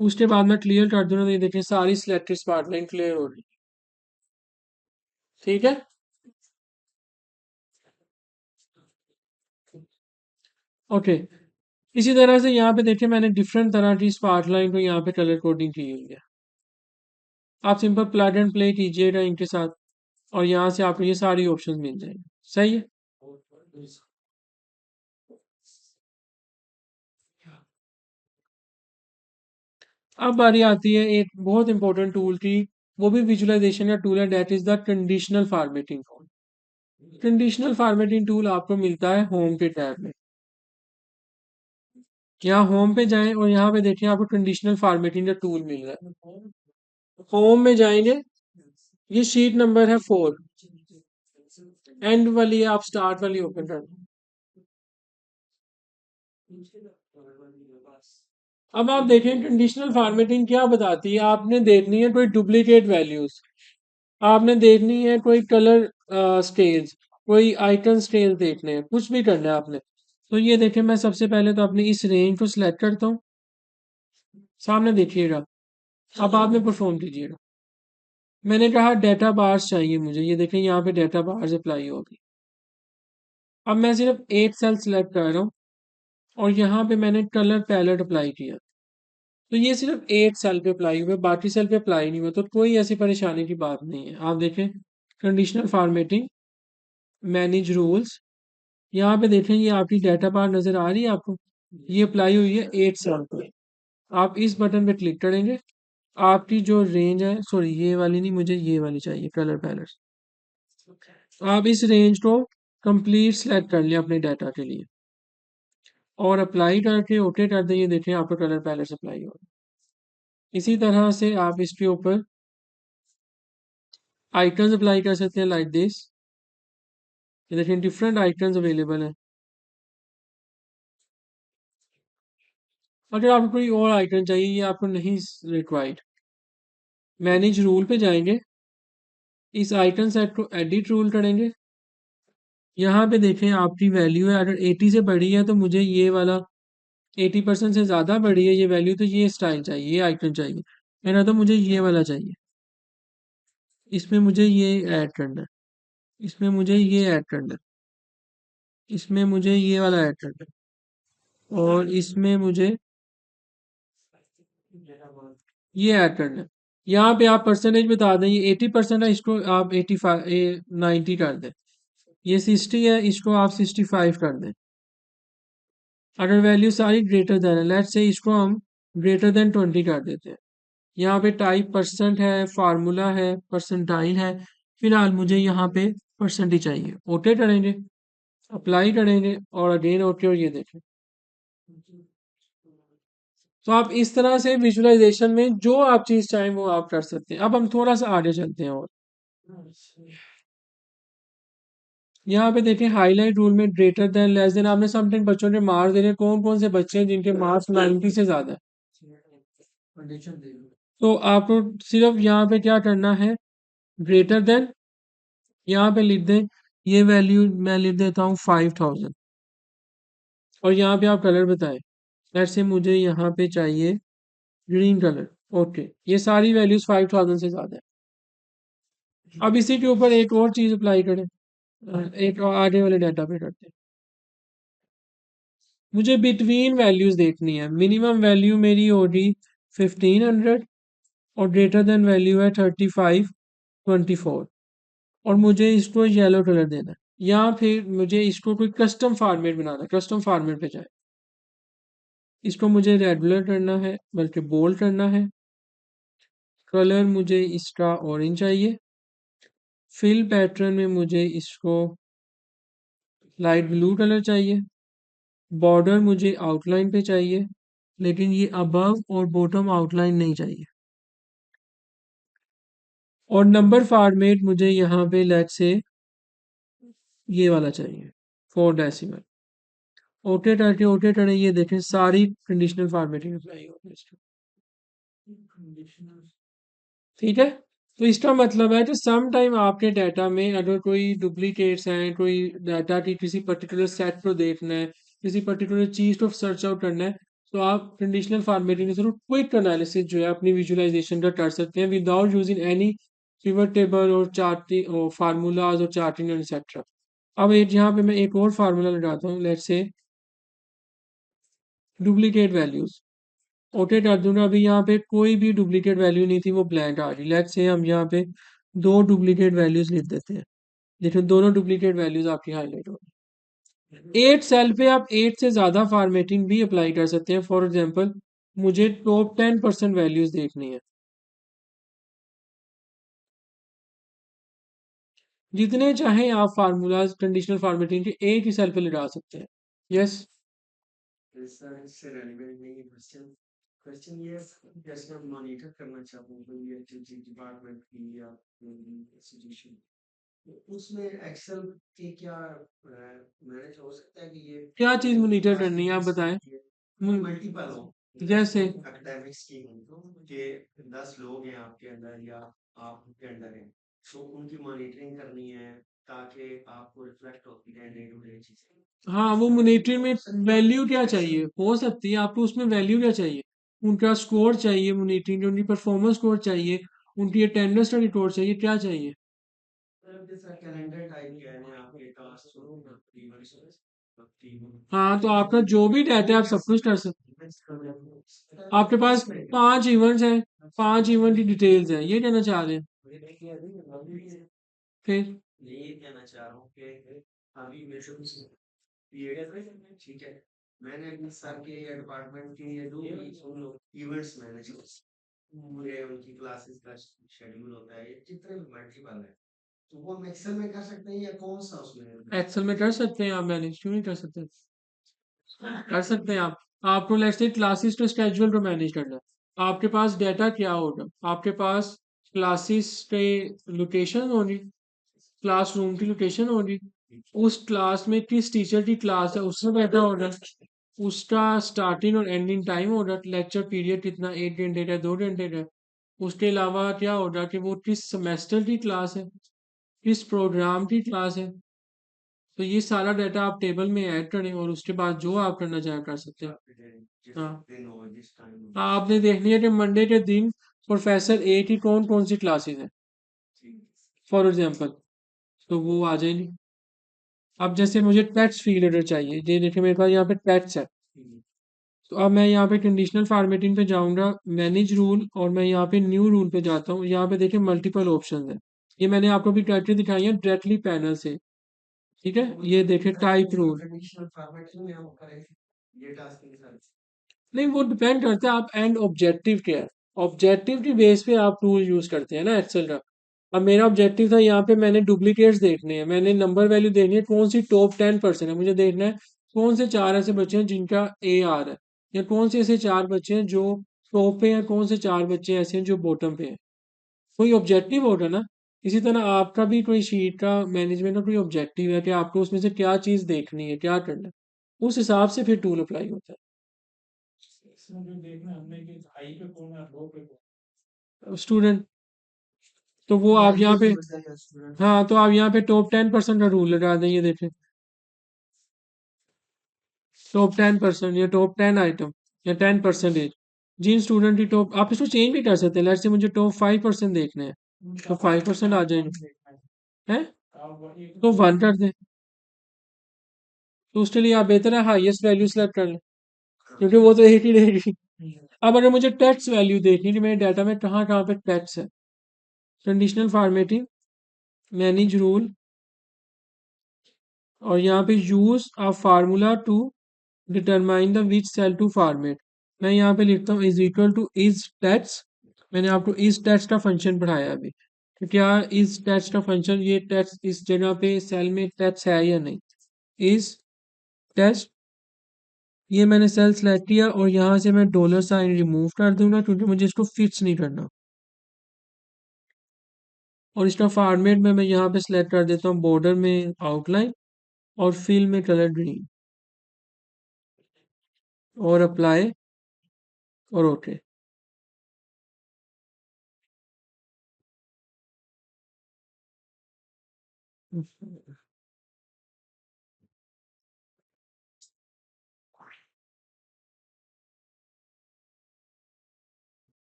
उसके बाद मैं क्लियर कर दूंगा, तो ये देखें सारी सिलेक्टेड स्पार्क लाइन क्लियर हो रही है। ठीक है। ओके, इसी तरह से यहाँ पे देखिए मैंने डिफरेंट तरह की स्पार्क लाइन को यहाँ पे कलर कोडिंग की हुई है। आप सिंपल प्लग एंड प्ले कीजिएगा इनके साथ और यहाँ से आपको ये सारी ऑप्शंस मिल जाएंगे। सही है। अब बारी आती है एक बहुत इंपॉर्टेंट टूल की, वो भी विजुअलाइजेशन का टूल है, that is the conditional formatting tool. Conditional formatting tool आपको मिलता है होम के टैब में। यहाँ होम पे जाएं और यहाँ पे देखिए आपको कंडीशनल फॉर्मेटिंग का टूल मिल रहा है। होम में जाएंगे, ये शीट नंबर है 4, एंड वाली आप स्टार्ट वाली ओपन कर। अब आप देखें कंडीशनल फॉर्मेटिंग क्या बताती है। आपने देखनी है कोई डुप्लीकेट वैल्यूज, आपने देखनी है कोई कलर स्केल्स, कोई आइकन स्केल देखने हैं, कुछ भी करना है आपने। तो ये देखें, मैं सबसे पहले तो अपनी इस रेंज को सिलेक्ट करता हूँ, सामने देखिएगा। अब आपने परफॉर्म कीजिएगा। मैंने कहा डेटा बार्स चाहिए मुझे, ये देखें यहाँ पे डेटा बार्स अप्लाई होगी। अब मैं सिर्फ एक सेल सिलेक्ट कर रहा हूँ और यहाँ पे मैंने कलर पैलेट अप्लाई किया, तो ये सिर्फ एक सेल पे अप्लाई हुआ, बाकी सेल पे अप्लाई नहीं हुआ, तो कोई ऐसी परेशानी की बात नहीं है। आप देखें कंडीशनल फॉर्मेटिंग, मैनेज रूल्स, यहाँ पे देखें ये आपकी डेटा बार नजर आ रही है आपको, ये अप्लाई हुई है 8 सेल पे। आप इस बटन पे क्लिक करेंगे, आपकी जो रेंज है, सॉरी ये वाली नहीं, मुझे ये वाली चाहिए कलर पैलेट। आप इस रेंज को कंप्लीट सेलेक्ट कर लिया अपने डाटा के लिए और अप्लाई करके ओके कर दें। ये देखें आपका कलर पैलेट अप्लाई हो। इसी तरह से आप इसके ऊपर आइकन्स अप्लाई कर सकते हैं लाइक दिस। ये देखें डिफरेंट आइकन्स अवेलेबल हैं। अगर आपको कोई और आइकन चाहिए, ये आपको नहीं रिक्वायर्ड, मैनेज रूल पे जाएंगे, इस आइकन सेट को एडिट रूल करेंगे। यहाँ पे देखें आपकी वैल्यू है, अगर 80 से बड़ी है तो मुझे ये वाला, 80% से ज़्यादा बड़ी है ये वैल्यू तो ये स्टाइल चाहिए, ये आइकन चाहिए। मेरा तो मुझे ये वाला चाहिए, इसमें मुझे ये ऐड करना है, इसमें मुझे ये ऐड करना है, इसमें मुझे ये वाला ऐड करना है और इसमें मुझे ये ऐड करना है। यहाँ पे आप परसेंटेज बता दें, ये 80% है, इसको आप 90 कर दें। ये 60 है, इसको आप 65 कर दें। अगर वैल्यू सारी ग्रेटर देन है, लेट्स से इसको हम ग्रेटर देन 20 कर देते हैं। यहाँ पे टाइप परसेंट है, फार्मूला है, परसेंटाइल है, फिलहाल मुझे यहाँ पे परसेंट ही चाहिए। ओके करेंगे, अप्लाई करेंगे और अगेन ओके, और ये देखें। तो आप इस तरह से विजुअलाइजेशन में जो आप चीज़ चाहें वो आप कर सकते हैं। अब हम थोड़ा सा आगे चलते हैं और यहाँ पे देखें हाईलाइट रूल में ग्रेटर देन लेस देन, आपने समथिंग बच्चों के मार्क्स देने, कौन कौन से बच्चे हैं जिनके मार्क्स 90 से ज़्यादा है। तो आपको सिर्फ यहाँ पे क्या करना है, ग्रेटर देन, यहाँ पे लिख दें, ये वैल्यू मैं लिख देता हूँ 5000 और यहाँ पे आप कलर बताएं। जैसे मुझे यहाँ पे चाहिए ग्रीन कलर। ओके, ये सारी वैल्यूज 5000 से ज़्यादा है। अब इसी के ऊपर एक और चीज़ अप्लाई करें, एक और आगे वाले डाटा पे करते हैं। मुझे बिटवीन वैल्यूज देखनी है। मिनिमम वैल्यू मेरी होगी 1500 और ग्रेटर देन वैल्यू है 3524 और मुझे इसको येलो कलर देना है, या फिर मुझे इसको कोई कस्टम फॉर्मेट बनाना है। कस्टम फॉर्मेट पे जाए, इसको मुझे रेगुलर करना है बल्कि बोल्ड करना है। कलर मुझे इसका ऑरेंज चाहिए। फिल पैटर्न में मुझे इसको लाइट ब्लू कलर चाहिए। बॉर्डर मुझे आउटलाइन पे चाहिए, लेकिन ये अबव और बॉटम आउटलाइन नहीं चाहिए। और नंबर फॉर्मेट मुझे यहाँ पे लेट से ये वाला चाहिए, 4 डेसिमल। ओके करके ओके करें, ये देखें सारी कंडीशनल फॉर्मेटिंग अप्लाई हो गई। ठीक है। तो इसका मतलब है कि सम टाइम आपके डाटा में अगर कोई डुप्लीकेट्स हैं, कोई डाटा की किसी पर्टिकुलर सेट को देखना है, किसी पर्टिकुलर चीज को सर्च आउट करना है, तो आप कंडीशनल फॉर्मेटिंग के थ्रू क्विक एनालिसिस जो है अपनी विजुअलाइजेशन का कर सकते हैं without using any pivot table और चार्टिंग और फार्मूलाज और चार्टिंग एंड एक्सेट्रा। अब एक यहाँ पे मैं एक और फार्मूला लगाता हूँ, let's say duplicate values. Okay कर दूंगा। अभी यहाँ पे कोई भी डुप्लीकेट वैल्यू नहीं थी, वो ब्लैंक आ रही। लेट्स से हम यहाँ पे दो डुप्लीकेट वैल्यूज लिख देते हैं। देखो दोनों डुप्लीकेट वैल्यूज आपकी हाईलाइट हो रही। 8 सेल पे आप 8 से ज्यादा फॉर्मेटिंग भी अप्लाई कर सकते हैं। फॉर एग्जांपल मुझे टॉप 10% वैल्यूज देखनी है। जितने चाहे आप फार्मूलाज कंडीशनल फॉर्मेटिंग के एक ही सेल पे लगा सकते हैं। यस। सर इससे रेलिवेंट नहीं है क्वेश्चन। क्वेश्चन ये है जैसे हम मॉनिटर करना चाहते हैं कोई एक्टिविटी डिपार्टमेंट की या इंस्टीट्यूशन, उसमें एक्सेल के क्या मैनेज हो सकता है कि ये क्या चीज मॉनिटर क्लास करनी है आप टीचर्स बताएं। मल्टीपल हो, जैसे एकेडमिक्स की हो तो कि 10 लोग हैं आपके अंदर या आपके अंडर हैं, तो उनकी मॉनिटरिंग करनी है ताकि आपको रिफ्लेक्ट होती है डे टू डे चीजें। हाँ, वो मॉनिटरिंग में वैल्यू क्या चाहिए हो सकती है आपको, उसमें वैल्यू क्या चाहिए। उनका स्कोर चाहिए मॉनिटरिंग, उनकी परफॉर्मेंस स्कोर चाहिए, उनकी अटेंडेंस का रिकॉर्ड चाहिए, क्या चाहिए। जैसा कैलेंडर टाइप कह रहे हैं आपके टास्क हाँ, तो आपका जो भी डाटा है आप सब कुछ कर सकते हैं। आपके पास 5 इवेंट्स हैं, 5 इवेंट की डिटेल्स है, ये कहना चाह रहे हैं। फिर ये कहना चाह रहा हूँ कि अभी मेरे को पीरियड है, ठीक है, मैंने अपने सर के या डिपार्टमेंट के या जो भी सुन लो इवेंट्स मैनेज पूरे उनकी क्लासेस का शेड्यूल होता है, जितने भी मल्टीपल है, तो वो हम एक्सेल में कर सकते हैं या कौन सा उसमें। एक्सेल में कर सकते हैं आप मैनेज, क्यों नहीं कर सकते। कर सकते हैं आप। आपको लेट्स से क्लासेस के स्केड्यूल को मैनेज करना है। आपके पास डेटा क्या होगा, आपके पास क्लासेस के लोकेशन होगी, क्लासरूम की लोकेशन होगी, उस क्लास में किस टीचर की क्लास है उसका डाटा होगा, उसका स्टार्टिंग और एंडिंग टाइम होगा, लेक्चर पीरियड कितना, 1 घंटे का 2 घंटे का। उसके अलावा क्या होगा कि वो किस सेमेस्टर की क्लास है, किस प्रोग्राम की क्लास है। तो ये सारा डाटा आप टेबल में ऐड करें और उसके बाद जो आप करना चाहें कर सकते हैं। हाँ, आपने देख लिया कि मंडे के दिन प्रोफेसर ए की कौन कौन सी क्लासेस हैं फॉर एग्जांपल, तो वो आ जाएगी। अब जैसे मुझे टेक्स्ट फील्डर चाहिए, ये देखिए मेरे पास यहाँ पे टेक्स्ट है। तो अब मैं यहाँ पे कंडीशनल फॉर्मेटिंग पे जाऊंगा, मैनेज रूल, और मैं यहाँ पे न्यू रूल पे जाता हूँ। यहाँ पे देखिए मल्टीपल ऑप्शन है। ये मैंने आपको भी करके दिखाई है डायरेक्टली पैनल से। ठीक है, ये देखिए टाइप रूल। नहीं, वो डिपेंड करता है आप एंड ऑब्जेक्टिव क्या है। ऑब्जेक्टिव की बेस पे आप टूल यूज करते हैं ना एक्सेल का। अब मेरा ऑब्जेक्टिव था, यहाँ पे मैंने डुप्लीकेट्स देखने हैं, मैंने नंबर वैल्यू देखनी है कौन सी टॉप 10% है। मुझे देखना है कौन से 4 ऐसे बच्चे हैं जिनका ए आर है, या कौन से ऐसे 4 बच्चे हैं जो टॉप पे हैं, कौन से 4 बच्चे ऐसे हैं जो बॉटम पे हैं। कोई ऑब्जेक्टिव होगा ना। इसी तरह आपका भी कोई शीट का मैनेजमेंट का कोई ऑब्जेक्टिव है कि आपको उसमें से क्या चीज़ देखनी है, क्या करना है, उस हिसाब से फिर टूल अप्लाई होता है। स्टूडेंट, तो वो आप यहाँ पे, हाँ तो आप यहाँ पे टॉप 10% का रूल लगा दें। ये देखें टॉप 10% या टॉप 10 आइटम या 10%। जिन स्टूडेंट की टॉप, आप इसको चेंज भी कर सकते हैं। लेट्स से मुझे टॉप 5% देखने हैं, तो 5% आ जाएंगे। हैं, तो 1 कर दें। तो उसके लिए आप बेहतर है हाईएस्ट वैल्यू सेलेक्ट कर लें, क्योंकि वो तो एक ही रहेगी। अब अगर मुझे टेक्स्ट वैल्यू देखनी है कि मेरे डाटा में कहाँ कहाँ पे टेक्स्ट है, कंडीशनल फॉर्मेटिंग, मैनेज रूल, और यहाँ पे use a formula to determine the which cell to format. मैं यहाँ पे लिखता हूँ is equal to is text. मैंने आपको इज टेक्स्ट का फंक्शन पढ़ाया अभी, तो क्या इज टेक्स्ट का फंक्शन, ये टेक्स्ट इस जगह पे सेल में टेक्स्ट है या नहीं। इज टेक्स्ट, ये मैंने सेल सेलेक्ट किया और यहाँ से मैं डॉलर साइन रिमूव कर दूंगा क्योंकि मुझे इसको फिक्स नहीं करना। और इसका फॉर्मेट में मैं यहाँ पे सिलेक्ट कर देता हूँ बॉर्डर में आउटलाइन और फिल में कलर ग्रीन, और अप्लाई और ओके।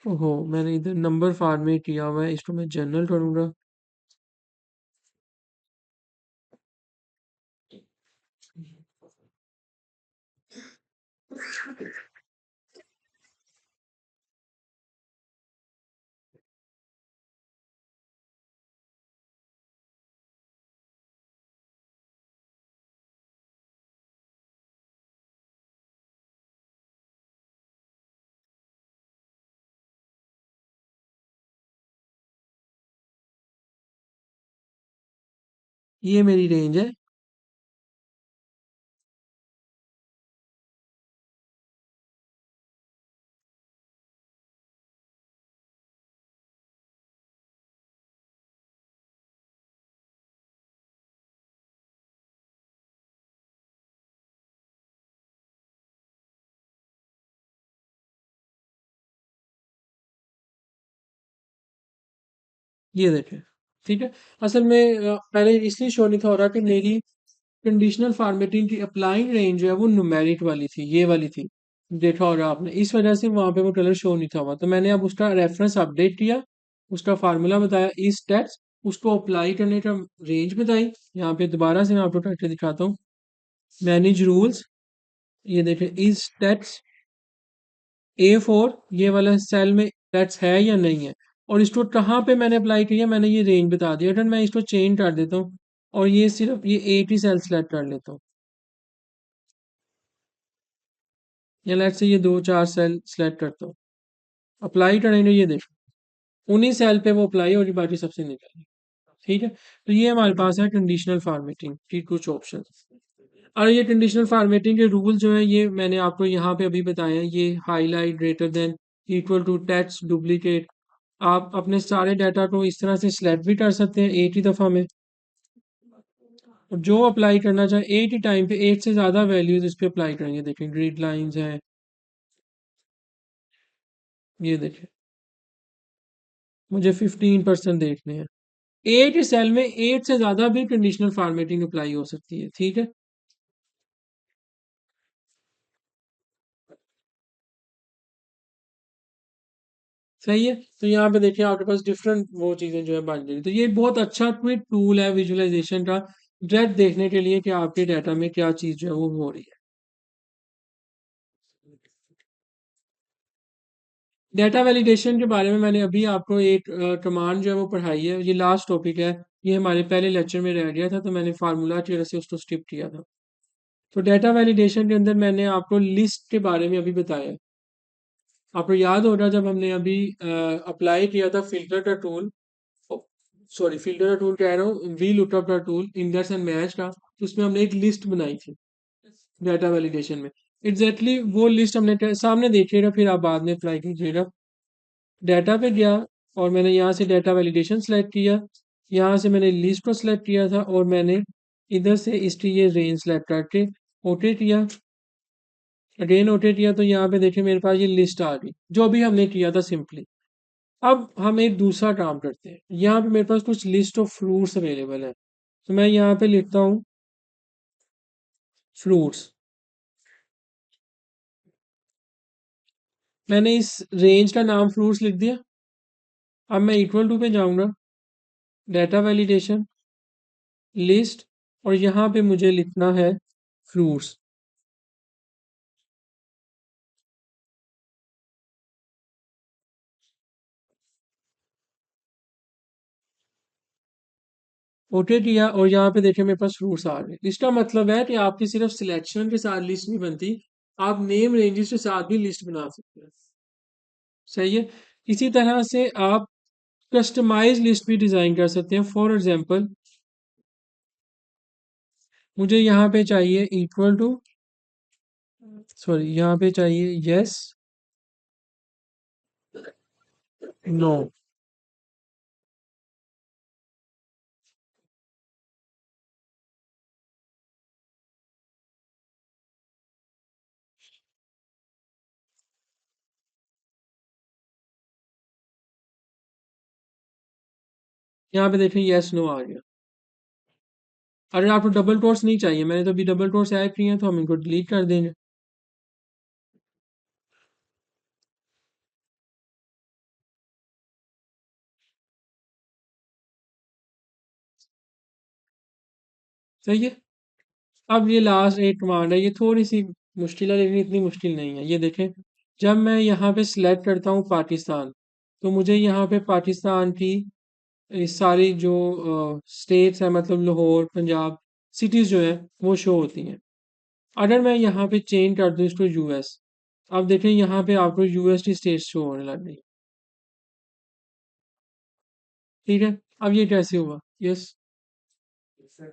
ओहो, मैंने इधर नंबर फॉर्मेट किया हुआ है, इसको मैं जनरल करूँगा। ये मेरी रेंज है। ये देखें, ठीक है। असल में पहले इसलिए शो नहीं था हो रहा कि मेरी कंडीशनल फॉर्मेटिंग की अप्लाइंग रेंज जो है वो न्यूमेरिक वाली थी, ये वाली थी। देखा होगा आपने, इस वजह से वहां पे वो कलर शो नहीं था हुआ। तो मैंने अब उसका रेफरेंस अपडेट किया, उसका फार्मूला बताया इस टेक्स्ट, उसको अप्लाई करने का रेंज बताई। यहाँ पे दोबारा से मैं आपको करके दिखाता हूँ। मैनेज रूल्स, ये देखें इस टेक्स्ट A4, ये वाला सेल में टेक्स्ट है या नहीं है, और इसको कहाँ पे मैंने अप्लाई किया मैंने ये रेंज बता दिया। अगर मैं इसको चेंज कर देता हूँ और ये सिर्फ ये 80 सेल सेलेक्ट कर लेता हूँ, या लेट से ये 2-4 सेल सेलेक्ट करता हूँ, अप्लाई करेंगे, ये देखो उन्हीं सेल पे वो अप्लाई होगी, बाकी सबसे निकलेगी। ठीक है, तो ये हमारे पास है कंडीशनल फॉर्मेटिंग की कुछ ऑप्शन। और ये कंडीशनल फॉर्मेटिंग के रूल जो है ये मैंने आपको यहाँ पे अभी बताए हैं। ये highlight, greater than, equal to, text duplicate, आप अपने सारे डाटा को इस तरह से सिलेक्ट भी कर सकते हैं एक ही दफ़ा में। और जो अप्लाई करना चाहे एक ही टाइम पे एक से ज़्यादा वैल्यूज इस पे अप्लाई करेंगे। देखें ग्रिड लाइंस हैं, ये देखें मुझे 15% देखने हैं। एक ही सेल में एक से ज़्यादा भी कंडीशनल फॉर्मेटिंग अप्लाई हो सकती है। ठीक है, सही है। तो यहाँ पे देखिए आपके पास डिफरेंट वो चीज़ें जो है बन जाएगी। तो ये बहुत अच्छा क्विक टूल है विजुअलाइजेशन का, डायरेक्ट देखने के लिए कि आपके डाटा में क्या चीज़ जो है वो हो रही है। डाटा वैलिडेशन के बारे में मैंने अभी आपको एक कमांड जो है वो पढ़ाई है, ये लास्ट टॉपिक है। ये हमारे पहले लेक्चर में रह गया था, तो मैंने फार्मूला की वजह से उसको स्किप किया था। तो डाटा वैलिडेशन के अंदर मैंने आपको लिस्ट के बारे में अभी बताया। आपको याद होगा जब हमने अभी अप्लाई किया था फिल्टर का टूल, सॉरी फिल्टर का टूल कह रहा हूँ, वी लुकअप का टूल, इंडेक्स एंड मैच का, तो उसमें हमने एक लिस्ट बनाई थी डाटा वैलिडेशन में। एग्जैक्टली वो लिस्ट हमने सामने देखिएगा, फिर आप बाद में अप्लाई कीजिएगा। डाटा पे गया और मैंने यहाँ से डाटा वैलिडेशन सेलेक्ट किया, यहाँ से मैंने लिस्ट को सेलेक्ट किया था, और मैंने इधर से इसकी ये रेंज सेलेक्ट करके ओटे किया, अगेन ओटे किया, तो यहाँ पे देखिए मेरे पास ये लिस्ट आ गई जो अभी हमने किया था सिंपली। अब हम एक दूसरा काम करते हैं, यहाँ पे मेरे पास कुछ लिस्ट ऑफ फ्रूट्स अवेलेबल है, तो मैं यहाँ पे लिखता हूँ फ्रूट्स। मैंने इस रेंज का नाम फ्रूट्स लिख दिया। अब मैं इक्वल टू पे जाऊंगा, डाटा वैलिडेशन, लिस्ट, और यहाँ पे मुझे लिखना है फ्रूट्स। ओके किया, और यहाँ पे देखिए मेरे पास फ्रूट्स आ गए। इसका मतलब है कि आपकी सिर्फ सिलेक्शन के साथ लिस्ट नहीं बनती, आप नेम रेंजेस के साथ भी लिस्ट बना सकते हैं। सही है। इसी तरह से आप कस्टमाइज लिस्ट भी डिजाइन कर सकते हैं। फॉर एग्जांपल मुझे यहाँ पे चाहिए इक्वल टू, सॉरी यहाँ पे चाहिए यस, नो। यहाँ पे देखें यस नो आ गया। अगर आपको डबल कोट्स नहीं चाहिए, मैंने तो अभी डबल कोट्स ऐड किए हैं, तो हम इनको डिलीट कर देंगे। सही है। अब ये लास्ट एक कमांड है, ये थोड़ी सी मुश्किल है लेकिन इतनी मुश्किल नहीं है। ये देखें, जब मैं यहाँ पे सिलेक्ट करता हूँ पाकिस्तान, तो मुझे यहाँ पे पाकिस्तान की सारी जो स्टेट्स हैं, मतलब लाहौर, पंजाब, सिटीज़ जो है वो शो होती हैं। अगर मैं यहाँ पे चेंज कर दूँ इसको यूएस, अब देखें यहाँ पे आपको यूएस की स्टेट्स शो होने लग गई। ठीक है, अब ये कैसे हुआ? यस, सर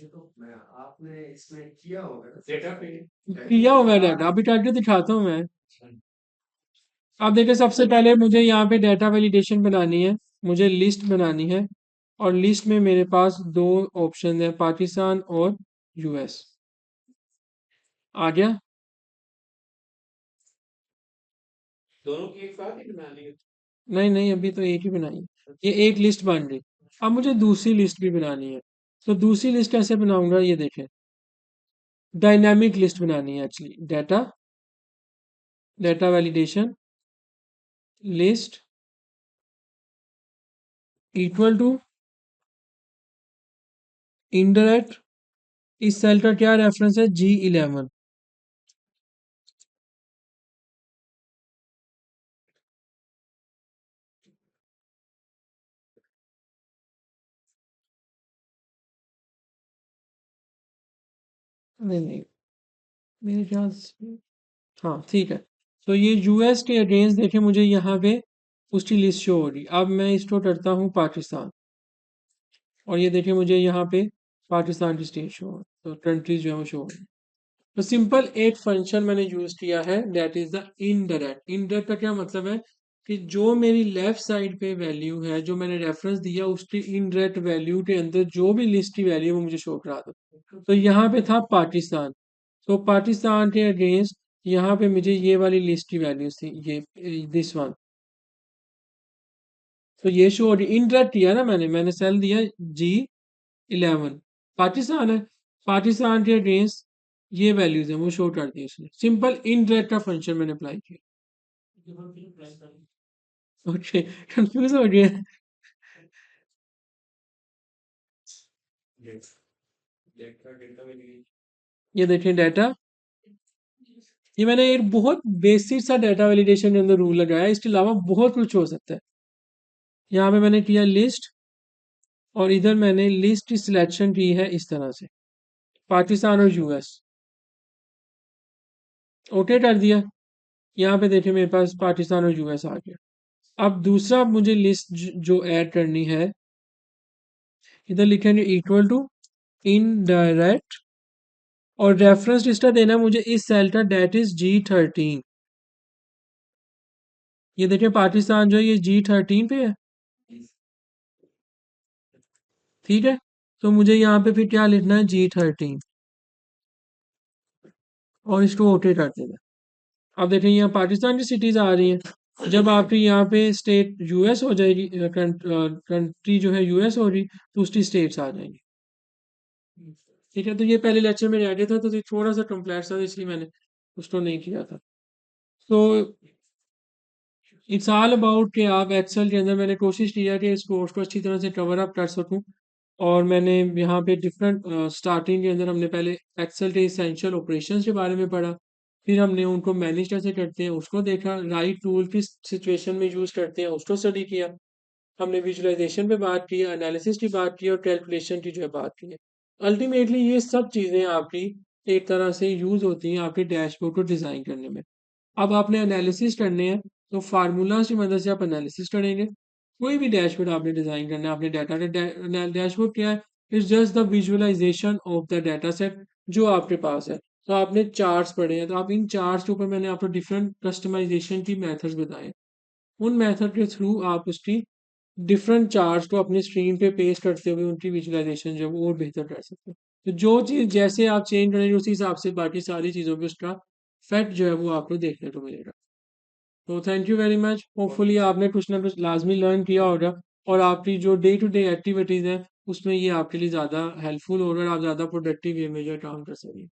ये तो मैं आपने इसमें किया होगा ना डेटा पे किया होगा डाटा, अभी करके दिखाता हूँ मैं। अब देखिए, सबसे पहले मुझे यहाँ पे डाटा वैलिडेशन बनानी है, मुझे लिस्ट बनानी है, और लिस्ट में मेरे पास दो ऑप्शन है, पाकिस्तान और यूएस। आ गया? दोनों की एक साथ ही बनानी है। नहीं नहीं, अभी तो एक ही बनाई है। ये एक लिस्ट बन गई। अब मुझे दूसरी लिस्ट भी बनानी है। तो दूसरी लिस्ट कैसे बनाऊंगा, ये देखें, डायनामिक लिस्ट बनानी है actually. Data, data validation, list equal to indirect, इस सेल का क्या रेफरेंस है, G11। नहीं नहीं, मेरे ख्याल से हाँ ठीक है। तो ये यूएस के अगेंस्ट देखें, मुझे यहाँ पे उसकी लिस्ट शो हो रही। अब मैं इसको करता हूँ पाकिस्तान, और ये देखिए मुझे यहाँ पे पाकिस्तान की स्टेट शो हो, तो कंट्रीज जो है वो शो हो रही। तो सिंपल एक फंक्शन मैंने यूज किया है, that is the indirect. Indirect का क्या मतलब है कि जो मेरी लेफ्ट साइड पे वैल्यू है, जो मैंने रेफरेंस दिया, उसकी इनडायरेक्ट वैल्यू के अंदर जो भी लिस्ट की वैल्यू है वो मुझे शो करा दो। तो यहाँ पे था पाकिस्तान, तो पाकिस्तान के अगेंस्ट यहाँ पे मुझे ये वाली लिस्ट की वैल्यूज थी, ये दिस वन। तो ये शो इनडायरेक्ट किया ना मैंने सेल दिया G11, पाकिस्तान है, पाकिस्तान के अगेंस्ट ये वैल्यूज है वो शो कर दी उसने। सिंपल इनडायरेक्ट का फंक्शन मैंने अप्लाई किया। ओके, कंफ्यूज हो गया। ये देखें डाटा, ये मैंने एक बहुत बेसिक सा डाटा वैलिडेशन के अंदर रूल लगाया है, इसके अलावा बहुत कुछ हो सकता है। यहाँ पे मैंने किया लिस्ट, और इधर मैंने लिस्ट की सिलेक्शन की है इस तरह से, पाकिस्तान और यूएस। ओके कर दिया। यहाँ पे देखिए मेरे पास पाकिस्तान और यूएस आ गया। अब दूसरा मुझे लिस्ट जो ऐड करनी है, इधर लिखेंगे इक्वल टू इनडायरेक्ट, और रेफरेंस लिस्ट देना है मुझे इस सेल का, डेट इज G13। ये देखिए पाकिस्तान जो है ये G13 पे है। ठीक है, तो मुझे यहाँ पे फिर क्या लिखना है, G13, और इसको ओके कर देना। अब देखें यहाँ पाकिस्तान की सिटीज आ रही हैं। जब आपकी यहाँ पे स्टेट यूएस हो जाएगी, कंट्री जो है यूएस हो रही, तो उसकी स्टेट्स आ जाएंगी। ठीक है, तो ये पहले लेक्चर में रह गया था, तो ये थोड़ा सा कम्प्लेक्स था, तो इसलिए मैंने उसको नहीं किया था। तो इट्स ऑल अबाउट कि आप एक्सेल के अंदर, मैंने कोशिश किया कि इस कोर्स को अच्छी तरह से कवर अप कर सकूं। और मैंने यहाँ पे डिफरेंट स्टार्टिंग के अंदर हमने पहले एक्सेल के इसेंशियल ऑपरेशंस के बारे में पढ़ा, फिर हमने उनको मैनेज कैसे करते हैं उसको देखा, राइट टूल किस सिचुएशन में यूज़ करते हैं उसको स्टडी किया, हमने विजुअलाइजेशन पे बात की, एनालिसिस की बात की, और कैलकुलेशन की जो है बात की है। अल्टीमेटली ये सब चीज़ें आपकी एक तरह से यूज़ होती हैं आपके डैशबोर्ड को डिज़ाइन करने में। अब आपने एनालिसिस करने हैं, तो फार्मूलाज की मदद से आप एनालिसिस करेंगे। कोई भी डैशबोर्ड आपने डिजाइन करना है, आपने डाटा का डैशबोर्ड क्या है, it's just the visualization of the data set जो आपके पास है। तो आपने चार्ट्स पढ़े हैं, तो आप इन चार्ट्स के ऊपर मैंने आपको डिफरेंट कस्टमाइजेशन की मेथड्स बताए हैं। उन मेथड के थ्रू आप उसकी डिफरेंट चार्ट्स को अपनी स्क्रीन पे पेश करते हुए उनकी विजुअलाइजेशन जो है वो और बेहतर कर सकते हैं। तो जो चीज़ जैसे आप चेंज करेंगे उसी हिसाब से बाकी सारी चीज़ों पे उसका इफेक्ट जो है वो आपको देखने को मिलेगा। तो thank you very much, hopefully आपने कुछ ना कुछ लाजमी लर्न किया होगा, और आपकी जो डे टू डे एक्टिविटीज़ हैं उसमें ये आपके लिए ज़्यादा हेल्पफुल होगा, और आप ज़्यादा प्रोडक्टिव वे में जो है काम कर सकेंगे।